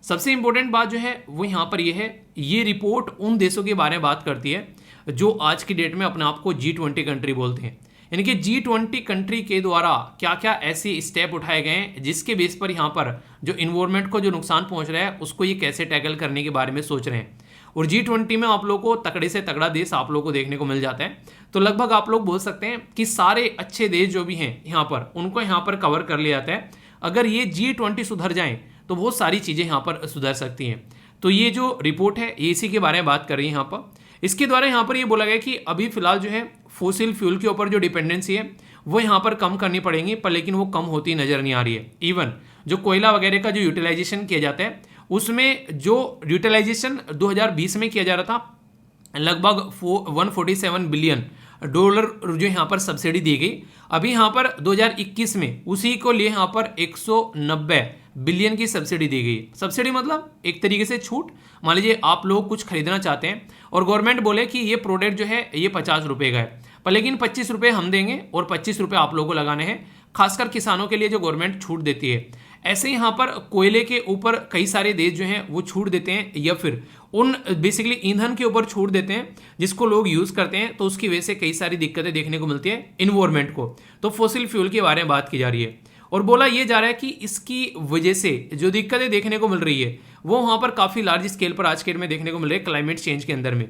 सबसे इंपॉर्टेंट बात जो है वो यहाँ पर ये है, ये रिपोर्ट उन देशों के बारे में बात करती है जो आज की डेट में अपने आप को G20 कंट्री बोलते हैं। यानी कि G20 कंट्री के द्वारा क्या क्या ऐसे स्टेप उठाए गए हैं जिसके बेस पर यहाँ पर जो इन्वायरमेंट को जो नुकसान पहुंच रहा है उसको ये कैसे टैकल करने के बारे में सोच रहे हैं। और G20 में आप लोग को तगड़े से तगड़ा देश आप लोग को देखने को मिल जाता है। तो लगभग आप लोग बोल सकते हैं कि सारे अच्छे देश जो भी हैं यहाँ पर, उनको यहाँ पर कवर कर लिया जाता है। अगर ये G20 सुधर जाएं तो बहुत सारी चीजें यहाँ पर सुधर सकती हैं। तो ये जो रिपोर्ट है ये इसी के बारे में बात कर रही है यहाँ पर। इसके द्वारा यहाँ पर ये बोला गया कि अभी फिलहाल जो है फोसिल फ्यूल के ऊपर जो डिपेंडेंसी है वो यहाँ पर कम करनी पड़ेगी, पर लेकिन वो कम होती नजर नहीं आ रही है। इवन जो कोयला वगैरह का जो यूटिलाइजेशन किया जाता है उसमें जो यूटिलाइजेशन 2020 में किया जा रहा था, लगभग 147 बिलियन डॉलर जो यहाँ पर सब्सिडी दी गई। अभी यहाँ पर 2021 में उसी को लिए यहाँ पर 190 बिलियन की सब्सिडी दी गई। सब्सिडी मतलब एक तरीके से छूट। मान लीजिए आप लोग कुछ खरीदना चाहते हैं और गवर्नमेंट बोले कि ये प्रोडक्ट जो है ये 50 रुपए का है, पर लेकिन 25 रुपए हम देंगे और 25 रुपए आप लोगों को लगाने हैं, खासकर किसानों के लिए जो गवर्नमेंट छूट देती है। ऐसे यहाँ पर कोयले के ऊपर कई सारे देश जो हैं वो छूट देते हैं, या फिर उन बेसिकली ईंधन के ऊपर छूट देते हैं जिसको लोग यूज करते हैं, तो उसकी वजह से कई सारी दिक्कतें देखने को मिलती है इन्वायरमेंट को। तो फोसिल फ्यूल के बारे में बात की जा रही है और बोला ये जा रहा है कि इसकी वजह से जो दिक्कतें देखने को मिल रही है वो वहां पर काफी लार्ज स्केल पर आज के डेट में देखने को मिल रही है क्लाइमेट चेंज के अंदर में।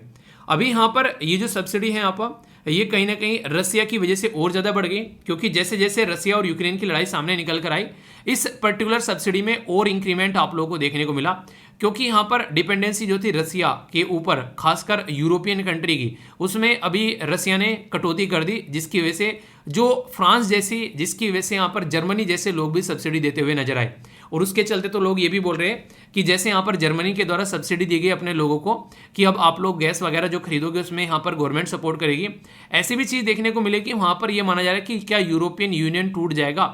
अभी यहाँ पर ये जो सब्सिडी है यहाँ पर ये कहीं ना कहीं रसिया की वजह से और ज्यादा बढ़ गई, क्योंकि जैसे जैसे रसिया और यूक्रेन की लड़ाई सामने निकल कर आई इस पर्टिकुलर सब्सिडी में और इंक्रीमेंट आप लोगों को देखने को मिला, क्योंकि यहाँ पर डिपेंडेंसी जो थी रसिया के ऊपर खासकर यूरोपियन कंट्री की, उसमें अभी रसिया ने कटौती कर दी, जिसकी वजह से जो फ्रांस जैसी, जिसकी वजह से यहाँ पर जर्मनी जैसे लोग भी सब्सिडी देते हुए नजर आए। और उसके चलते तो लोग ये भी बोल रहे हैं कि जैसे यहाँ पर जर्मनी के द्वारा सब्सिडी दी गई अपने लोगों को कि अब आप लोग गैस वगैरह जो खरीदोगे उसमें यहाँ पर गवर्नमेंट सपोर्ट करेगी, ऐसी भी चीज देखने को मिलेगी। वहां पर यह माना जा रहा है कि क्या यूरोपियन यूनियन टूट जाएगा,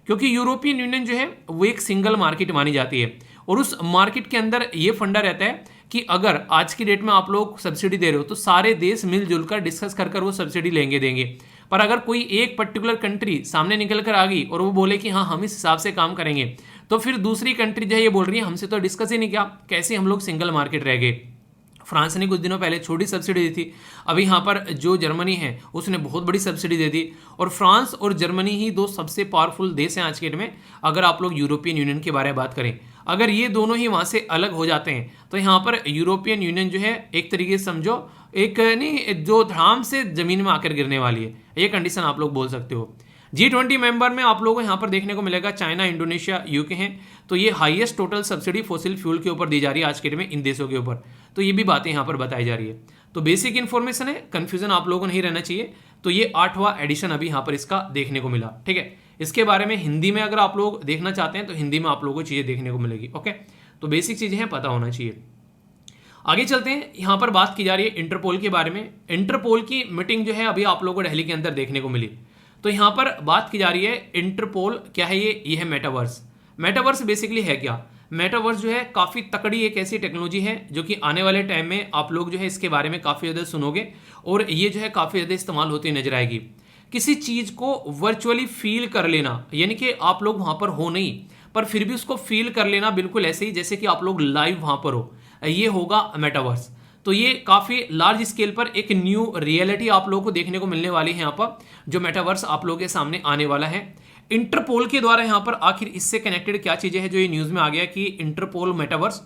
क्योंकि यूरोपियन यूनियन जो है वो एक सिंगल मार्केट मानी जाती है और उस मार्केट के अंदर ये फंडा रहता है कि अगर आज की डेट में आप लोग सब्सिडी दे रहे हो तो सारे देश मिलजुल कर डिस्कस कर वो सब्सिडी लेंगे देंगे। पर अगर कोई एक पर्टिकुलर कंट्री सामने निकल कर आ गई और वो बोले कि हाँ हम इस हिसाब से काम करेंगे, तो फिर दूसरी कंट्री जो है ये बोल रही है हमसे तो डिस्कस ही नहीं किया, कैसे हम लोग सिंगल मार्केट रह गए। फ्रांस ने कुछ दिनों पहले छोटी सब्सिडी दी थी, अभी यहाँ पर जो जर्मनी है उसने बहुत बड़ी सब्सिडी दे दी। और फ्रांस और जर्मनी ही दो सबसे पावरफुल देश हैं आज के डेट में, अगर आप लोग यूरोपियन यूनियन के बारे में बात करें। अगर ये दोनों ही वहाँ से अलग हो जाते हैं तो यहाँ पर यूरोपियन यूनियन जो है एक तरीके से समझो एक नहीं जो धाम से जमीन में आकर गिरने वाली है, ये कंडीशन आप लोग बोल सकते हो। G20 मेंबर में आप लोगों को यहाँ पर देखने को मिलेगा चाइना, इंडोनेशिया, यूके हैं। तो ये highest total subsidy fossil fuel के ऊपर दी जा रही है आज के डेट में इन देशों के ऊपर। तो ये भी बातें यहाँ पर बताई जा रही है। तो बेसिक इन्फॉर्मेशन है, कंफ्यूजन आप लोगों को नहीं रहना चाहिए। तो ये 8वां एडिशन अभी यहाँ पर इसका देखने को मिला, ठीक है। इसके बारे में हिंदी में अगर आप लोग देखना चाहते हैं तो हिंदी में आप लोगों को चीज़ें देखने को मिलेगी, ओके। तो बेसिक चीज़ें हैं, पता होना चाहिए। आगे चलते हैं, यहाँ पर बात की जा रही है इंटरपोल के बारे में। इंटरपोल की मीटिंग जो है अभी आप लोगों को दिल्ली के अंदर देखने को मिली। तो यहाँ पर बात की जा रही है इंटरपोल क्या है, ये है मेटावर्स। मेटावर्स बेसिकली है क्या? मेटावर्स जो है काफ़ी तकड़ी एक ऐसी टेक्नोलॉजी है जो कि आने वाले टाइम में आप लोग जो है इसके बारे में काफ़ी ज़्यादा सुनोगे और ये जो है काफ़ी ज़्यादा इस्तेमाल होती नजर आएगी। किसी चीज़ को वर्चुअली फील कर लेना, यानी कि आप लोग वहाँ पर हो नहीं पर फिर भी उसको फील कर लेना बिल्कुल ऐसे ही जैसे कि आप लोग लाइव वहाँ पर हो, ये होगा मेटावर्स। तो ये काफ़ी लार्ज स्केल पर एक न्यू रियलिटी आप लोगों को देखने को मिलने वाली है यहाँ पर, जो मेटावर्स आप लोगों के सामने आने वाला है इंटरपोल के द्वारा। यहाँ पर आखिर इससे कनेक्टेड क्या चीज़ें हैं जो ये न्यूज़ में आ गया कि इंटरपोल मेटावर्स।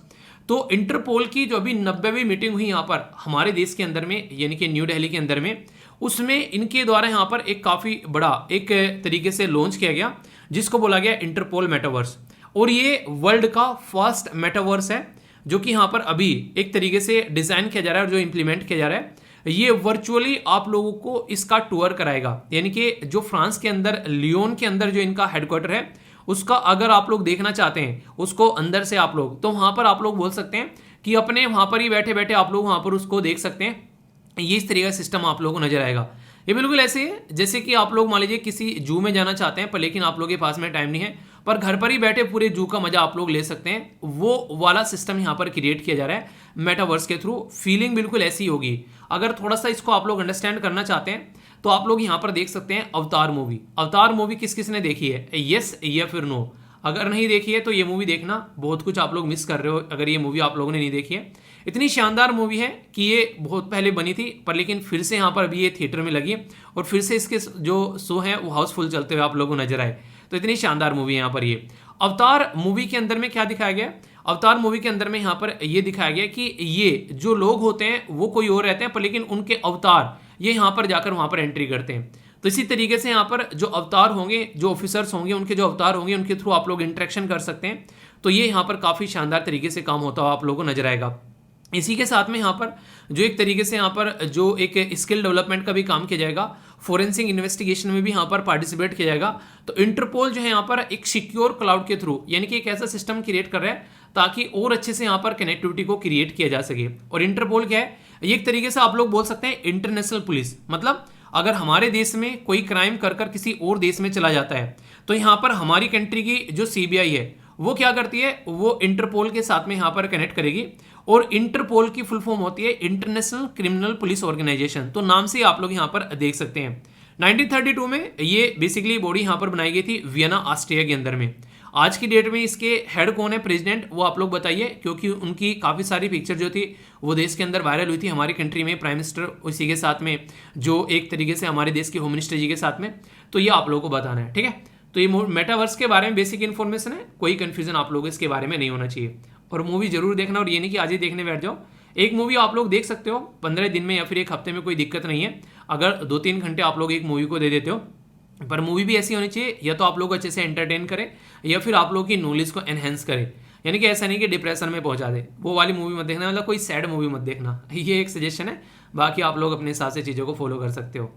तो इंटरपोल की जो अभी 90वीं मीटिंग हुई यहाँ पर हमारे देश के अंदर में, यानी कि न्यू दिल्ली के अंदर में, उसमें इनके द्वारा यहाँ पर एक काफ़ी बड़ा एक तरीके से लॉन्च किया गया जिसको बोला गया इंटरपोल मेटावर्स। और ये वर्ल्ड का फर्स्ट मेटावर्स है जो कि यहाँ पर अभी एक तरीके से डिज़ाइन किया जा रहा है और जो इम्प्लीमेंट किया जा रहा है। ये वर्चुअली आप लोगों को इसका टूर कराएगा, यानी कि जो फ्रांस के अंदर लियोन के अंदर जो इनका हेडक्वार्टर है उसका अगर आप लोग देखना चाहते हैं उसको अंदर से आप लोग, तो वहाँ पर आप लोग बोल सकते हैं कि अपने वहाँ पर ही बैठे बैठे आप लोग वहाँ पर उसको देख सकते हैं। ये इस तरीके का सिस्टम आप लोगों को नजर आएगा। ये बिल्कुल ऐसे है जैसे कि आप लोग मान लीजिए किसी जू में जाना चाहते हैं पर लेकिन आप लोगों के पास में टाइम नहीं है, पर घर पर ही बैठे पूरे जू का मजा आप लोग ले सकते हैं। वो वाला सिस्टम यहाँ पर क्रिएट किया जा रहा है मेटावर्स के थ्रू। फीलिंग बिल्कुल ऐसी होगी। अगर थोड़ा सा इसको आप लोग अंडरस्टैंड करना चाहते हैं तो आप लोग यहाँ पर देख सकते हैं अवतार मूवी। अवतार मूवी किस किस ने देखी है, यस या फिर नो? अगर नहीं देखी है तो ये मूवी देखना, बहुत कुछ आप लोग मिस कर रहे हो अगर ये मूवी आप लोगों ने नहीं देखी है। इतनी शानदार मूवी है कि ये बहुत पहले बनी थी पर लेकिन फिर से यहाँ पर अभी ये थिएटर में लगी है और फिर से इसके जो शो हैं वो हाउसफुल चलते हुए आप लोगों को नजर आए। तो इतनी शानदार मूवी है यहाँ पर ये। अवतार मूवी के अंदर में क्या दिखाया गया? अवतार मूवी के अंदर में यहाँ पर ये दिखाया गया कि ये जो लोग होते हैं वो कोई और रहते हैं पर लेकिन उनके अवतार ये यहाँ पर जाकर वहाँ पर एंट्री करते हैं। तो इसी तरीके से यहाँ पर जो अवतार होंगे, जो ऑफिसर्स होंगे, उनके जो अवतार होंगे उनके थ्रू आप लोग इंटरेक्शन कर सकते हैं। तो ये यहाँ पर काफ़ी शानदार तरीके से काम होता हुआ आप लोगों को नजर आएगा। इसी के साथ में यहाँ पर जो एक तरीके से यहाँ पर जो एक स्किल डेवलपमेंट का भी काम किया जाएगा, फोरेंसिक इन्वेस्टिगेशन में भी यहाँ पर पार्टिसिपेट किया जाएगा। तो इंटरपोल जो है यहाँ पर एक सिक्योर क्लाउड के थ्रू, यानी कि एक ऐसा सिस्टम क्रिएट कर रहा है ताकि और अच्छे से यहाँ पर कनेक्टिविटी को क्रिएट किया जा सके। और इंटरपोल क्या है? ये एक तरीके से आप लोग बोल सकते हैं इंटरनेशनल पुलिस। मतलब अगर हमारे देश में कोई क्राइम कर किसी और देश में चला जाता है तो यहाँ पर हमारी कंट्री की जो CBI है वो क्या करती है, वो इंटरपोल के साथ में यहाँ पर कनेक्ट करेगी। और इंटरपोल की फुल फॉर्म होती है इंटरनेशनल क्रिमिनल पुलिस ऑर्गेनाइजेशन। तो नाम से आप लोग यहाँ पर देख सकते हैं। 1932 में ये बेसिकली बॉडी यहाँ पर बनाई गई थी वियना, ऑस्ट्रिया के अंदर में। आज की डेट में इसके हेड कौन है, प्रेसिडेंट, वो आप लोग बताइए, क्योंकि उनकी काफ़ी सारी पिक्चर जो थी वो देश के अंदर वायरल हुई थी हमारी कंट्री में, प्राइम मिनिस्टर उसी के साथ में जो एक तरीके से हमारे देश के होम मिनिस्टर जी के साथ में। तो ये आप लोगों को बताना है, ठीक है। तो ये मेटावर्स के बारे में बेसिक इन्फॉर्मेशन है, कोई कंफ्यूजन आप लोगों को इसके बारे में नहीं होना चाहिए। और मूवी जरूर देखना, और ये नहीं कि आज ही देखने बैठ जाओ। एक मूवी आप लोग देख सकते हो 15 दिन में या फिर एक हफ्ते में, कोई दिक्कत नहीं है अगर 2-3 घंटे आप लोग एक मूवी को दे देते हो। पर मूवी भी ऐसी होनी चाहिए या तो आप लोग अच्छे से एंटरटेन करें या फिर आप लोगों की नॉलेज को एनहेंस करे। यानी कि ऐसा नहीं कि डिप्रेशन में पहुंचा दे, वो वाली मूवी मत देखना, मतलब कोई सैड मूवी मत देखना। ये एक सजेशन है, बाकी आप लोग अपने हिसाब से चीज़ों को फॉलो कर सकते हो।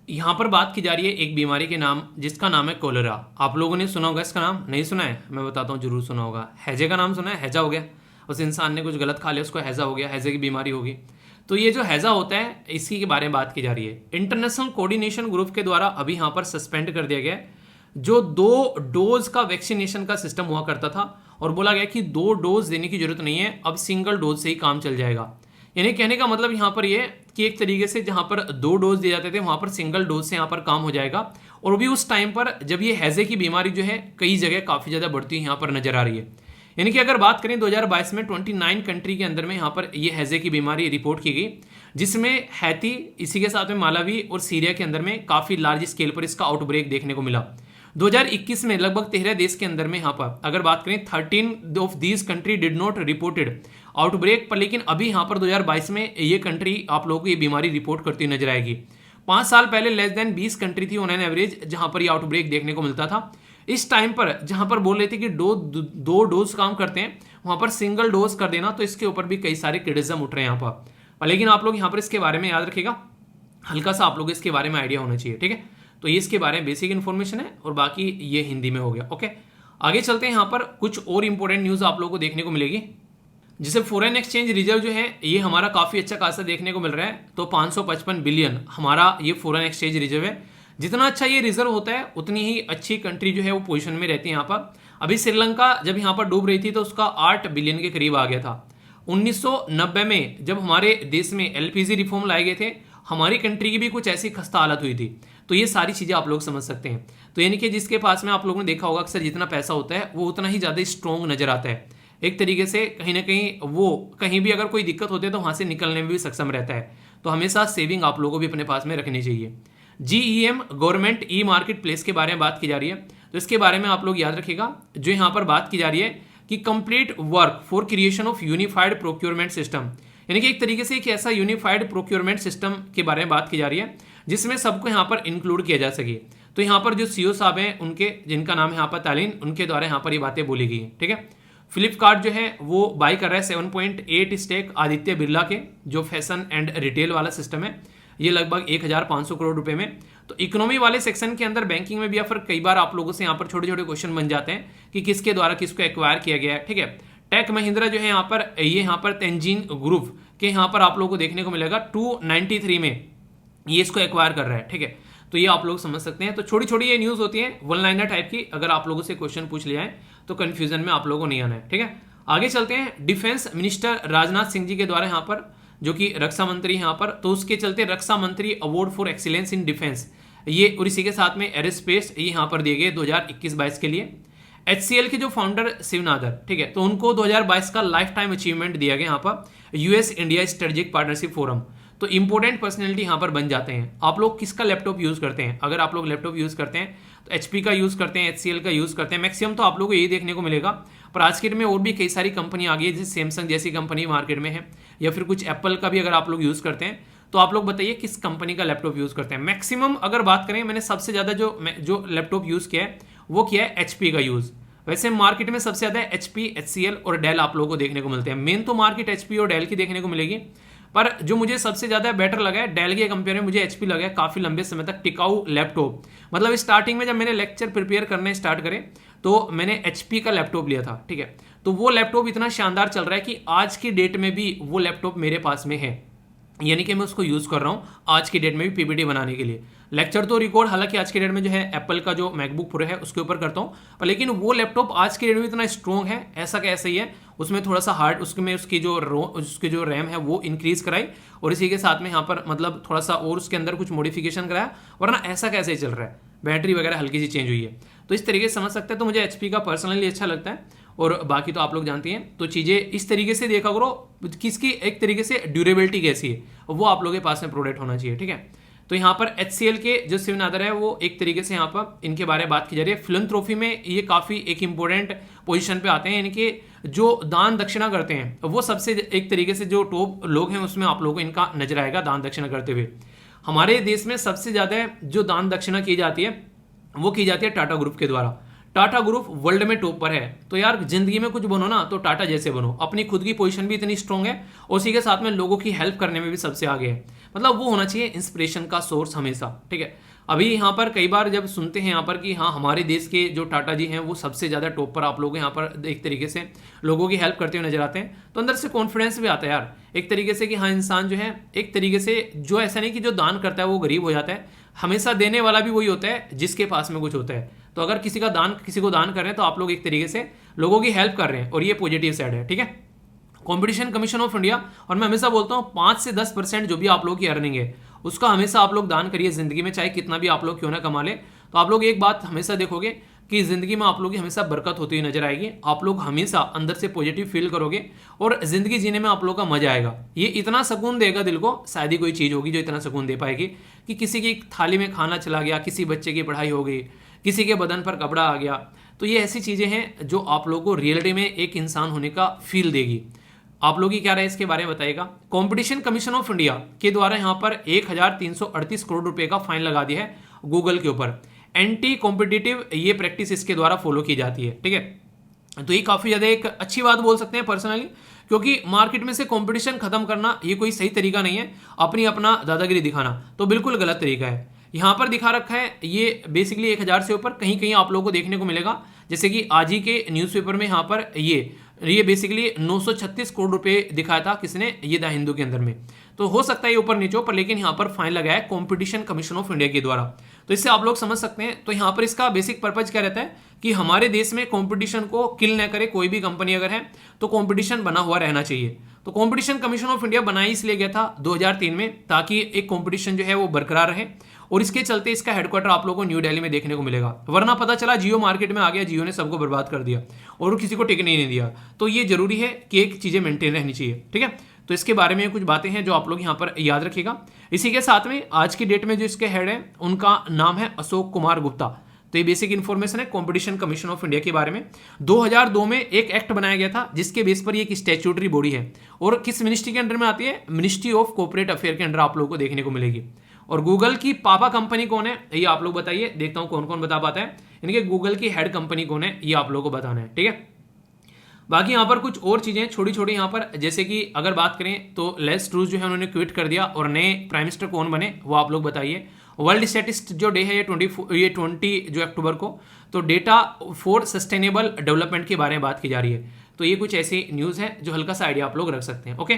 यहाँ पर बात की जा रही है एक बीमारी के नाम, जिसका नाम है कोलेरा। आप लोगों ने सुना होगा इसका नाम, नहीं सुना है मैं बताता हूँ, जरूर सुना होगा। हैजे का नाम सुना है? हैजा हो गया, उस इंसान ने कुछ गलत खा लिया उसको हैजा हो गया, हैजे की बीमारी होगी। तो ये जो हैजा होता है इसी के बारे में बात की जा रही है। इंटरनेशनल कोऑर्डिनेशन ग्रुप के द्वारा अभी यहाँ पर सस्पेंड कर दिया गया है जो 2 डोज का वैक्सीनेशन का सिस्टम हुआ करता था, और बोला गया कि 2 डोज देने की जरूरत नहीं है, अब सिंगल डोज से ही काम चल जाएगा। यानी कहने का मतलब यहाँ पर ये कि एक तरीके से जहाँ पर 2 डोज दिए जाते थे वहाँ पर सिंगल डोज से यहाँ पर काम हो जाएगा। और भी उस टाइम पर जब ये हैजे की बीमारी जो है कई जगह काफ़ी ज़्यादा बढ़ती हुई यहाँ पर नजर आ रही है। यानी कि अगर बात करें 2022 में 29 कंट्री के अंदर में यहाँ पर ये हैजे की बीमारी रिपोर्ट की गई, जिसमें हैती, इसी के साथ में मालावी और सीरिया के अंदर में काफ़ी लार्ज स्केल पर इसका आउटब्रेक देखने को मिला। 2021 में लगभग 13 देश के अंदर में यहाँ पर अगर बात करें 13 of these country did not reported outbreak पर, लेकिन अभी यहाँ पर 2022 में ये कंट्री आप लोगों को ये बीमारी रिपोर्ट करती हुई नजर आएगी। 5 साल पहले लेस देन 20 कंट्री थी ऑन एन एवरेज जहां पर ये आउटब्रेक देखने को मिलता था। इस टाइम पर जहां पर बोल रहे थे कि दो डोज काम करते हैं, वहां पर सिंगल डोज कर देना, तो इसके ऊपर भी कई सारे क्रिटिसिज्म उठ रहे हैं यहाँ पर। लेकिन आप लोग यहाँ पर इसके बारे में याद रखिएगा, हल्का सा आप लोग इसके बारे में आइडिया होना चाहिए, ठीक है। तो ये इसके बारे में बेसिक इन्फॉर्मेशन है और बाकी ये हिंदी में हो गया। ओके, आगे चलते हैं। यहाँ पर कुछ और इंपॉर्टेंट न्यूज आप लोगों को देखने को मिलेगी, जिसे फॉरेन एक्सचेंज रिजर्व जो है ये हमारा काफ़ी अच्छा खासा देखने को मिल रहा है। तो 555 बिलियन हमारा ये फॉरेन एक्सचेंज रिजर्व है। जितना अच्छा ये रिजर्व होता है उतनी ही अच्छी कंट्री जो है वो पोजीशन में रहती है यहाँ पर। अभी श्रीलंका जब यहाँ पर डूब रही थी तो उसका 8 बिलियन के करीब आ गया था। 1990 में जब हमारे देश में एलपीजी रिफॉर्म लाए गए थे, हमारी कंट्री की भी कुछ ऐसी खस्ता हालत हुई थी। तो ये सारी चीज़ें आप लोग समझ सकते हैं। तो यानी कि जिसके पास में आप लोगों ने देखा होगा अक्सर जितना पैसा होता है वो उतना ही ज़्यादा स्ट्रॉन्ग नजर आता है। एक तरीके से कहीं ना कहीं वो कहीं भी अगर कोई दिक्कत होती है तो वहाँ से निकलने में भी सक्षम रहता है। तो हमेशा सेविंग आप लोगों को भी अपने पास में रखनी चाहिए। GEM government e market place के बारे में बात की जा रही है, तो इसके बारे में आप लोग याद रखिएगा। जो यहाँ पर बात की जा रही है कि complete work for creation of unified procurement system, यानी कि एक तरीके से एक ऐसा यूनिफाइड प्रोक्योरमेंट सिस्टम के बारे में बात की जा रही है जिसमें सबको यहाँ पर इंक्लूड किया जा सके। तो यहाँ पर जो CEO साहब हैं उनके, जिनका नाम है यहाँ पर तालिन, उनके द्वारा यहाँ पर ये बातें बोली गई हैं, ठीक है। फ्लिपकार्ट जो है वो बाई कर रहा है 7.8 स्टेक आदित्य बिरला के, जो फैशन एंड रिटेल वाला सिस्टम है, ये लगभग 1500 करोड़ रुपए में। तो इकोनॉमी वाले सेक्शन के अंदर बैंकिंग में भी या फिर कई बार आप लोगों से यहाँ पर छोटे छोटे क्वेश्चन बन जाते हैं कि किसके द्वारा किसको एक्वायर किया गया है, ठीक है। टेक महिंद्रा जो है यहाँ पर तेंजिन ग्रुप के यहाँ पर आप लोगों को देखने को मिलेगा 293 में ये इसको एक्वायर कर रहा है, ठीक है। तो ये आप लोग समझ सकते हैं। तो छोटी छोटी ये न्यूज़ होती है वन लाइनर टाइप की, अगर आप लोगों से क्वेश्चन पूछ लिया है तो कंफ्यूजन में आप लोगों को नहीं आना है, ठीक है। आगे चलते हैं। डिफेंस मिनिस्टर राजनाथ सिंह जी के द्वारा यहाँ पर, जो कि रक्षा मंत्री यहाँ पर, तो उसके चलते रक्षा मंत्री award for excellence in defence ये, और इसी के साथ में एरोस्पेस ये यहाँ पर दिए गए 2021-22 के लिए। HCL के जो फाउंडर शिवनादर, ठीक है, तो उनको 2022 का लाइफ टाइम अचीवमेंट दिया गया यहाँ पर US India strategic partnership forum. तो इंपॉर्टेंट पर्सनैलिटी यहाँ पर बन जाते हैं। आप लोग किसका लैपटॉप यूज़ करते हैं? अगर आप लोग लैपटॉप यूज़ करते हैं तो HP का यूज़ करते हैं, HCL का यूज़ करते हैं मैक्सिमम, तो आप लोगों को यही देखने को मिलेगा। पर आज के डेट में और भी कई सारी कंपनी आ गई है, जैसे सैमसंग जैसी कंपनी मार्केट में है, या फिर कुछ एप्पल का भी अगर आप लोग यूज़ करते हैं। तो आप लोग बताइए किस कंपनी का लैपटॉप यूज़ करते हैं। मैक्सिमम अगर बात करें, मैंने सबसे ज़्यादा जो लैपटॉप यूज़ किया है वो किया है HP का यूज़। वैसे मार्केट में सबसे ज़्यादा HP, HCL और डेल आप लोगों को देखने को मिलते हैं। मेन तो मार्केट HP और डेल की देखने को मिलेगी, पर जो मुझे सबसे ज़्यादा बेटर लगा है डेल के कंपेयर में मुझे HP लगा है। काफ़ी लंबे समय तक टिकाऊ लैपटॉप, मतलब स्टार्टिंग में जब मैंने लेक्चर प्रिपेयर करने स्टार्ट करे तो मैंने HP का लैपटॉप लिया था, ठीक है। तो वो लैपटॉप इतना शानदार चल रहा है कि आज की डेट में भी वो लैपटॉप मेरे पास में है, यानी कि मैं उसको यूज़ कर रहा हूँ आज की डेट में भी PPT बनाने के लिए। लेक्चर तो रिकॉर्ड हालांकि आज की डेट में जो है एप्पल का जो मैकबुक प्रो है उसके ऊपर करता हूँ, पर लेकिन वो लैपटॉप आज की डेट में इतना स्ट्रॉन्ग है, ऐसा का ऐसा ही है। उसमें थोड़ा सा हार्ड, उसकी जो रैम है वो इंक्रीज कराई, और इसी के साथ में यहाँ पर मतलब थोड़ा सा और उसके अंदर कुछ मॉडिफिकेशन कराया, वरना ऐसा कैसे चल रहा है। बैटरी वगैरह हल्की सी चेंज हुई है, तो इस तरीके से समझ सकते हैं। तो मुझे HP का पर्सनली अच्छा लगता है, और बाकी तो आप लोग जानती हैं। तो चीज़ें इस तरीके से देखा करो, किसकी एक तरीके से ड्यूरेबिलिटी कैसी है वो आप लोगों के पास में प्रोडक्ट होना चाहिए, ठीक है। तो यहाँ पर HCL के जो शिवनादर है वो एक तरीके से यहाँ पर इनके बारे में बात की जा रही है। फिलैंथ्रोपी में ये काफ़ी एक इंपॉर्टेंट पोजीशन पे आते हैं, यानी कि जो दान दक्षिणा करते हैं वो सबसे एक तरीके से जो टॉप लोग हैं उसमें आप लोगों को इनका नजर आएगा दान दक्षिणा करते हुए। हमारे देश में सबसे ज़्यादा जो दान दक्षिणा की जाती है वो की जाती है टाटा ग्रुप के द्वारा। टाटा ग्रुप वर्ल्ड में टॉप पर है। तो यार जिंदगी में कुछ बनो ना तो टाटा जैसे बनो। अपनी खुद की पोजीशन भी इतनी स्ट्रांग है, और उसी के साथ में लोगों की हेल्प करने में भी सबसे आगे है। मतलब वो होना चाहिए इंस्पिरेशन का सोर्स हमेशा, ठीक है। अभी यहाँ पर कई बार जब सुनते हैं यहाँ पर कि हाँ हमारे देश के जो टाटा जी हैं वो सबसे ज़्यादा टॉप पर आप लोग यहाँ पर एक तरीके से लोगों की हेल्प करते हुए नजर आते हैं, तो अंदर से कॉन्फिडेंस भी आता है यार एक तरीके से कि हाँ इंसान जो है एक तरीके से जो ऐसा नहीं कि जो दान करता है वो गरीब हो जाता है, हमेशा देने वाला भी वही होता है जिसके पास में कुछ होता है। तो अगर किसी को दान कर रहे हैं तो आप लोग एक तरीके से लोगों की हेल्प कर रहे हैं, और ये पॉजिटिव साइड है, ठीक है। कंपटीशन कमीशन ऑफ इंडिया, और मैं हमेशा बोलता हूँ 5 से 10% जो भी आप लोगों की अर्निंग है उसका हमेशा आप लोग दान करिए जिंदगी में, चाहे कितना भी आप लोग क्यों ना कमा ले। तो आप लोग एक बात हमेशा देखोगे कि ज़िंदगी में आप लोगों की हमेशा बरकत होती हुई नजर आएगी, आप लोग हमेशा अंदर से पॉजिटिव फील करोगे और ज़िंदगी जीने में आप लोगों का मजा आएगा। ये इतना सुकून देगा दिल को, शायद ही कोई चीज़ होगी जो इतना सुकून दे पाएगी कि किसी की थाली में खाना चला गया, किसी बच्चे की पढ़ाई हो गई, किसी के बदन पर कपड़ा आ गया। तो ये ऐसी चीज़ें हैं जो आप लोगों को रियलिटी में एक इंसान होने का फील देगी। आप लोग की क्या राय इसके बारे में बताइएगा। कंपटीशन कमीशन ऑफ इंडिया के द्वारा यहाँ पर 1338 करोड़ रुपए का फाइन लगा दिया है गूगल के ऊपर। एंटी कॉम्पिटिटिव ये प्रैक्टिस इसके द्वारा फॉलो की जाती है, ठीक है। तो ये काफ़ी ज़्यादा एक अच्छी बात बोल सकते हैं पर्सनली, क्योंकि मार्केट में से कंपटीशन खत्म करना ये कोई सही तरीका नहीं है, अपना दादागिरी दिखाना तो बिल्कुल गलत तरीका है। यहाँ पर दिखा रखा है ये बेसिकली 1000 से ऊपर कहीं कहीं आप लोगों को देखने को मिलेगा, जैसे कि आज ही के न्यूज़पेपर में यहाँ पर ये बेसिकली 936 करोड़ रुपए दिखाया था किसने, ये द हिंदू के अंदर में। तो हो सकता है ये ऊपर नीचे, पर लेकिन यहाँ पर फाइन लगाया है कंपटीशन कमीशन ऑफ इंडिया के द्वारा। तो इससे आप लोग समझ सकते हैं। तो यहाँ पर इसका बेसिक पर्पज क्या रहता है कि हमारे देश में कंपटीशन को किल न करे कोई भी कंपनी अगर है तो कंपटीशन बना हुआ रहना चाहिए। तो कंपटीशन कमीशन ऑफ इंडिया बनाया इसलिए गया था 2003 में, ताकि एक कंपटीशन जो है वो बरकरार रहे, और इसके चलते इसका हेडक्वार्टर आप लोगों को न्यू दिल्ली में देखने को मिलेगा। वरना पता चला जियो मार्केट में आ गया, जियो ने सबको बर्बाद कर दिया और किसी को टिकने नहीं दिया। तो ये जरूरी है कि एक चीजें मेंटेन रहनी चाहिए, ठीक है। तो इसके बारे में कुछ बातें हैं जो आप लोग यहाँ पर याद रखिएगा। इसी के साथ में आज की डेट में जो इसके हेड है उनका नाम है अशोक कुमार गुप्ता। तो ये बेसिक इन्फॉर्मेशन है कंपटीशन कमीशन ऑफ इंडिया के बारे में। 2002 में एक एक्ट बनाया गया था जिसके बेस पर ये एक स्टैट्यूटरी बॉडी है, और किस मिनिस्ट्री के अंडर में आती है, मिनिस्ट्री ऑफ कॉर्पोरेट अफेयर के अंडर आप लोगों को देखने को मिलेगी। और गूगल की पापा कंपनी कौन है ये आप लोग बताइए, देखता हूं कौन कौन बता पाता है। इनके गूगल की हेड कंपनी कौन है ये आप लोगों को बताना है, ठीक है। बाकी यहाँ पर कुछ और चीजें छोटी छोटी यहाँ पर, जैसे कि अगर बात करें तो लेस ट्रूज जो है उन्होंने क्विट कर दिया और नए प्राइम मिनिस्टर कौन बने वो आप लोग बताइए। वर्ल्ड स्टैटिस्ट जो डे है ये 20 जो अक्टूबर को, तो डेटा फॉर सस्टेनेबल डेवलपमेंट के बारे में बात की जा रही है। तो ये कुछ ऐसी न्यूज़ है जो हल्का सा आइडिया आप लोग रख सकते हैं, ओके।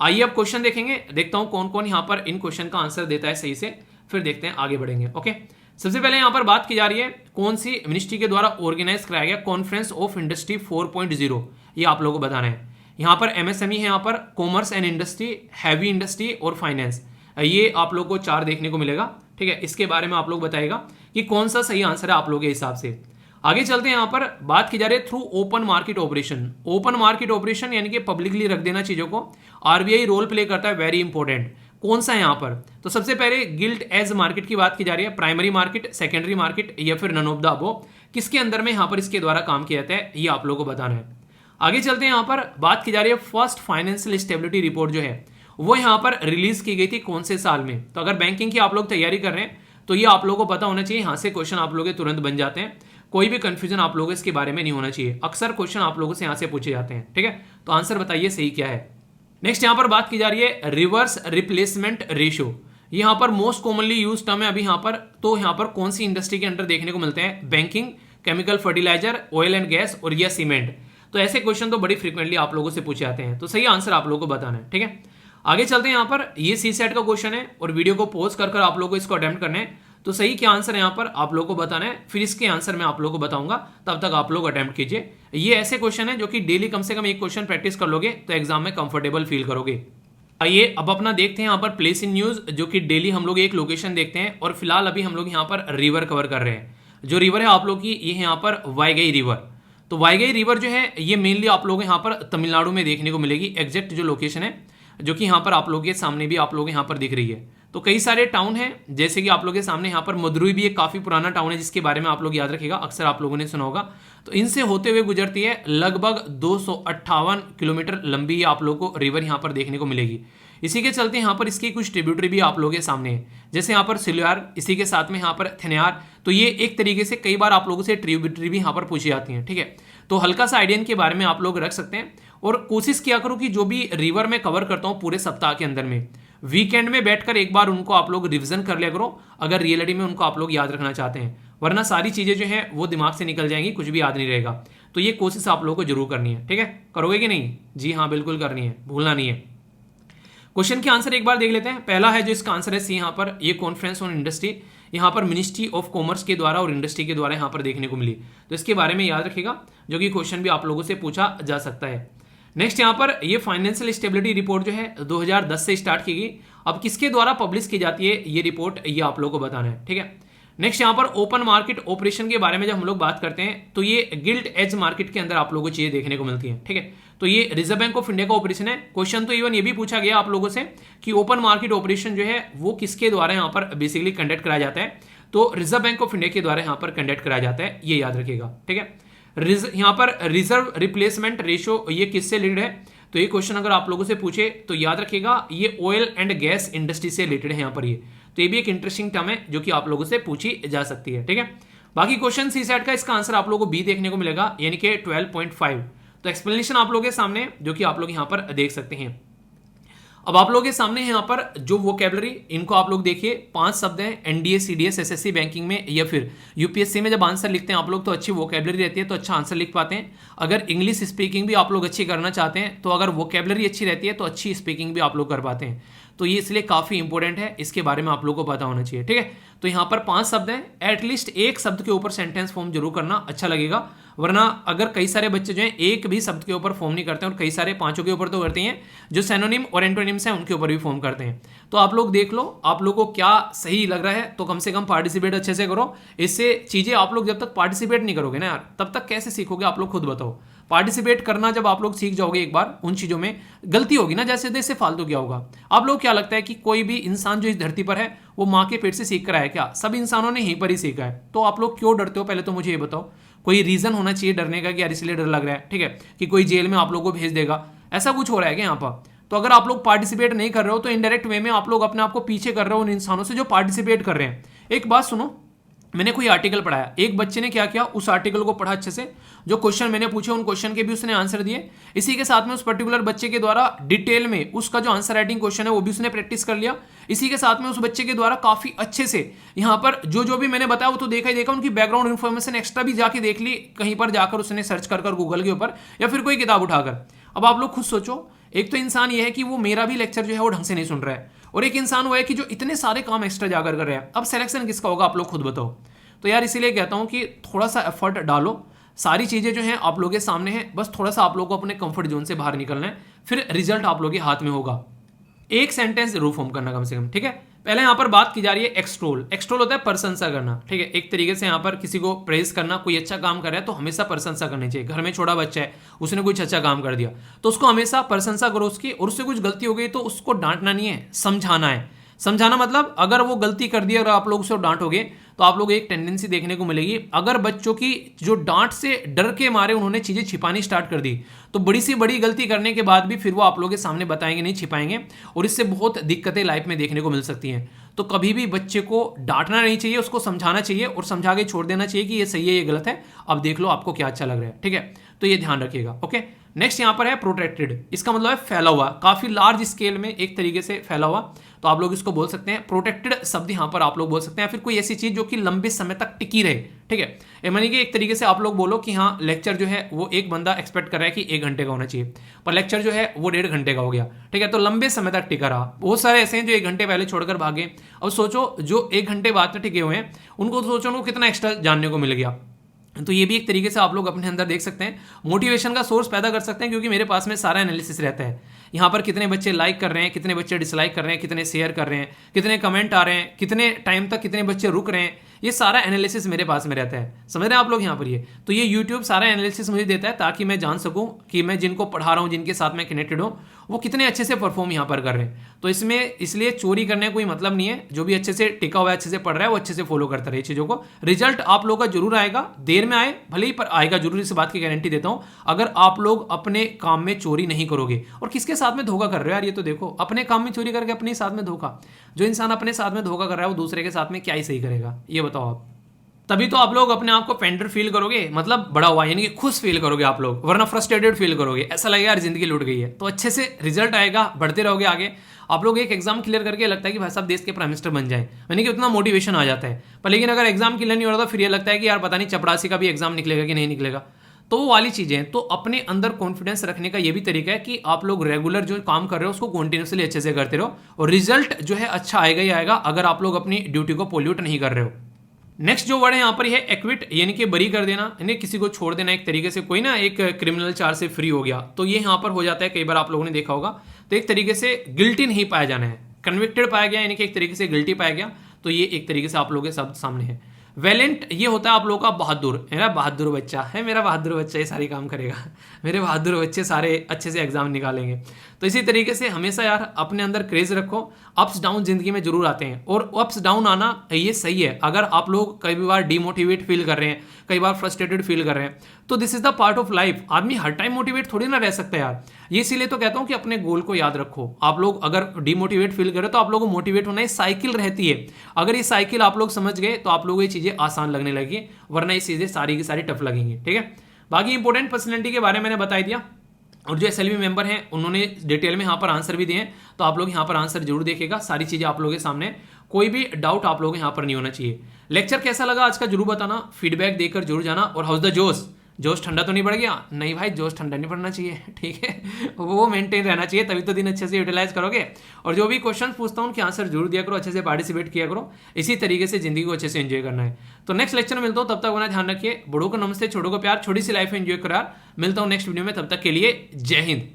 आइए अब क्वेश्चन देखेंगे, देखता हूं कौन कौन यहाँ पर इन क्वेश्चन का आंसर देता है सही से, फिर देखते हैं आगे बढ़ेंगे, ओके। सबसे पहले यहाँ पर बात की जा रही है कौन सी मिनिस्ट्री के द्वारा ऑर्गेनाइज कराया गया कॉन्फ्रेंस ऑफ इंडस्ट्री 4.0, ये आप लोगों को बताना है। यहाँ पर एमएसएमई है, यहाँ पर commerce and industry, heavy industry और फाइनेंस, ये आप लोग को 4 देखने को मिलेगा, ठीक है। इसके बारे में आप लोग बताएगा कि कौन सा सही आंसर है आप लोगों के हिसाब से। आगे चलते हैं, यहाँ पर बात की जा रही है through open market operation. Open market operation यानी कि पब्लिकली रख देना चीजों को, आरबीआई रोल प्ले करता है, वेरी इंपॉर्टेंट। कौन सा है यहाँ पर, तो सबसे पहले गिल्ड एज मार्केट की बात की जा रही है, प्राइमरी मार्केट, सेकेंडरी मार्केट या फिर नन ऑफ द अबव, किसके अंदर में यहाँ पर इसके द्वारा काम किया जाता है ये आप लोगों को बताना है। आगे चलते हैं, यहाँ पर बात की जा रही है फर्स्ट फाइनेंशियल स्टेबिलिटी रिपोर्ट जो है वो यहाँ पर रिलीज की गई थी कौन से साल में। तो अगर बैंकिंग की आप लोग तैयारी कर रहे हैं तो ये आप लोगों को पता होना चाहिए, यहाँ से क्वेश्चन आप लोग तुरंत बन जाते हैं, कोई भी कंफ्यूजन आप लोगों इसके बारे में नहीं होना चाहिए। अक्सर क्वेश्चन आप लोगों से यहाँ से पूछे जाते हैं, ठीक है। तो आंसर बताइए सही क्या है। नेक्स्ट यहाँ पर बात की जा रही है रिवर्स रिप्लेसमेंट रेशियो, यहाँ पर मोस्ट कॉमनली यूज टर्म है अभी यहाँ पर। तो यहाँ पर कौन सी इंडस्ट्री के अंदर देखने को मिलते हैं, banking, chemical, fertiliser, oil and gas और या सीमेंट। तो ऐसे क्वेश्चन तो बड़ी फ्रीक्वेंटली आप लोगों से पूछे जाते हैं, तो सही आंसर आप लोगों को बताना है, ठीक है। आगे चलते हैं, यहाँ पर ये सी सेट का क्वेश्चन है और वीडियो को पॉज कर आप लोगों को इसको अटेम्प्ट करना है। तो सही क्या आंसर है यहाँ पर आप लोगों को बताना है, फिर इसके आंसर मैं आप लोगों को बताऊंगा, तब तक आप लोग अटेम्प्ट कीजिए। ये ऐसे क्वेश्चन है जो कि डेली कम से कम एक क्वेश्चन प्रैक्टिस कर लोगे तो एग्जाम में कंफर्टेबल फील करोगे। आइए अब अपना देखते हैं यहाँ पर प्लेस इन न्यूज, जो कि डेली हम लोग एक लोकेशन देखते हैं, और फिलहाल अभी हम लोग यहाँ पर रिवर कवर कर रहे हैं। जो रिवर है आप लोग की ये है यहाँ पर वाईगई रिवर। तो वाईगई रिवर जो है ये मेनली आप लोग यहाँ पर तमिलनाडु में देखने को मिलेगी, एग्जैक्ट जो लोकेशन है जो कि यहाँ पर आप लोग के सामने भी आप लोग यहाँ पर दिख रही है। तो कई सारे टाउन हैं, जैसे कि आप लोगों के सामने यहाँ पर मदुरई भी एक काफी पुराना टाउन है जिसके बारे में आप लोग याद रखिएगा, अक्सर आप लोगों ने सुना होगा। तो इनसे होते हुए गुजरती है, लगभग 258 किलोमीटर लंबी आप लोगों को रिवर यहाँ पर देखने को मिलेगी। इसी के चलते यहाँ पर इसकी कुछ ट्रिब्यूटरी भी आप लोगों के सामने है, जैसे यहाँ पर सिलुयार, इसी के साथ में यहाँ पर थेनियार। तो ये एक तरीके से कई बार आप लोगों से ट्रिब्यूटरी भी यहाँ पर पूछी जाती है, ठीक है। तो हल्का सा आइडिया के बारे में आप लोग रख सकते हैं, और कोशिश किया करो कि जो भी रिवर में कवर करता हूँ पूरे सप्ताह के अंदर में, वीकेंड में बैठकर एक बार उनको आप लोग रिवीजन कर लिया करो, अगर रियलिटी में उनको आप लोग याद रखना चाहते हैं, वरना सारी चीजें जो हैं वो दिमाग से निकल जाएंगी, कुछ भी याद नहीं रहेगा। तो ये कोशिश आप लोगों को जरूर करनी है, ठीक है। करोगे कि नहीं? जी हाँ बिल्कुल करनी है, भूलना नहीं है। क्वेश्चन के आंसर एक बार देख लेते हैं। पहला है जो इसका आंसर है सी, यहाँ पर ये कॉन्फ्रेंस ऑन इंडस्ट्री यहाँ पर मिनिस्ट्री ऑफ कॉमर्स के द्वारा और इंडस्ट्री के द्वारा यहाँ पर देखने को मिली, तो इसके बारे में याद रखिएगा, जो कि क्वेश्चन भी आप लोगों से पूछा जा सकता है। नेक्स्ट यहाँ पर ये फाइनेंशियल स्टेबिलिटी रिपोर्ट जो है 2010 से स्टार्ट की गई, अब किसके द्वारा पब्लिश की जाती है ये रिपोर्ट, ये आप लोगों को बताना है, ठीक है। नेक्स्ट यहाँ पर ओपन मार्केट ऑपरेशन के बारे में जब हम लोग बात करते हैं तो ये गिल्ट एज मार्केट के अंदर आप लोगों को चीजें देखने को मिलती हैं, ठीक है। तो ये रिजर्व बैंक ऑफ इंडिया का ऑपरेशन है। क्वेश्चन तो इवन ये भी पूछा गया आप लोगों से कि ओपन मार्केट ऑपरेशन जो है वो किसके द्वारा यहाँ पर बेसिकली कंडक्ट कराया जाता है, तो रिजर्व बैंक ऑफ इंडिया के द्वारा यहाँ पर कंडक्ट कराया जाता है, ये याद रखिएगा, ठीक है। यहाँ पर रिजर्व रिप्लेसमेंट रेशियो ये किससे रिलेटेड है, तो ये क्वेश्चन अगर आप लोगों से पूछे तो याद रखिएगा ये ऑयल एंड गैस इंडस्ट्री से रिलेटेड है यहाँ पर ये, तो ये भी एक इंटरेस्टिंग टर्म है जो कि आप लोगों से पूछी जा सकती है, ठीक है। बाकी क्वेश्चन सी सेट का इसका आंसर आप लोगों को बी देखने को मिलेगा, यानी कि 12.5। तो एक्सप्लेनेशन आप लोगों के सामने जो कि आप लोग यहाँ पर देख सकते हैं। अब आप लोगों के सामने यहाँ पर जो वोकैबुलरी, इनको आप लोग देखिए, 5 शब्द हैं। एनडीए, सीडीएस, एसएससी, बैंकिंग में या फिर यूपीएससी में जब आंसर लिखते हैं आप लोग तो अच्छी वोकैबुलरी रहती है तो अच्छा आंसर लिख पाते हैं। अगर इंग्लिश स्पीकिंग भी आप लोग अच्छी करना चाहते हैं तो अगर वोकैबुलरी अच्छी रहती है तो अच्छी स्पीकिंग भी आप लोग कर पाते हैं। तो ये इसलिए काफी इंपॉर्टेंट है, इसके बारे में आप लोगों को पता होना चाहिए, ठीक है। तो यहाँ पर 5 शब्द हैं, एटलीस्ट एक शब्द के ऊपर सेंटेंस फॉर्म जरूर करना, अच्छा लगेगा। वरना अगर कई सारे बच्चे जो हैं एक भी शब्द के ऊपर फॉर्म नहीं करते हैं और कई सारे 5 के ऊपर तो करते हैं, जो सिनोनिम और एंटोनिम्स हैं उनके ऊपर भी फॉर्म करते हैं। तो आप लोग देख लो आप लोगों को क्या सही लग रहा है, तो कम से कम पार्टिसिपेट अच्छे से करो। इससे चीजें आप लोग जब तक पार्टिसिपेट नहीं करोगे ना यार, तब तक कैसे सीखोगे आप लोग खुद बताओ। पार्टिसिपेट करना जब आप लोग सीख जाओगे एक बार, उन चीजों में गलती होगी ना, जैसे जैसे फालतू क्या होगा। आप लोग क्या लगता है कि कोई भी इंसान जो इस धरती पर है वो माँ के पेट से सीख कर आया क्या? सब इंसानों ने यहीं पर ही सीखा है। तो आप लोग क्यों डरते हो, पहले तो मुझे ये बताओ। कोई रीजन होना चाहिए डरने का कि यार इसलिए डर लग रहा है, ठीक है, कि कोई जेल में आप लोगों को भेज देगा, ऐसा कुछ हो रहा है क्या यहाँ पर? तो अगर आप लोग पार्टिसिपेट नहीं कर रहे हो तो इनडायरेक्ट वे में आप लोग अपने आप को पीछे कर रहे हो उन इंसानों से जो पार्टिसिपेट कर रहे हैं। एक बात सुनो, मैंने कोई आर्टिकल पढ़ाया, एक बच्चे ने क्या किया, उस आर्टिकल को पढ़ा अच्छे से, जो क्वेश्चन मैंने पूछे उन क्वेश्चन के भी उसने आंसर दिए, इसी के साथ में उस पर्टिकुलर बच्चे के द्वारा डिटेल में उसका जो आंसर राइटिंग क्वेश्चन है वो भी उसने प्रैक्टिस कर लिया। इसी के साथ में उस बच्चे के द्वारा काफी अच्छे से यहाँ पर जो जो भी मैंने बताया वो तो देखा ही देखा, उनकी बैकग्राउंड इन्फॉर्मेशन एक्स्ट्रा भी जाके देख ली, कहीं पर जाकर उसने सर्च कर गूगल के ऊपर या फिर कोई किताब उठाकर। अब आप लोग खुद सोचो, एक तो इंसान ये है कि वो मेरा भी लेक्चर जो है वो ढंग से नहीं सुन रहा है, और एक इंसान वो है कि जो इतने सारे काम एक्स्ट्रा जाकर कर रहे हैं। अब सिलेक्शन किसका होगा आप लोग खुद बताओ। तो यार इसीलिए कहता हूं कि थोड़ा सा एफर्ट डालो, सारी चीजें जो हैं आप लोगों के सामने हैं, बस थोड़ा सा आप लोगों को अपने कंफर्ट जोन से बाहर निकलना है, फिर रिजल्ट आप लोगों के हाथ में होगा। एक सेंटेंस जरूर फॉर्म करना कम से कम, ठीक है। पहले यहां पर बात की जा रही है एक्सटोल। एक्सटोल होता है प्रशंसा करना, ठीक है, एक तरीके से यहां पर किसी को प्रेज करना। कोई अच्छा काम कर रहा है तो हमेशा प्रशंसा करनी चाहिए। घर में छोटा बच्चा है, उसने कुछ अच्छा काम कर दिया तो उसको हमेशा प्रशंसा करो उसकी, और उससे कुछ गलती हो गई तो उसको डांटना नहीं है, समझाना है। समझाना मतलब अगर वो गलती कर दी और आप लोग उसे डांटोगे तो आप लोग एक टेंडेंसी देखने को मिलेगी, अगर बच्चों की जो डांट से डर के मारे उन्होंने चीजें छिपानी स्टार्ट कर दी तो बड़ी सी बड़ी गलती करने के बाद भी फिर वो आप लोगों के सामने बताएंगे नहीं, छिपाएंगे, और इससे बहुत दिक्कतें लाइफ में देखने को मिल सकती हैं। तो कभी भी बच्चे को डांटना नहीं चाहिए, उसको समझाना चाहिए और समझा के छोड़ देना चाहिए कि ये सही है ये गलत है, अब देख लो आपको क्या अच्छा लग रहा है, ठीक है। तो ये ध्यान रखिएगा, ओके। नेक्स्ट यहाँ पर है प्रोटेक्टेड, इसका मतलब है फैला हुआ, काफी लार्ज स्केल में एक तरीके से फैला हुआ, तो आप लोग इसको बोल सकते हैं प्रोटेक्टेड शब्द यहाँ पर आप लोग बोल सकते हैं। फिर कोई ऐसी चीज जो कि लंबे समय तक टिकी रहे, ठीक है, यानी कि एक तरीके से आप लोग बोलो कि हाँ लेक्चर जो है वो एक बंदा एक्सपेक्ट कर रहा है कि 1 घंटे का होना चाहिए, पर लेक्चर जो है वो 1.5 घंटे का हो गया, ठीक है, तो लंबे समय तक टिका रहा। बहुत सारे ऐसे हैं जो 1 घंटे पहले छोड़कर भागे। अब सोचो जो 1 घंटे बाद तक टिके हुए हैं उनको सोचो उनको कितना एक्स्ट्रा जानने को मिल गया। तो ये भी एक तरीके से आप लोग अपने अंदर देख सकते हैं, मोटिवेशन का सोर्स पैदा कर सकते हैं, क्योंकि मेरे पास में सारा एनालिसिस रहता है। यहाँ पर कितने बच्चे लाइक कर रहे हैं, कितने बच्चे डिसलाइक कर रहे हैं, कितने शेयर कर रहे हैं, कितने कमेंट आ रहे हैं, कितने टाइम तक कितने बच्चे रुक रहे हैं, ये सारा एनालिसिस मेरे पास में रहता है। समझ रहे हैं आप लोग यहाँ पर ये? तो ये यूट्यूब सारा एनालिसिस मुझे देता है ताकि मैं जान सकूँ कि मैं जिनको पढ़ा रहा हूँ, जिनके साथ मैं कनेक्टेड हूँ, वो कितने अच्छे से परफॉर्म यहाँ पर कर रहे हैं। तो इसमें इसलिए चोरी करने का कोई मतलब नहीं है, जो भी अच्छे से टिका हुआ है, अच्छे से पढ़ रहा है, वो अच्छे से फॉलो करता रहे चीज़ों को। रिजल्ट आप लोगों का जरूर आएगा, देर में आए भले ही पर आएगा जरूर, इस बात की गारंटी देता हूँ। अगर आप लोग अपने काम में चोरी नहीं करोगे, और किसके साथ में धोखा कर रहे हो यार, ये तो देखो, अपने काम में चोरी करके अपने साथ में धोखा। जो इंसान अपने साथ में धोखा कर रहा है वो दूसरे के साथ में क्या ही सही करेगा, ये बताओ आप। तभी तो आप लोग अपने आप को पेंटर फील करोगे, मतलब बड़ा हुआ, यानी कि खुश फील करोगे आप लोग, वरना फ्रस्ट्रेटेड फील करोगे, ऐसा लगेगा यार जिंदगी लूट गई है। तो अच्छे से रिजल्ट आएगा, बढ़ते रहोगे आगे। आप लोग एक एग्जाम क्लियर करके लगता है कि भाई साहब देश के प्राइम मिनिस्टर बन जाए, यानी कि उतना मोटिवेशन आ जाता है। पर लेकिन अगर एग्जाम क्लियर नहीं हो रहा तो फिर ये लगता है कि यार पता नहीं चपरासी का भी एग्जाम निकलेगा कि नहीं निकलेगा। तो वो वाली चीजें, तो अपने अंदर कॉन्फिडेंस रखने का ये भी तरीका है कि आप लोग रेगुलर जो काम कर रहे हो उसको कंटिन्यूसली अच्छे से करते रहो, और रिजल्ट जो है अच्छा आएगा ही आएगा, अगर आप लोग अपनी ड्यूटी को पोल्यूट नहीं कर रहे हो। नेक्स्ट जो वर्ड है यहाँ पर है एक्विट, यानी कि बरी कर देना, यानी किसी को छोड़ देना एक तरीके से। कोई ना एक क्रिमिनल चार्ज से फ्री हो गया तो ये यहाँ पर हो जाता है, कई बार आप लोगों ने देखा होगा। तो एक तरीके से गिल्टी नहीं पाया जाना है, कन्विक्टेड पाया गया यानी कि एक तरीके से गिल्टी पाया गया तो ये एक तरीके से आप लोगों के शब्द सामने है। वैलेंट ये होता है आप लोगों का बहादुर, है ना, बहादुर बच्चा है, मेरा बहादुर बच्चा ये सारे काम करेगा, मेरे बहादुर बच्चे सारे अच्छे से एग्जाम निकालेंगे। तो इसी तरीके से हमेशा यार अपने अंदर क्रेज रखो। अप्स डाउन जिंदगी में जरूर आते हैं और अप्स डाउन आना ये सही है। अगर आप लोग कई बार डिमोटिवेट फील कर रहे हैं, कई बार फ्रस्ट्रेटेड फील कर रहे हैं, तो this is the part of life. आदमी हर टाइम मोटिवेट थोड़ी ना रह सकता है यार। ये इसीलिए तो कहता हूं कि अपने गोल को याद रखो। आप लोग अगर डिमोटिवेट फील करें तो आप लोगों को मोटिवेट होना, ये साइकिल रहती है। अगर ये साइकिल आप लोग समझ गए तो आप लोगों को ये चीजें आसान लगने लगी, वरना ये चीजें सारी की सारी टफ लगेंगी। ठीक है, बाकी इंपॉर्टेंट पर्सनैलिटी के बारे में मैंने बता दिया, और जो एसएलवी मेंबर हैं उन्होंने डिटेल में यहाँ पर आंसर भी दिए हैं, तो आप लोग यहाँ पर आंसर जरूर देखिएगा। सारी चीजें आप लोगों के सामने, कोई भी डाउट आप लोगों को यहाँ पर नहीं होना चाहिए। लेक्चर कैसा लगा आज का जरूर बताना, फीडबैक देकर जरूर जाना। और हाउस द जोश ठंडा तो नहीं पड़ गया? नहीं भाई, जोश ठंडा नहीं पड़ना चाहिए, ठीक है, वो मेंटेन रहना चाहिए, तभी तो दिन अच्छे से यूटिलाइज करोगे। और जो भी क्वेश्चन पूछता हूँ उनके आंसर जरूर दिया करो, अच्छे से पार्टिसिपेट किया करो। इसी तरीके से जिंदगी को अच्छे से एंजॉय करना है। तो नेक्स्ट लेक्चर में मिलता हूँ, तब तक अपना ध्यान रखिए। बड़ों को नमस्ते, छोटों को प्यार, छोटी सी लाइफ एंजॉय करो यार। मिलता हूँ नेक्स्ट वीडियो में, तब तक के लिए जय हिंद।